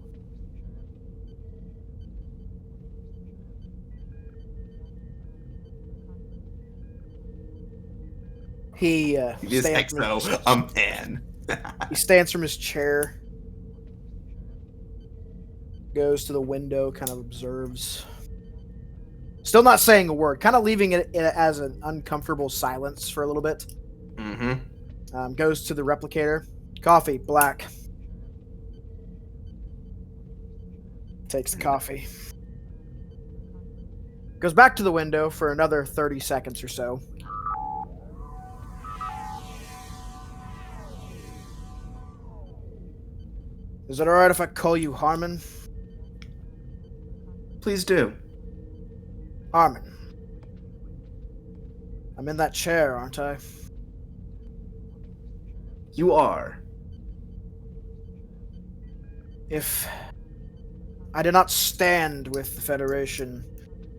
He This stands from XO, a man. he stands from his chair, goes to the window, kind of observes. Still not saying a word, kind of leaving it as an uncomfortable silence for a little bit. Mm-hmm. Goes to the replicator, Coffee, black. Takes the coffee. Goes back to the window for another 30 seconds or so. Is it alright if I call you Harmon? Please do. Harmon. I'm in that chair, aren't I? You are. If I did not stand with the Federation,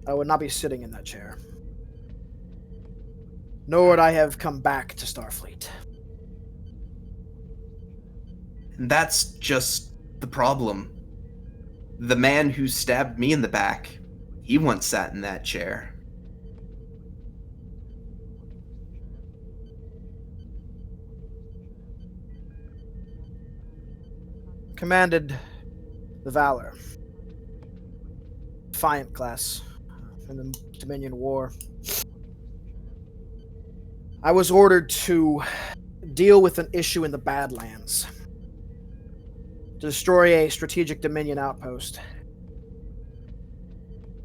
I would not be sitting in that chair. Nor would I have come back to Starfleet. And that's just the problem. The man who stabbed me in the back, he once sat in that chair. Commanded the Valor. Defiant class in the Dominion War. I was ordered to deal with an issue in the Badlands. To destroy a strategic Dominion outpost.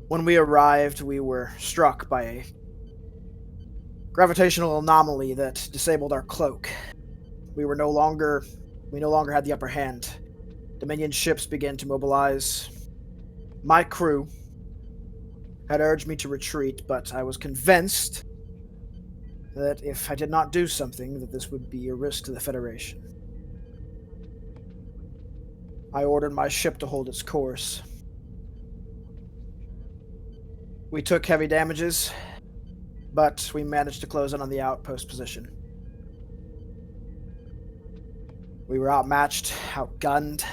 When we arrived, we were struck by a gravitational anomaly that disabled our cloak. We no longer had the upper hand. Dominion ships began to mobilize. My crew had urged me to retreat, but I was convinced that if I did not do something, that this would be a risk to the Federation. I ordered my ship to hold its course. We took heavy damages, but we managed to close in on the outpost position. We were outmatched, outgunned.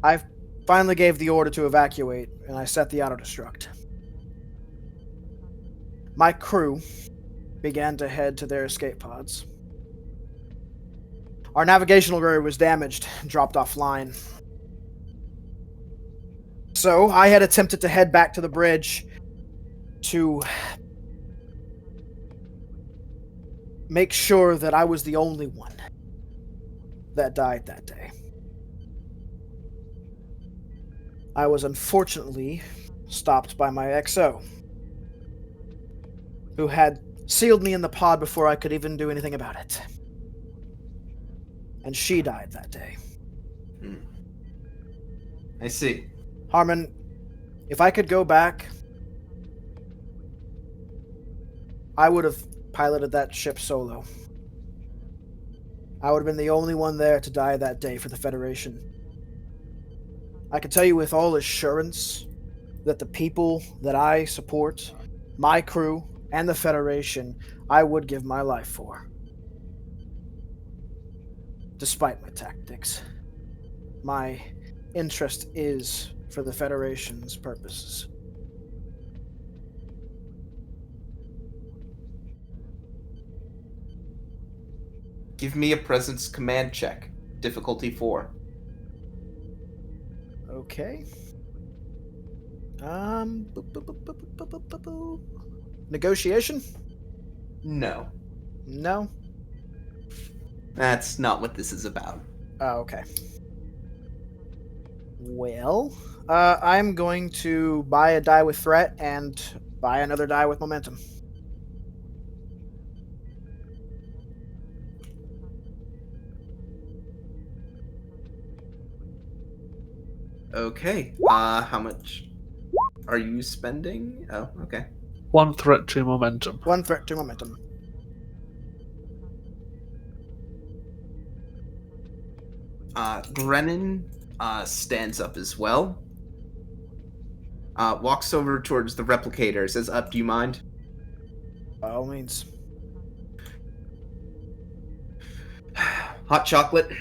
I finally gave the order to evacuate, and I set the auto-destruct. My crew began to head to their escape pods. Our navigational gear was damaged and dropped offline. So I had attempted to head back to the bridge to make sure that I was the only one that died that day. I was unfortunately stopped by my XO, who had sealed me in the pod before I could even do anything about it. And she died that day. I see. Harmon, if I could go back, I would have piloted that ship solo. I would have been the only one there to die that day for the Federation. I can tell you with all assurance that the people that I support, my crew, and the Federation, I would give my life for. Despite my tactics, my interest is for the Federation's purposes. Give me a presence command check. Difficulty 4. Okay. Negotiation? No. No? That's not what this is about. Oh, okay. Well, I'm going to buy a die with threat and buy another die with momentum. Okay. How much are you spending? Oh, okay. 1 threat to momentum. 1 threat to momentum. Grennan stands up as well. Walks over towards the replicator. Says, "Up, do you mind?" By all means. Hot chocolate.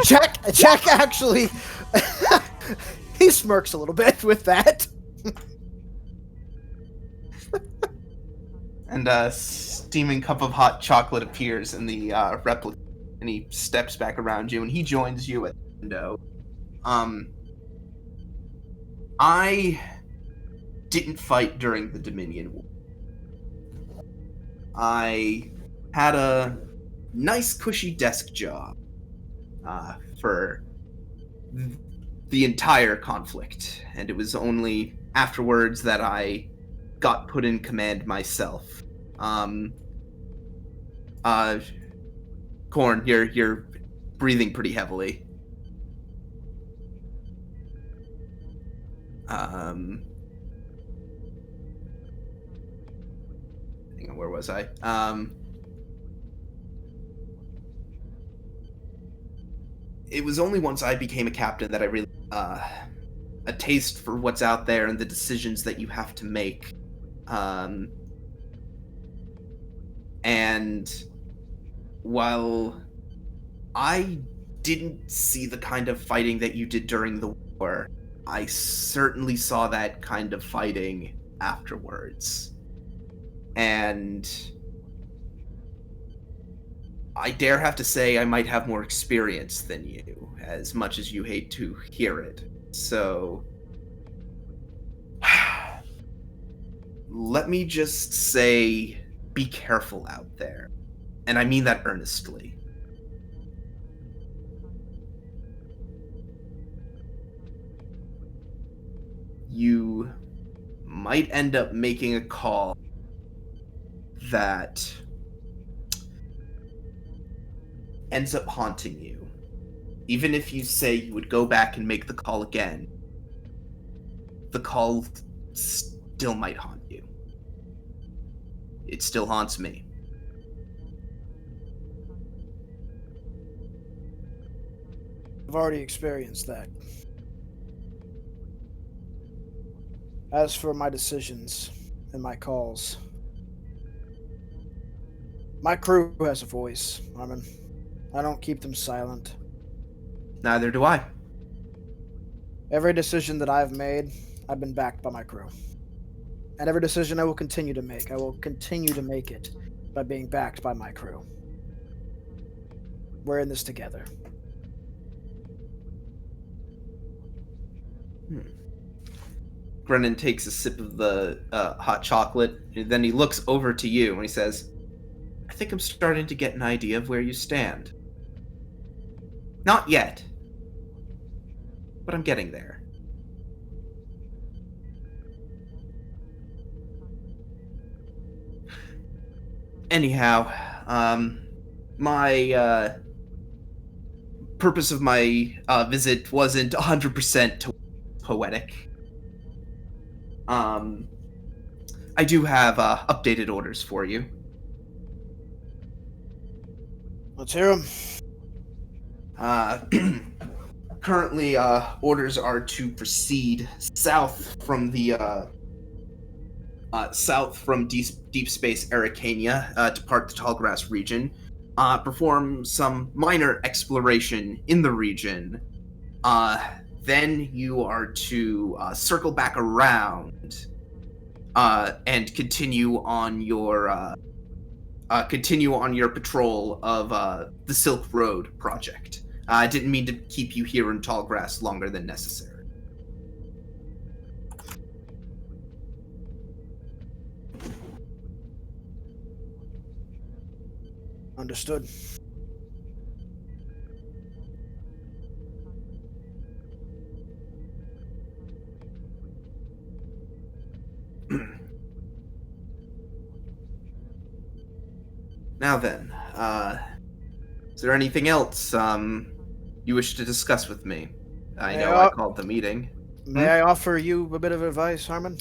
Jack actually, he smirks a little bit with that. And a steaming cup of hot chocolate appears in the replica, and he steps back around you, and he joins you at the window. I didn't fight during the Dominion War. I had a nice cushy desk job for the entire conflict, and it was only afterwards that I got put in command myself. Corn, you're breathing pretty heavily. Hang on, where was I? It was only once I became a captain that I really a taste for what's out there and the decisions that you have to make. And while I didn't see the kind of fighting that you did during the war, I certainly saw that kind of fighting afterwards. And I dare have to say I might have more experience than you, as much as you hate to hear it. So, let me just say, be careful out there. And I mean that earnestly. You might end up making a call that ends up haunting you. Even if you say you would go back and make the call again, the call still might haunt you. It still haunts me. I've already experienced that. As for my decisions and my calls, my crew has a voice, Armin. I don't keep them silent. Neither do I. Every decision that I've made, I've been backed by my crew. And every decision I will continue to make, I will continue to make it by being backed by my crew. We're in this together. Brennan takes a sip of the hot chocolate, and then he looks over to you and he says, I think I'm starting to get an idea of where you stand. Not yet, but I'm getting there. Anyhow, my purpose of my visit wasn't 100% poetic. I do have updated orders for you. Let's hear them. Currently, orders are to proceed south from the deep space Aricania, depart the Tallgrass region, perform some minor exploration in the region. Then you are to circle back around and continue on your patrol of the Silk Road project. I didn't mean to keep you here in Tallgrass longer than necessary. Understood. Now then, is there anything else you wish to discuss with me? I know I called the meeting. May I offer you a bit of advice, Harmon?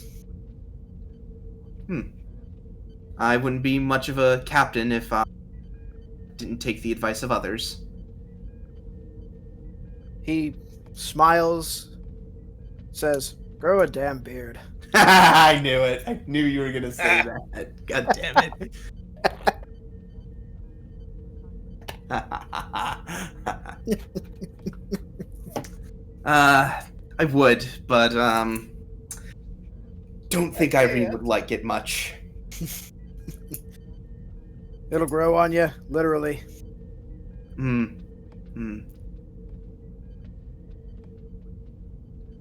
I wouldn't be much of a captain if I didn't take the advice of others. He smiles, says, grow a damn beard. I knew it. I knew you were going to say that. God damn it. I would, but don't think Irene would like it much. It'll grow on you, literally.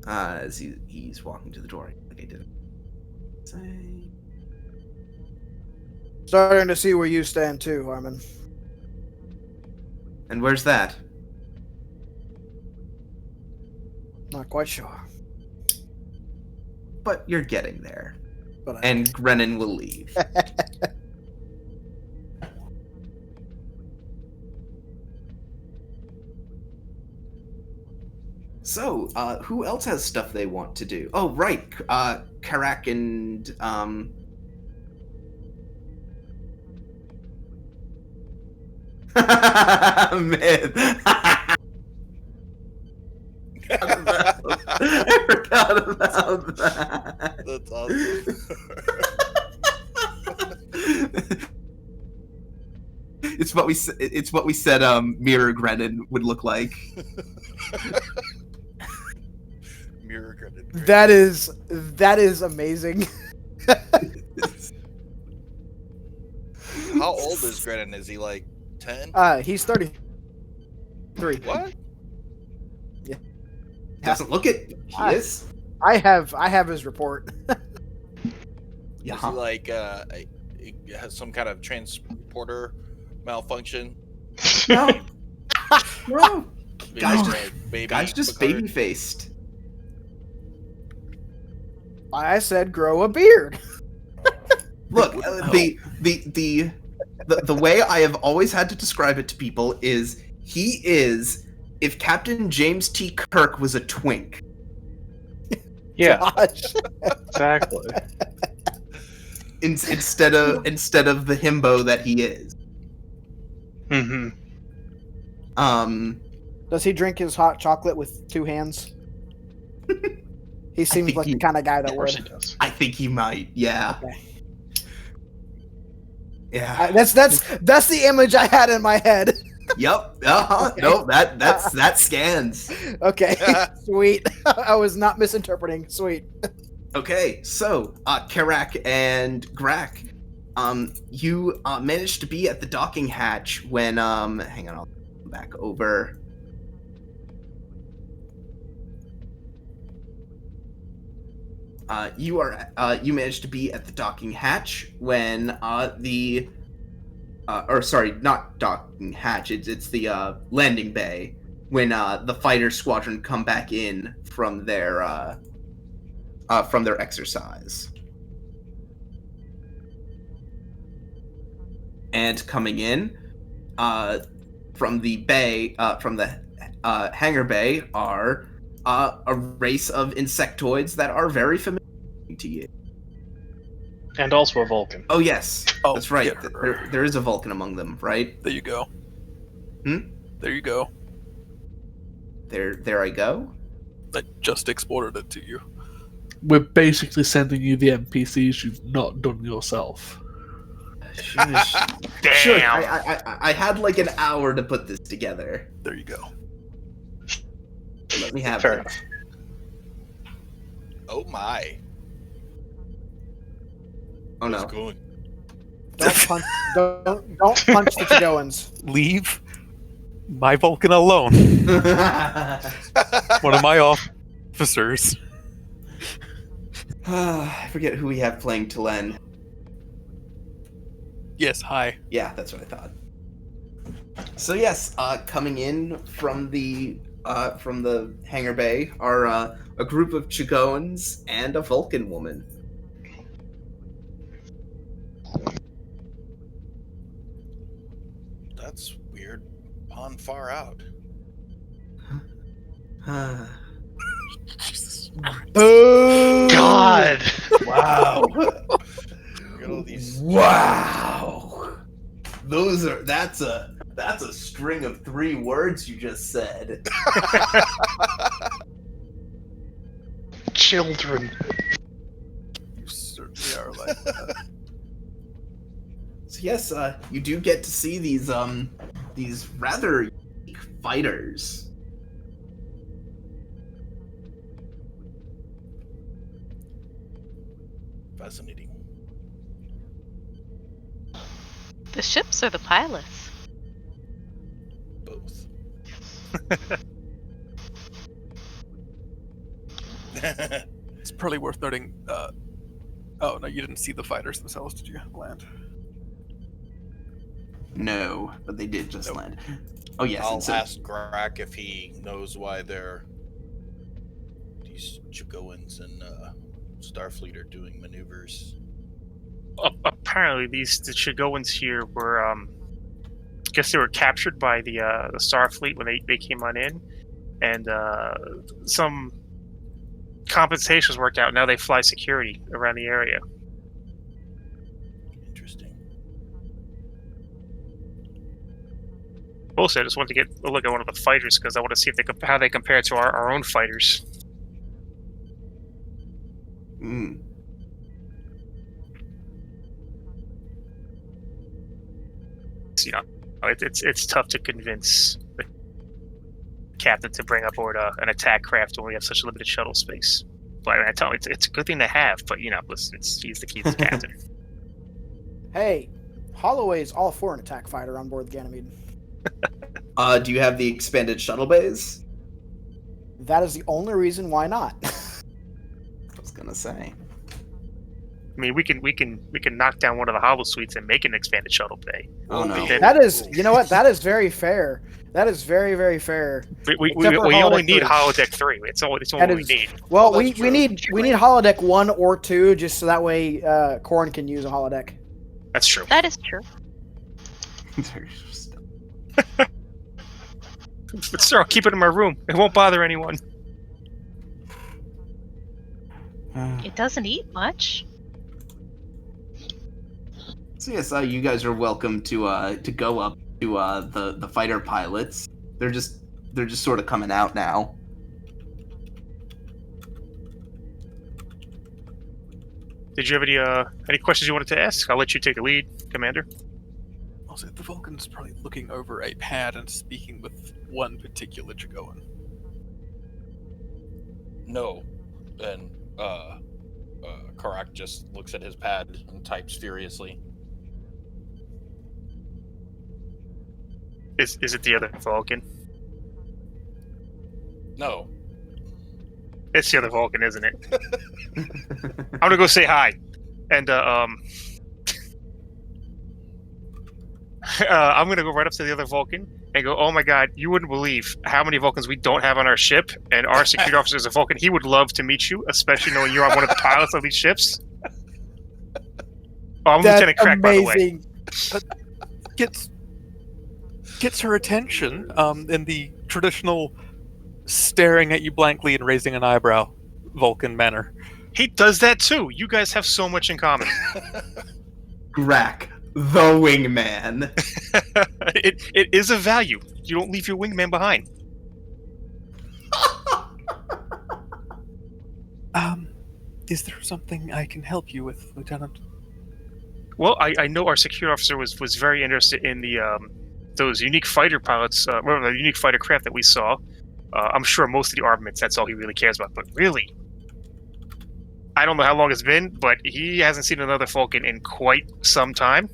As he's walking to the door, like I did say. Starting to see where you stand too, Harmon. And where's that? Not quite sure. But you're getting there. But And Grennan will leave. So, who else has stuff they want to do? Oh, right. Karak and, Man. I forgot about that. That's awesome. It's what we said Mirror Grennan would look like. Mirror Grennan. that is amazing. How old is Grennan? Is he like 10? He's 33. What? Doesn't look it. He is. I have his report. Yeah. Is he like he has some kind of transporter malfunction? No. No. Maybe Guys, like a baby Guy's just Picard? baby faced. I said grow a beard. Look, the way I have always had to describe it to people is he is if Captain James T. Kirk was a twink. Yeah, Gosh. exactly. Instead of the himbo that he is. Mm-hmm. Does he drink his hot chocolate with two hands? He seems think like he- the kind of guy that Of course he would. does. I think he might. Yeah. Okay. Yeah. That's the image I had in my head. Yep. No, that scans. Okay, sweet. I was not misinterpreting. Sweet. Okay, so Karak and Grak, you managed to be at the docking hatch when hang on, I'll come back over. You managed to be at the docking hatch when or sorry, not docking hatch. It's the landing bay when the fighter squadron come back in from their exercise. And coming in from the bay, from the hangar bay, are a race of insectoids that are very familiar to you. And also a Vulcan. Oh yes, Oh, that's right. yeah. There is a Vulcan among them, right? There you go. Hmm? There you go. There I go. I just exported it to you. We're basically sending you the NPCs you've not done yourself. Damn. Sure, I had like an hour to put this together. There you go. Let me have Fair it. enough. Oh my. Oh What's no. going? Don't punch the Chigoans. Leave my Vulcan alone. One of my officers. I forget who we have playing Talen. Yes, hi. Yeah, that's what I thought. So yes, coming in from the hangar bay are a group of Chigoans and a Vulcan woman. That's weird. On far out. Jesus. God! Wow. Look at all these. Wow. That's a string of 3 words you just said. Children. You certainly are like that. So yes, you do get to see these rather unique fighters. Fascinating. The ships or the pilots? Both. It's probably worth noting. Oh no, you didn't see the fighters themselves, did you? Land. No, but they did just land. Oh yes, I'll and so ask Grak if he knows why these Chigoans and Starfleet are doing maneuvers. Apparently, the Chigoans here were, I guess they were captured by the Starfleet when they came on in, and some compensations worked out. Now they fly security around the area. Interesting. Also, I just wanted to get a look at one of the fighters because I want to see if how they compare to our own fighters. Mm. You know, it's tough to convince the captain to bring aboard an attack craft when we have such limited shuttle space. But I tell him it's a good thing to have. But listen, he's the captain. Hey, Holloway's all for an attack fighter on board the Ganymede. do you have the expanded shuttle bays? That is the only reason why not. I was gonna say. I mean, we can knock down one of the hollow suites and make an expanded shuttle bay. Oh no. That is, you know what? That is very fair. That is very, very fair. We Except for only holodeck need 3. holodeck 3. It's all That we is- need. Well, Well, we that's true. need holodeck 1 or 2 just so that way Korn can use a holodeck. That's true. That is true. But sir, I'll keep it in my room. It won't bother anyone. It doesn't eat much. So yes, you guys are welcome to go up to the fighter pilots. They're just sort of coming out now. Did you have any questions you wanted to ask? I'll let you take the lead, Commander. Also, the Vulcan's probably looking over a pad and speaking with one particular Chigoan. No. And Karak just looks at his pad and types furiously. Is it the other Vulcan? No. It's the other Vulcan, isn't it? I'm gonna go say hi, and I'm gonna go right up to the other Vulcan and go, "Oh my God, you wouldn't believe how many Vulcans we don't have on our ship, and our security officer is a Vulcan. He would love to meet you, especially knowing you're one of the pilots of these ships." Oh, I'm Lieutenant Crack, by the way. Gets her attention in the traditional staring at you blankly and raising an eyebrow Vulcan manner. He does that too. You guys have so much in common. Grak, the wingman. It is a value. You don't leave your wingman behind. Is there something I can help you with, Lieutenant? Well, I know our security officer was very interested in the those unique fighter pilots, the unique fighter craft that we saw. I'm sure most of the armaments, that's all he really cares about. But really, I don't know how long it's been, but he hasn't seen another Vulcan in quite some time.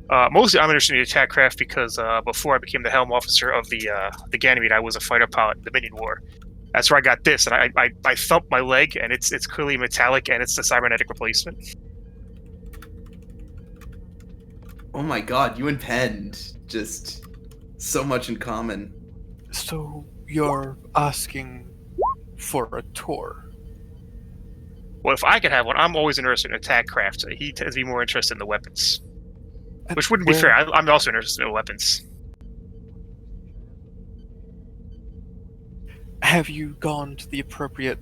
Mostly, I'm interested in the attack craft because before I became the helm officer of the Ganymede, I was a fighter pilot in the Dominion War. That's where I got this, and I thumped my leg, and it's clearly metallic, and it's the cybernetic replacement. Oh my God, you and Penn just so much in common. So you're asking for a tour? Well, if I could have one, I'm always interested in attack craft. He tends to be more interested in the weapons. Which wouldn't be fair. I'm also interested in weapons. Have you gone to the appropriate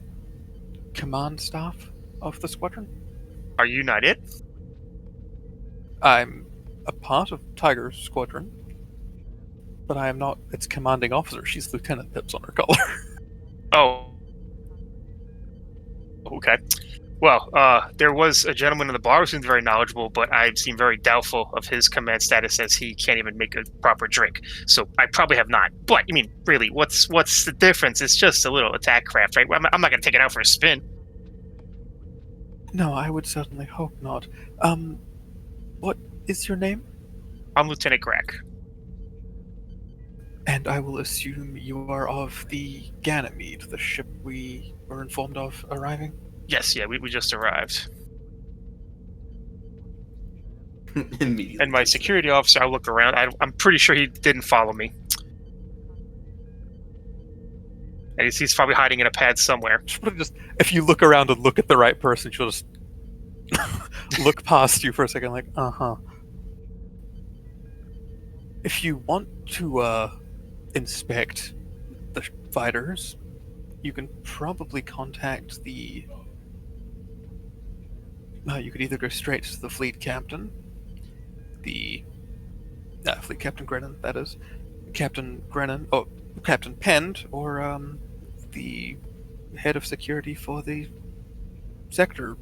command staff of the squadron? Are you not it? I'm a part of Tiger's squadron, but I am not its commanding officer. She's Lieutenant Pips on her collar. Oh. Okay. Well, there was a gentleman in the bar who seemed very knowledgeable, but I seem very doubtful of his command status as he can't even make a proper drink. So I probably have not. But, I mean, really, what's the difference? It's just a little attack craft, right? I'm not going to take it out for a spin. No, I would certainly hope not. What is your name? I'm Lieutenant Grak. And I will assume you are of the Ganymede, the ship we were informed of arriving? Yes, yeah, we just arrived. Immediately. And my security officer, I look around. I'm pretty sure he didn't follow me. And he's probably hiding in a pad somewhere. If you look around and look at the right person, she'll just look past you for a second, like, uh-huh. If you want to inspect the fighters, you can probably contact the... you could either go straight to the fleet captain, fleet captain Grennan, that is, Captain Grennan, Captain Pend, or the head of security for the sector,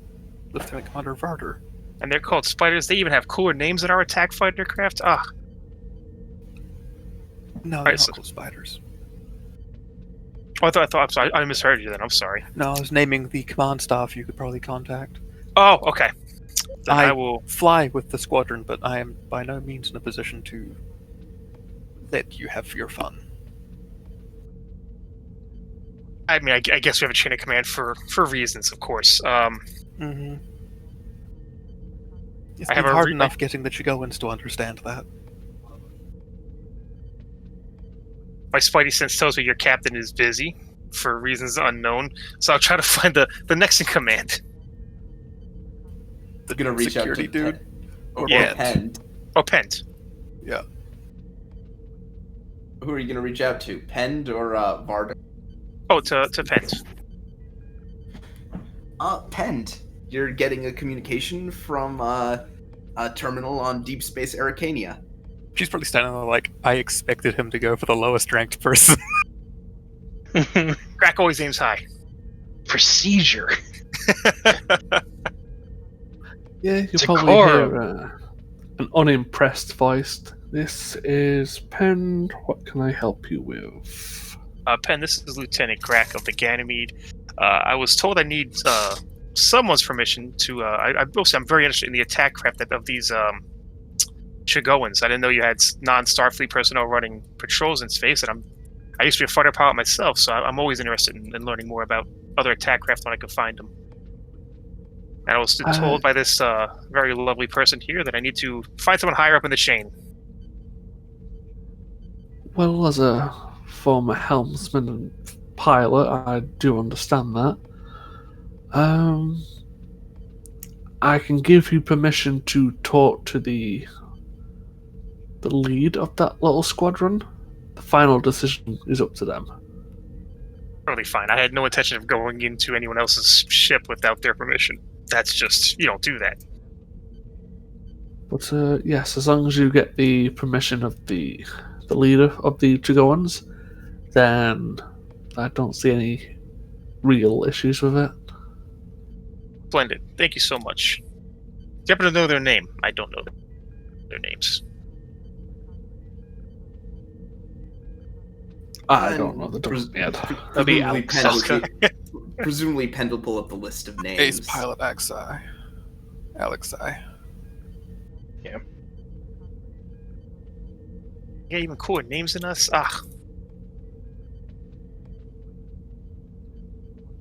Lieutenant Commander Varder. And they're called spiders. They even have cooler names than our attack fighter craft. Ah. No, they're not called spiders. Oh, I'm sorry. I misheard you then. I'm sorry. No, I was naming the command staff you could probably contact. Oh, okay. Then I will fly with the squadron, but I am by no means in a position to let you have your fun. I mean, I guess we have a chain of command for reasons, of course. Mm-hmm. It's I have hard enough getting the Chigowans to understand that. My spidey sense tells me your captain is busy for reasons unknown, so I'll try to find the next in command. I'm gonna reach out to dude. Or Yeah. Pend. Oh, Pent. Yeah. Who are you gonna reach out to? Pend or Varda? Oh, to Pent. Pend. You're getting a communication from a terminal on Deep Space Arcania. She's probably standing there like, I expected him to go for the lowest ranked person. Crack always aims high. Procedure. Yeah, you'll Decorum. probably hear an unimpressed voice. This is Pen. What can I help you with? Pen, this is Lieutenant Crack of the Ganymede. I was told I need someone's permission to. I'm very interested in the attack craft of these Chigowans. I didn't know you had non-Starfleet personnel running patrols in space, and I used to be a fighter pilot myself, so I'm always interested in learning more about other attack craft when I can find them. And I was told by this very lovely person here that I need to find someone higher up in the chain. Well, as a former helmsman and pilot, I do understand that. I can give you permission to talk to the lead of that little squadron. The final decision is up to them. Totally fine. I had no intention of going into anyone else's ship without their permission. That's just, you don't do that. But yes, as long as you get the permission of the leader of the Chigowans, then I don't see any real issues with it. Splendid. Thank you so much. Do you happen to know their name? I don't know their names. I don't know the difference yet. That'll be Presumably Pend will pull up the list of names. Ace Pilot Axi. Alexi. Yeah, even cooler names than us. Ah.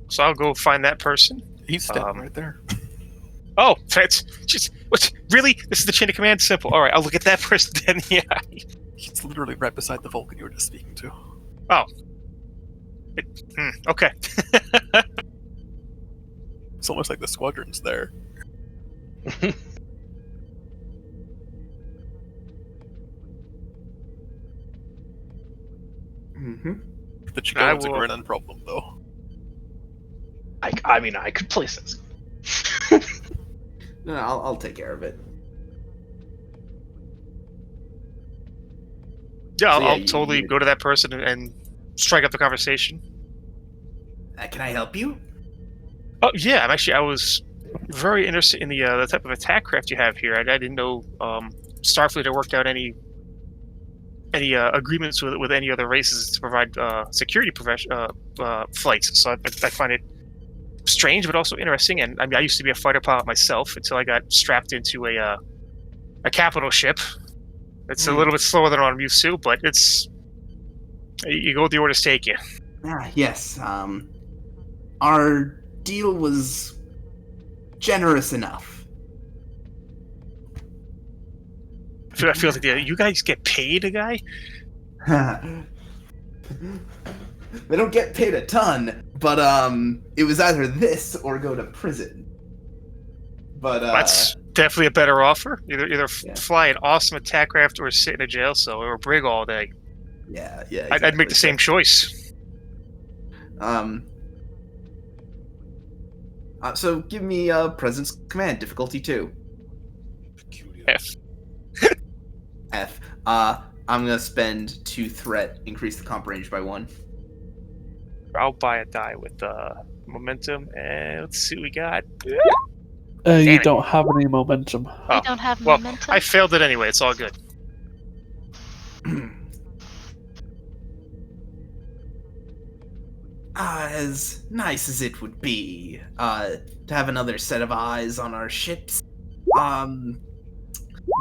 So I'll go find that person. He's standing right there. Oh, that's just what? Really? This is the chain of command. Simple. All right, I'll look at that person then. Yeah. He's literally right beside the Vulcan you were just speaking to. Oh. Okay. It's almost like the squadron's there. Mm-hmm. The Chigowans a Grennan problem, though. I mean, I could place this. No, I'll take care of it. Yeah, So, I'll totally go to that person and strike up the conversation. Can I help you? Oh yeah, I was very interested in the type of attack craft you have here. I didn't know Starfleet had worked out any agreements with any other races to provide security flights. So I find it strange, but also interesting. And I mean, I used to be a fighter pilot myself until I got strapped into a capital ship. It's a little bit slower than what I'm used to, but you go where the orders take you. Yes. Our deal was generous enough. feel like you guys get paid, a guy. They don't get paid a ton, but it was either this or go to prison. But That's definitely a better offer. Either Yeah. fly an awesome attack craft or sit in a jail cell or brig all day. yeah, I'd make the same choice. So give me Presence Command difficulty 2. F. F. I'm gonna spend 2 threat, increase the comp range by 1. I'll buy a die with momentum, and let's see what we got. You it. don't have any momentum. We don't have Well, momentum. I failed it anyway. It's all good. As nice as it would be to have another set of eyes on our ships,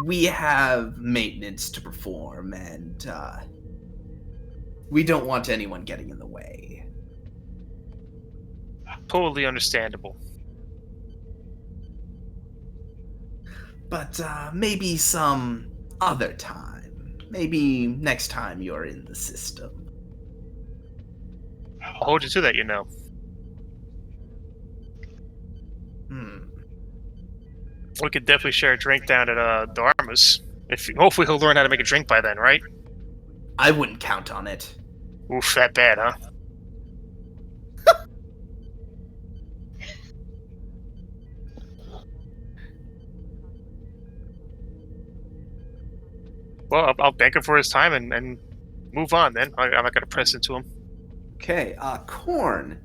we have maintenance to perform, and we don't want anyone getting in the way. Totally understandable. But maybe some other time. Maybe next time you're in the system. I'll hold you to that, you know. We could definitely share a drink down at Dharma's. Hopefully he'll learn how to make a drink by then, right? I wouldn't count on it. Oof, that bad, huh? Well, I'll thank him for his time and move on then. I'm not going to press into him. Okay, Korn.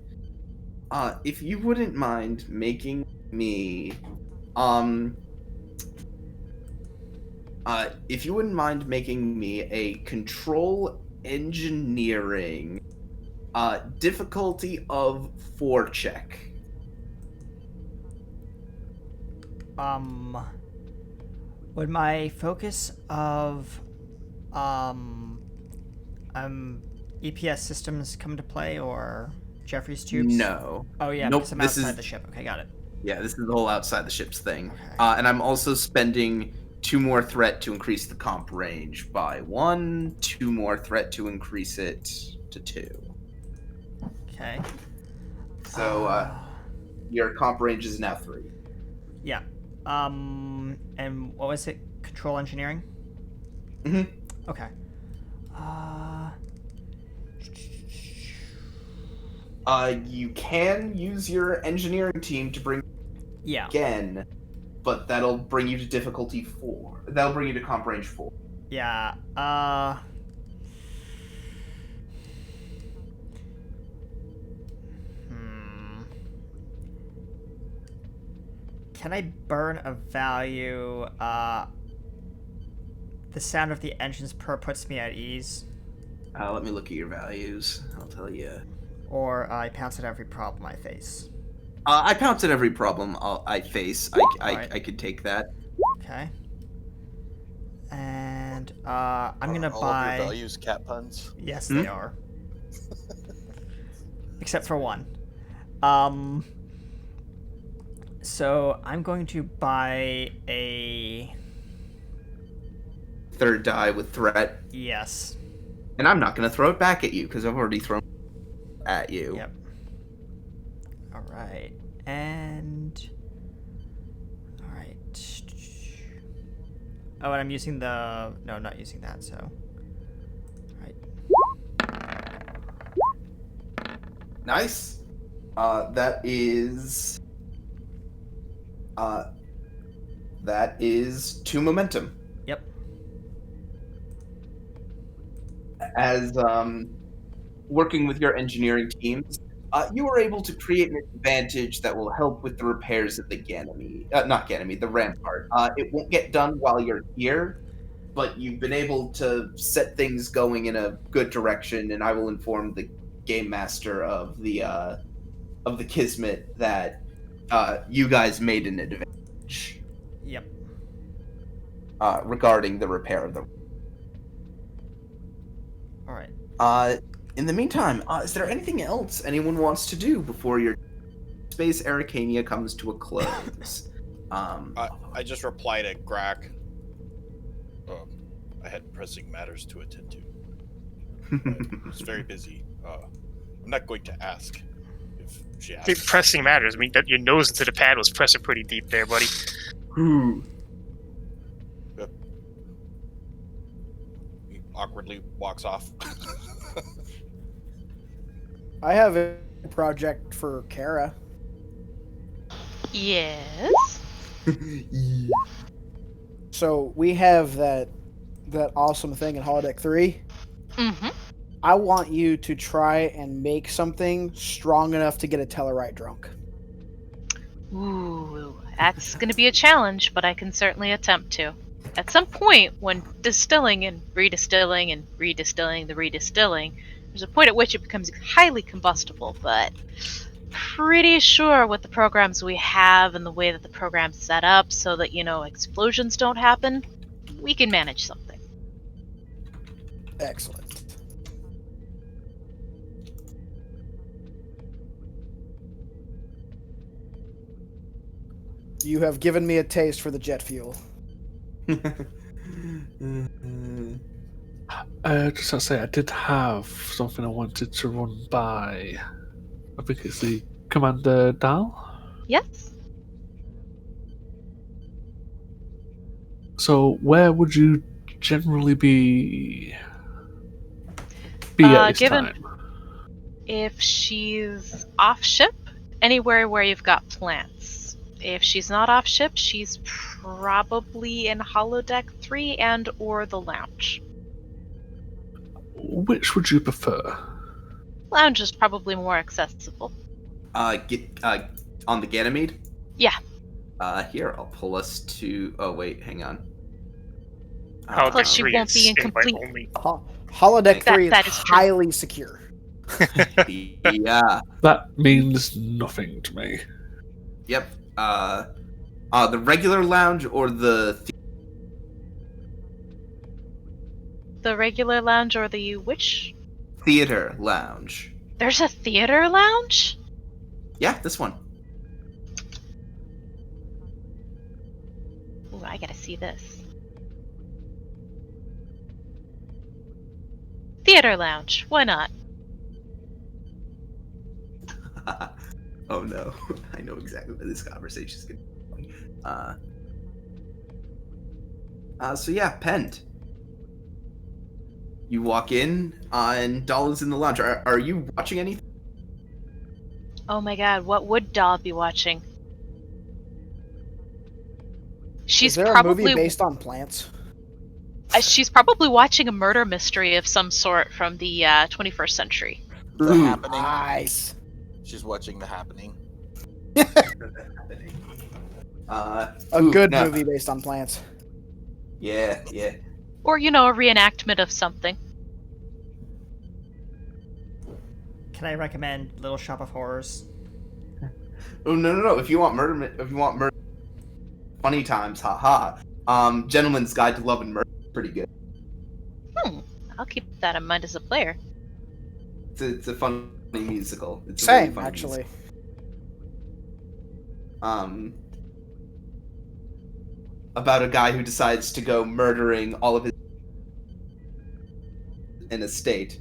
If you wouldn't mind making me, a control engineering, difficulty of 4 check. Would my focus of EPS systems come to play, or Jeffrey's tubes? No. Oh yeah, Nope, because I'm this outside is- the ship. Okay, got it. Yeah, this is the whole outside the ships thing. Okay. And I'm also spending 2 more threat to increase the comp range by 1, 2 more threat to increase it to 2. Okay. So your comp range is now 3. Yeah. And what was it? Control engineering? Mhm. Okay. You can use your engineering team to bring Yeah. again, but that'll bring you to difficulty 4. That'll bring you to comp range 4. Yeah. Can I burn a value? The sound of the engines purr puts me at ease. Let me look at your values. I'll tell you. Or I pounce at every problem I face. I pounce at every problem I face. Alright. I could take that. Okay. And I'm gonna all buy. of your values cat puns. Yes, Hmm? they are. Except for one. So I'm going to buy a 3rd die with threat, yes. and I'm not gonna throw it back at you because I've already thrown it at you. Yep. All right. And all right. Oh, and I'm using the no, not using that. So, all right. Nice. That is 2 momentum. Yep. As working with your engineering teams, you were able to create an advantage that will help with the repairs of the Ganymede. Not Ganymede, the rampart. It won't get done while you're here, but you've been able to set things going in a good direction, and I will inform the game master of the Kismet that you guys made an advantage. Yep. Regarding the repair of the. All right. In the meantime, is there anything else anyone wants to do before your Space Arcania comes to a close? I just replied to Grack. I had pressing matters to attend to. I was very busy. I'm not going to ask if she asks. Pressing matters. I mean, that your nose into the pad was pressing pretty deep there, buddy. Ooh. He awkwardly walks off. I have a project for Kara. Yes. So we have that awesome thing in holodeck 3. Mm-hmm. I want you to try and make something strong enough to get a Tellarite drunk. Ooh, that's going to be a challenge, but I can certainly attempt to. At some point, when distilling and redistilling and redistilling the redistilling, there's a point at which it becomes highly combustible, but pretty sure with the programs we have and the way that the program's set up so that, explosions don't happen, we can manage something. Excellent. You have given me a taste for the jet fuel. Just to say, I did have something I wanted to run by. I think it's the Commander Dal. Yes? So, where would you generally be at this given- time? If she's off ship, anywhere where you've got plants. If she's not off ship, she's probably in holodeck 3 and or the lounge. Which would you prefer? Lounge is probably more accessible. Get on the Ganymede? Yeah. Here, I'll pull us to... Oh, wait, hang on. Plus she 3 won't is be in invite complete- only. Holodeck That- 3 that is is true. highly secure. Yeah. That means nothing to me. Yep. The regular lounge or the... The regular lounge or the which? theater lounge. There's a theater lounge? Yeah, this one. Ooh, I gotta see this. Theater lounge, why not? Oh no, I know exactly where this conversation is going to be going. So yeah, Pent. You walk in, and Doll is in the lounge. Are you watching anything? Oh my god, what would Doll be watching? She's Is there probably a movie based on plants? she's probably watching a murder mystery of some sort from the 21st century. The Ooh. Happening. Nice. She's watching The Happening. A Ooh, good no. movie based on plants. Yeah. Or, a reenactment of something. Can I recommend Little Shop of Horrors? Oh no! If you want murder, funny times, haha. Gentleman's Guide to Love and Murder, is pretty good. I'll keep that in mind as a player. It's a funny musical. It's a Same, really funny actually. musical. About a guy who decides to go murdering all of his in a state.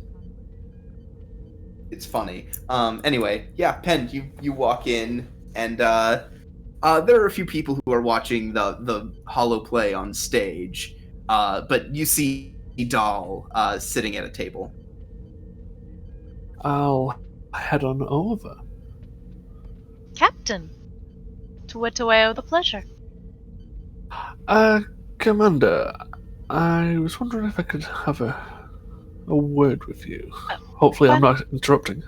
It's funny. Anyway, yeah, Pen, you walk in, and there are a few people who are watching the holo play on stage, but you see Doll sitting at a table. I'll head on over. Captain, to what do I owe the pleasure? Commander, I was wondering if I could have a word with you. Hopefully I'm not interrupting.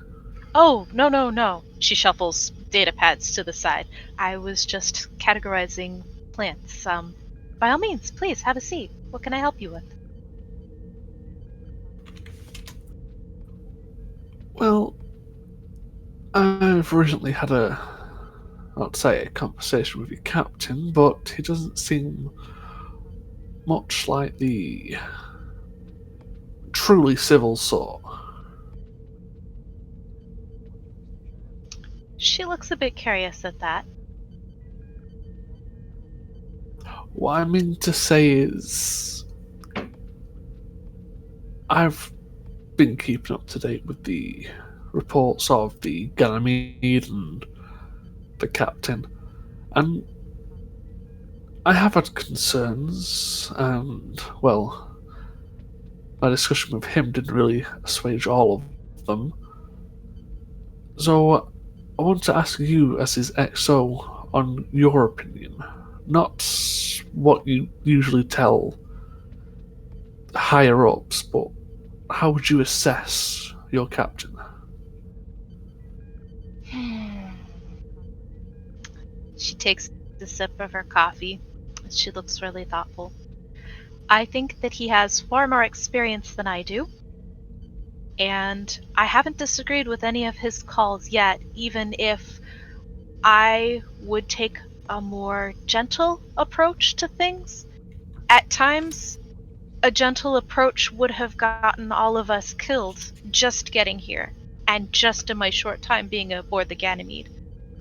Oh, no. She shuffles data pads to the side. I was just categorizing plants. By all means, please, have a seat. What can I help you with? Well, I've recently had a conversation with your captain, but he doesn't seem much like the truly civil sort. She looks a bit curious at that. What I mean to say is, I've been keeping up to date with the reports of the Ganymede and the captain, and I have had concerns, and, well, my discussion with him didn't really assuage all of them. So, I want to ask you, as his XO, on your opinion. Not what you usually tell higher ups, but how would you assess your captain? She takes a sip of her coffee. She looks really thoughtful. I think that he has far more experience than I do. And I haven't disagreed with any of his calls yet, even if I would take a more gentle approach to things. At times, a gentle approach would have gotten all of us killed just getting here, and just in my short time being aboard the Ganymede.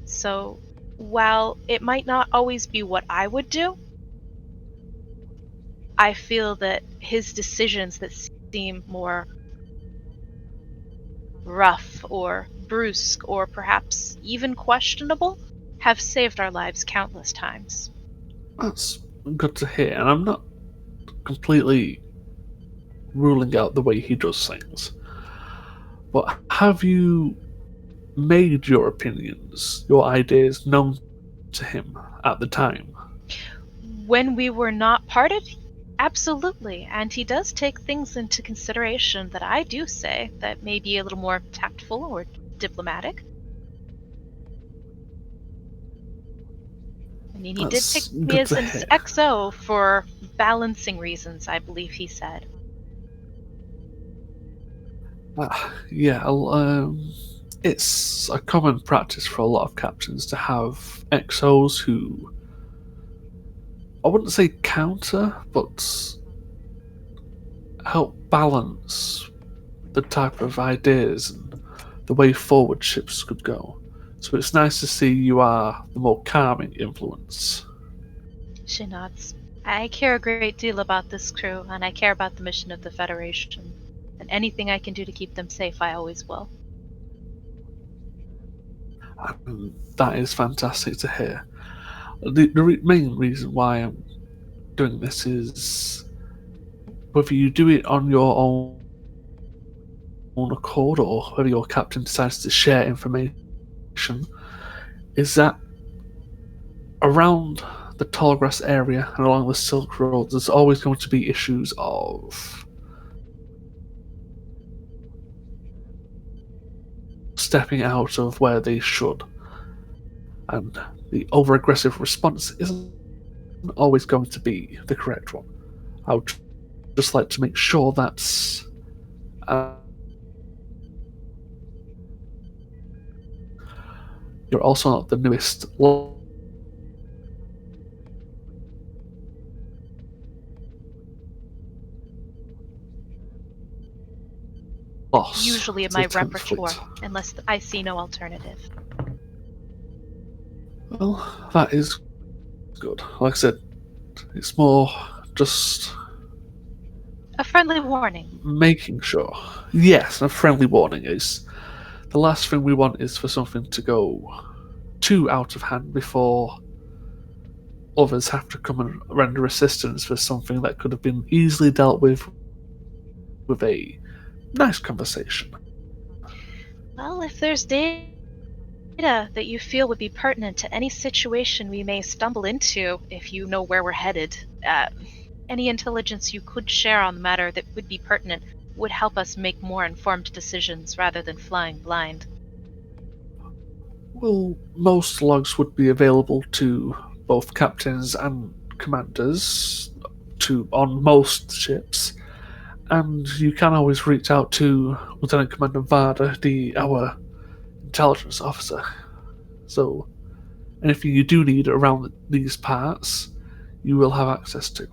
So, while it might not always be what I would do, I feel that his decisions that seem more rough or brusque or perhaps even questionable have saved our lives countless times. That's good to hear, and I'm not completely ruling out the way he does things. But have you made your opinions, your ideas known to him at the time? When we were not parted, absolutely, and he does take things into consideration that I do say that may be a little more tactful or diplomatic. I mean, he That's did pick me good as to an hear. XO for balancing reasons, I believe he said. Yeah, it's a common practice for a lot of captains to have XOs who, I wouldn't say counter, but help balance the type of ideas and the way forward ships could go. So it's nice to see you are the more calming influence. She nods. I care a great deal about this crew, and I care about the mission of the Federation. And anything I can do to keep them safe, I always will. And that is fantastic to hear. The main reason why I'm doing this is whether you do it on your own accord or whether your captain decides to share information, is that around the tall grass area and along the Silk Road, there's always going to be issues of stepping out of where they should. And the over-aggressive response isn't always going to be the correct one. I would just like to make sure that's you're also not the newest loss. Usually in to my the 10th repertoire, Fleet. unless I see no alternative. Well, that is good. Like I said, it's more just A friendly warning. making sure. Yes, a friendly warning is the last thing we want is for something to go too out of hand before others have to come and render assistance for something that could have been easily dealt with a nice conversation. Well, if there's data that you feel would be pertinent to any situation we may stumble into, if you know where we're headed, any intelligence you could share on the matter that would be pertinent would help us make more informed decisions rather than flying blind. Well, most logs would be available to both captains and commanders on most ships, and you can always reach out to Lieutenant Commander Varda, our intelligence officer. So, anything you do need around these parts, you will have access to.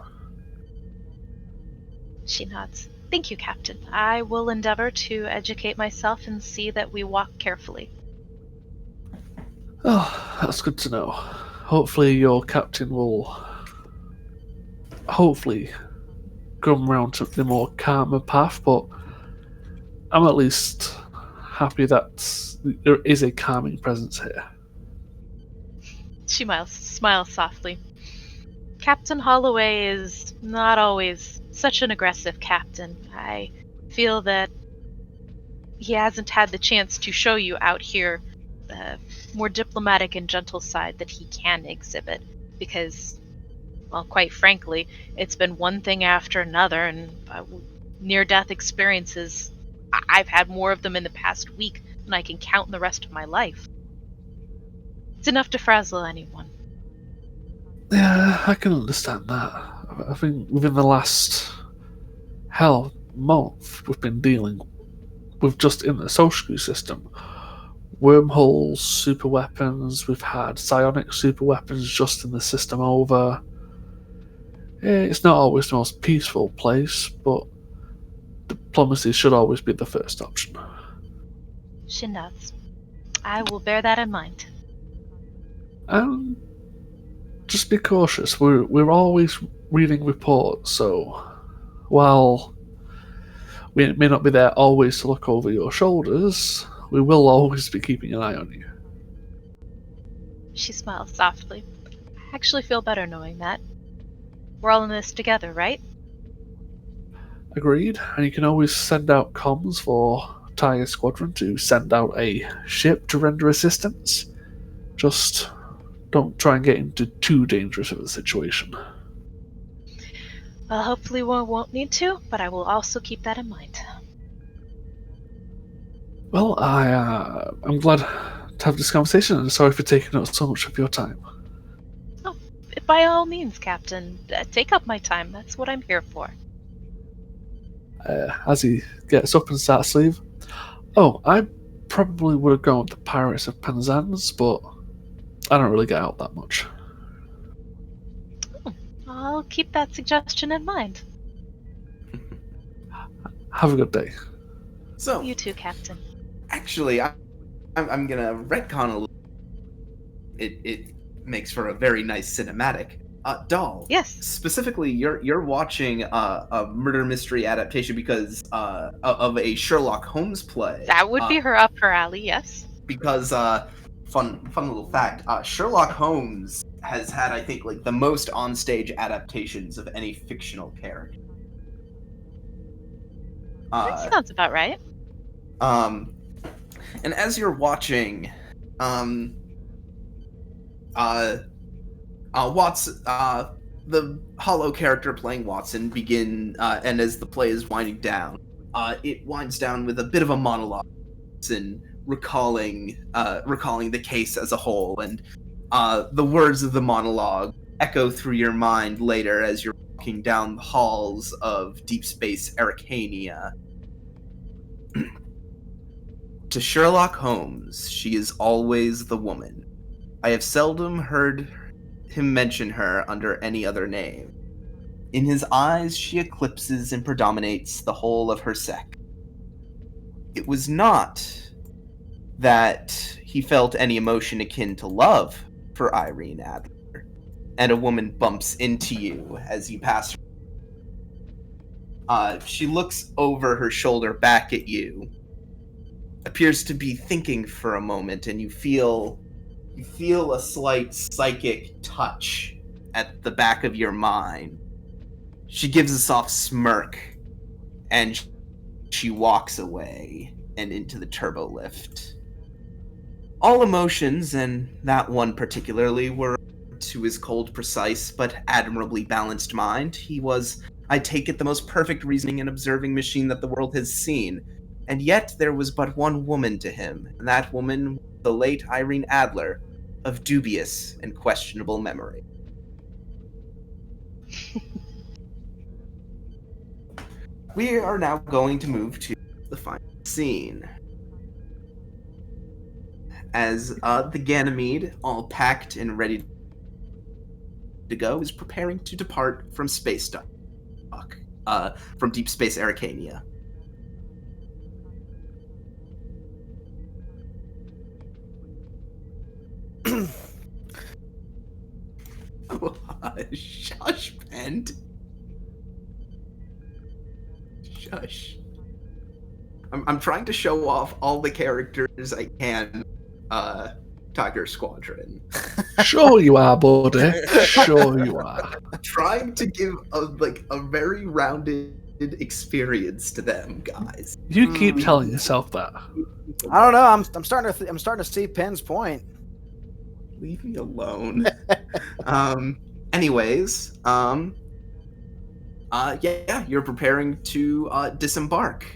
She nods. Thank you, Captain. I will endeavor to educate myself and see that we walk carefully. Oh, that's good to know. Hopefully your captain will come round to the more calmer path, but I'm at least happy that there is a calming presence here. She smiles softly. Captain Holloway is not always such an aggressive captain. I feel that he hasn't had the chance to show you out here the more diplomatic and gentle side that he can exhibit, because, well, quite frankly, it's been one thing after another, and near-death experiences, I've had more of them in the past week than I can count in the rest of my life. It's enough to frazzle anyone. Yeah, I can understand that. I think within the last month, we've been dealing with, just in the social system, wormholes, super weapons. We've had psionic super weapons just in the system over. It's not always the most peaceful place, but diplomacy should always be the first option. She nods. I will bear that in mind. And just be cautious. We're always reading reports, so while we may not be there always to look over your shoulders, we will always be keeping an eye on you. She smiles softly. I actually feel better knowing that. We're all in this together, right? Agreed. And you can always send out comms for Tiger Squadron to send out a ship to render assistance. Just don't try and get into too dangerous of a situation. Well, hopefully we won't need to, but I will also keep that in mind. Well, I'm glad to have this conversation, and sorry for taking up so much of your time. Oh, by all means, Captain. Take up my time. That's what I'm here for. As he gets up and starts to leave. Oh, I probably would have gone with the Pirates of Penzance, but I don't really get out that much. I'll keep that suggestion in mind. Have a good day. So, You too, Captain. actually, I'm gonna retcon a little. It makes for a very nice cinematic. Doll. Yes. Specifically, you're watching a murder mystery adaptation because of a Sherlock Holmes play. That would be her up her alley, yes. Because fun little fact, Sherlock Holmes has had, I think, like the most onstage adaptations of any fictional character. That sounds about right. And as you're watching, the Hollow character playing Watson begin, and as the play is winding down, it winds down with a bit of a monologue and recalling the case as a whole, and the words of the monologue echo through your mind later as you're walking down the halls of Deep Space Arcania. To Sherlock Holmes, she is always the woman. I have seldom heard him mention her under any other name. In his eyes, she eclipses and predominates the whole of her sex. It was not that he felt any emotion akin to love for Irene Adler, and a woman bumps into you as you pass her. She looks over her shoulder back at you, appears to be thinking for a moment, and you feel a slight psychic touch at the back of your mind. She gives a soft smirk, and she walks away and into the turbo lift. All emotions, and that one particularly, were to his cold, precise, but admirably balanced mind. He was, I take it, the most perfect reasoning and observing machine that the world has seen. And yet there was but one woman to him, and that woman, the late Irene Adler, of dubious and questionable memory. We are now going to move to the final scene. As the Ganymede, all packed and ready to go, is preparing to depart from space dock, from Deep Space Arcania. Shush, Pent. Hush. I'm trying to show off all the characters I can. Tiger Squadron. Sure you are, buddy. Sure you are. Trying to give a very rounded experience to them, guys. You keep telling yourself that. I don't know. I'm starting to see Penn's point. Leave me alone. Anyways, yeah, you're preparing to disembark.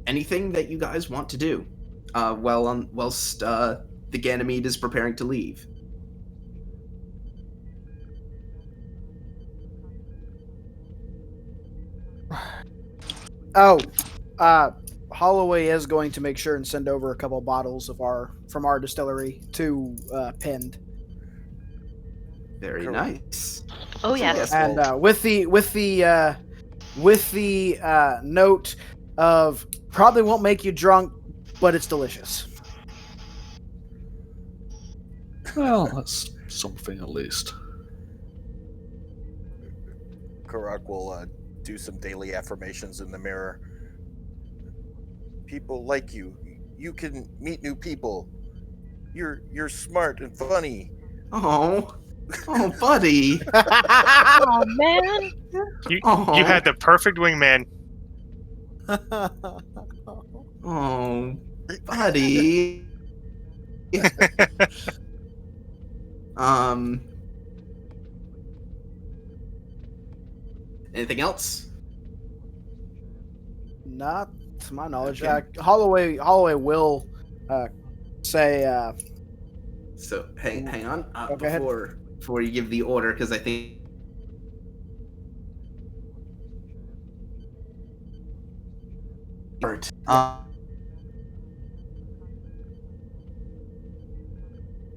Anything that you guys want to do, whilst the Ganymede is preparing to leave. Oh, Holloway is going to make sure and send over a couple bottles from our distillery to Penn. Very nice. Oh yes. And with the note of probably won't make you drunk, but it's delicious. Well, that's something at least. Karak will do some daily affirmations in the mirror. People like you. You can meet new people. You're smart and funny. Oh, buddy. Oh man. You had the perfect wingman. Oh, buddy. Anything else? Not to my knowledge. Okay. Holloway will say. So hang on go ahead. before you give the order, because I think.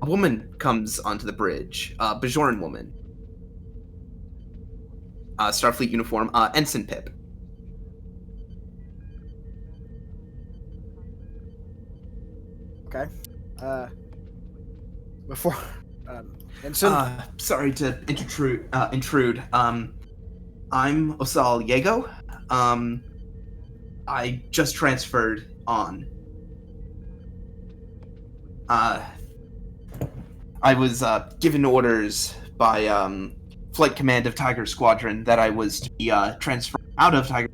A woman comes onto the bridge. Bajoran woman. Starfleet uniform. Ensign Pip. Okay. Before. Ensign. Sorry to intrude. I'm Osal Yego. I just transferred on. I was given orders by Flight Command of Tiger Squadron that I was to be transferred out of Tiger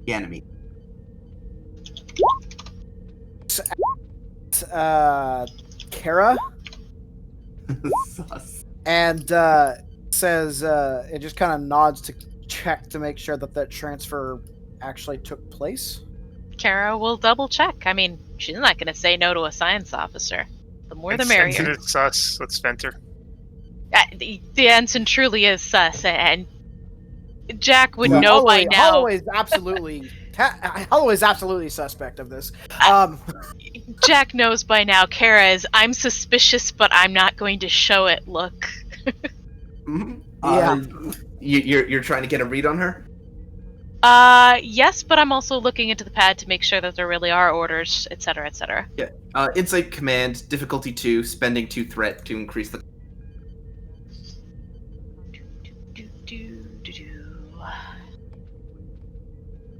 Ganymede. Kara. Sus. And says it just kind of nods to check to make sure that transfer actually took place. Kara will double check. I mean, she's not going to say no to a science officer. The more the merrier. Ensign is sus. Let's vent her. The ensign truly is sus, and Jack would know by now. Holloway's absolutely suspect of this. Jack knows by now. Kara is, I'm suspicious, but I'm not going to show it. Look. Mm-hmm. Yeah. You're trying to get a read on her? Yes, but I'm also looking into the pad to make sure that there really are orders, etc., etc. Yeah. Insight command, difficulty 2, spending 2 threat to increase the.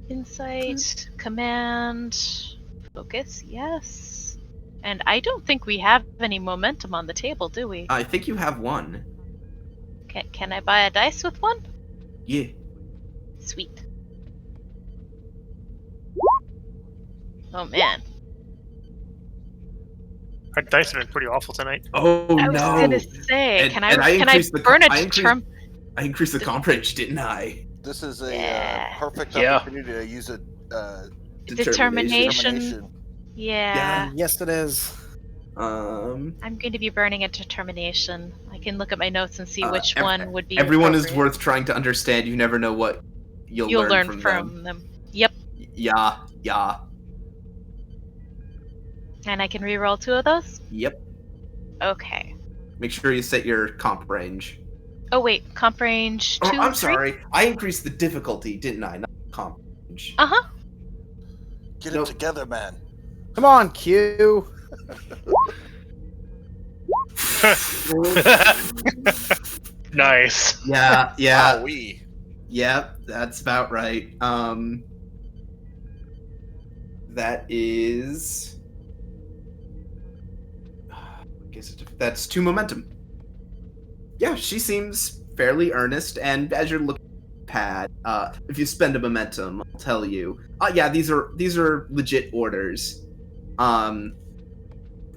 Insight, command, focus, yes. And I don't think we have any momentum on the table, do we? I think you have 1. Can I buy a dice with 1? Yeah. Sweet. Oh man. Our dice have been pretty awful tonight. Oh I was gonna say, can I burn a term? I increased the comp range, didn't I? This is a Yeah. perfect Yeah. opportunity to use a Determination. Yeah. Yes, it is. I'm going to be burning a determination. I can look at my notes and see which one would be. Everyone is appropriate. worth trying to understand. You never know what you'll learn from them. Yep. Yeah. And I can reroll 2 of those? Yep. Okay. Make sure you set your comp range. Oh wait, comp range 2, I'm 3? sorry. I increased the difficulty, didn't I? Not comp range. Uh-huh. Get it together, man. Come on, Q. Nice. Yeah. Wowee. Yep, that's about right. That is. That's 2 momentum. Yeah, she seems fairly earnest, and as you're looking at the pad, if you spend a momentum, I'll tell you. Yeah, these are legit orders.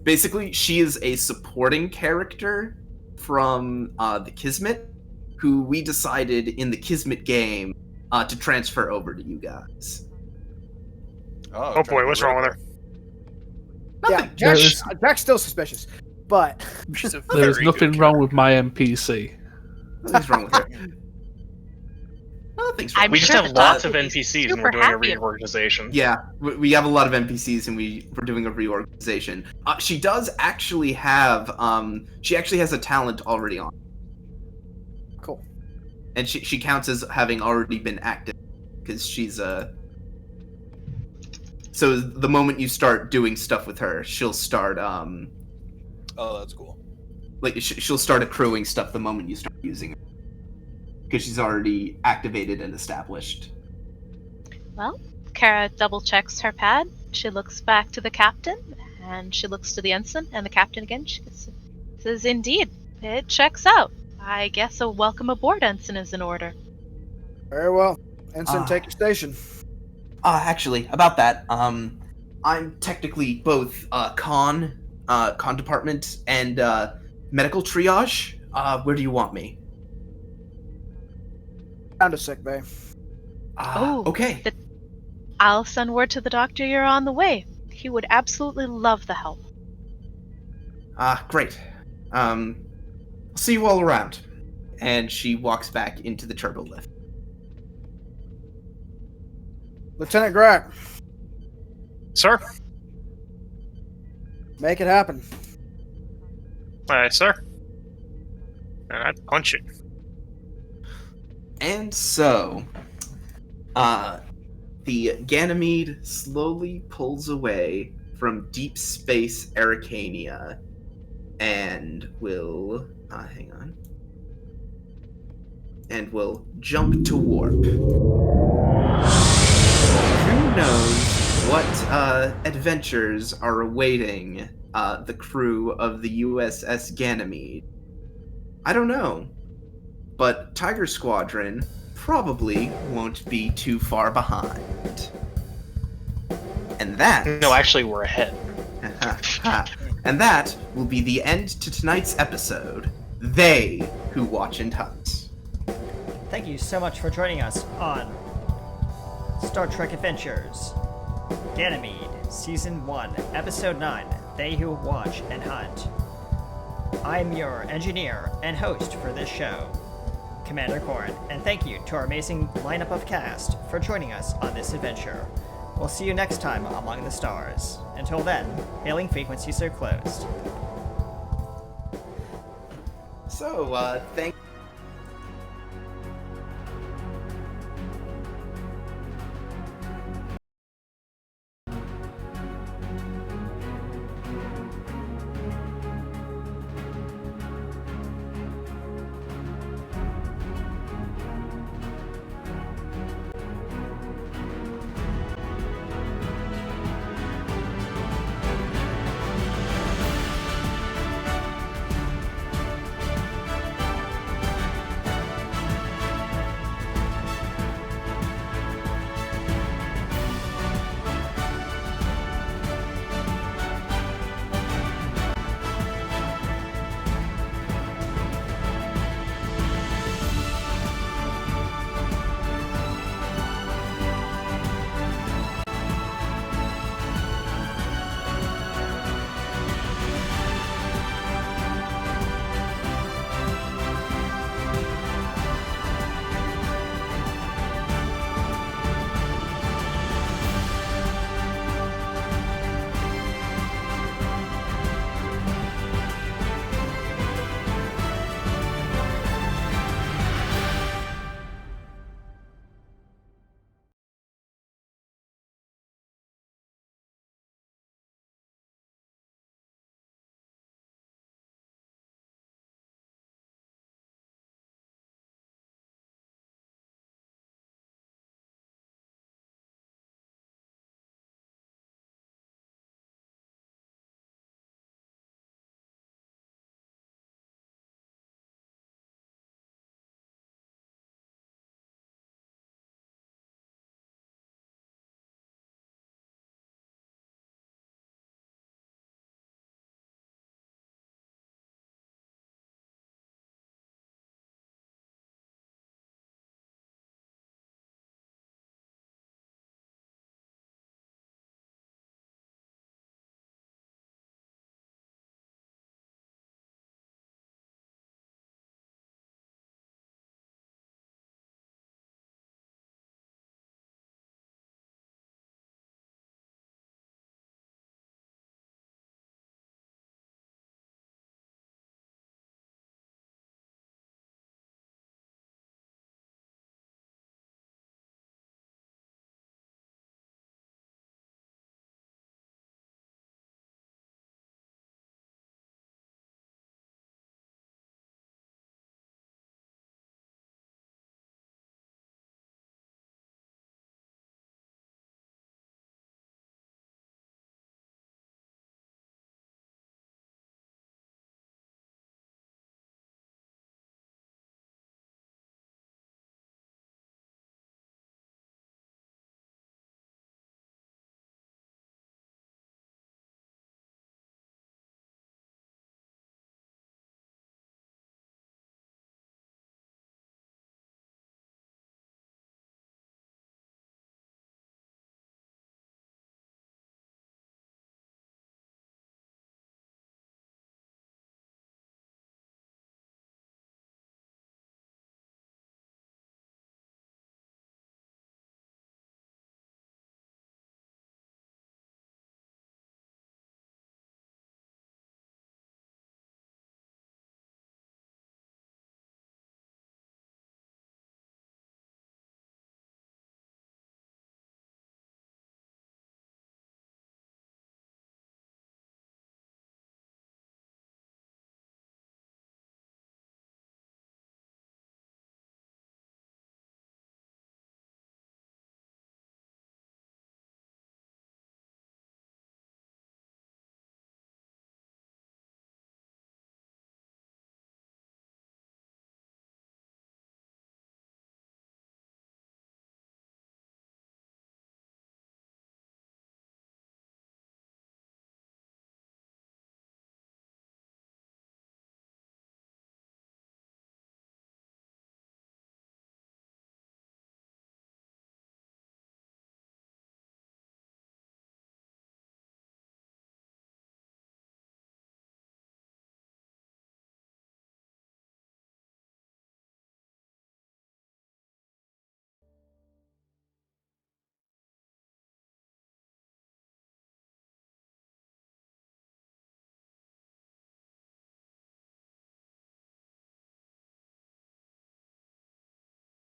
Basically, she is a supporting character from the Kismet, who we decided in the Kismet game to transfer over to you guys. Oh boy, what's wrong with her? Nothing. Yeah, Jack's still suspicious, but She's a There's very nothing good wrong with my NPC. Nothing's wrong with her. Nothing's wrong. I'm We just sure have the lots dog of would be NPCs and super we're doing a happy. reorganization. Yeah, we have a lot of NPCs and we're doing a reorganization. She does actually have she actually has a talent already on. cool. And she counts as having already been active because she's a. So the moment you start doing stuff with her, she'll start Oh, that's cool. like she'll start accruing stuff the moment you start using her because she's already activated and established. Well, Kara double checks her pad. She looks back to the captain, and she looks to the ensign and the captain again. She says, "Indeed, it checks out. I guess a welcome aboard ensign is in order." Very well. Ensign, Ah. take your station. Actually, about that, I'm technically both con department and medical triage. Where do you want me? Down to sick bay. Okay. I'll send word to the doctor you're on the way. He would absolutely love the help. Great. I'll see you all around. And she walks back into the turbo lift. Lieutenant Grack, Sir? make it happen. Sir? And I'd punch it. And so, the Ganymede slowly pulls away from deep space Arcania and will, hang on, and will jump to warp. Who knows what adventures are awaiting the crew of the USS Ganymede? I don't know. But Tiger Squadron probably won't be too far behind. And that... No, actually, we're ahead. and that will be the end to tonight's episode. They Who Watch and Hunt. Thank you so much for joining us on Star Trek Adventures Ganymede, Season 1, Episode 9, They Who Watch and Hunt. I'm your engineer and host for this show, Commander Corrin, and thank you to our amazing lineup of cast for joining us on this adventure. We'll see you next time among the stars. Until then, hailing frequencies are closed. So, thank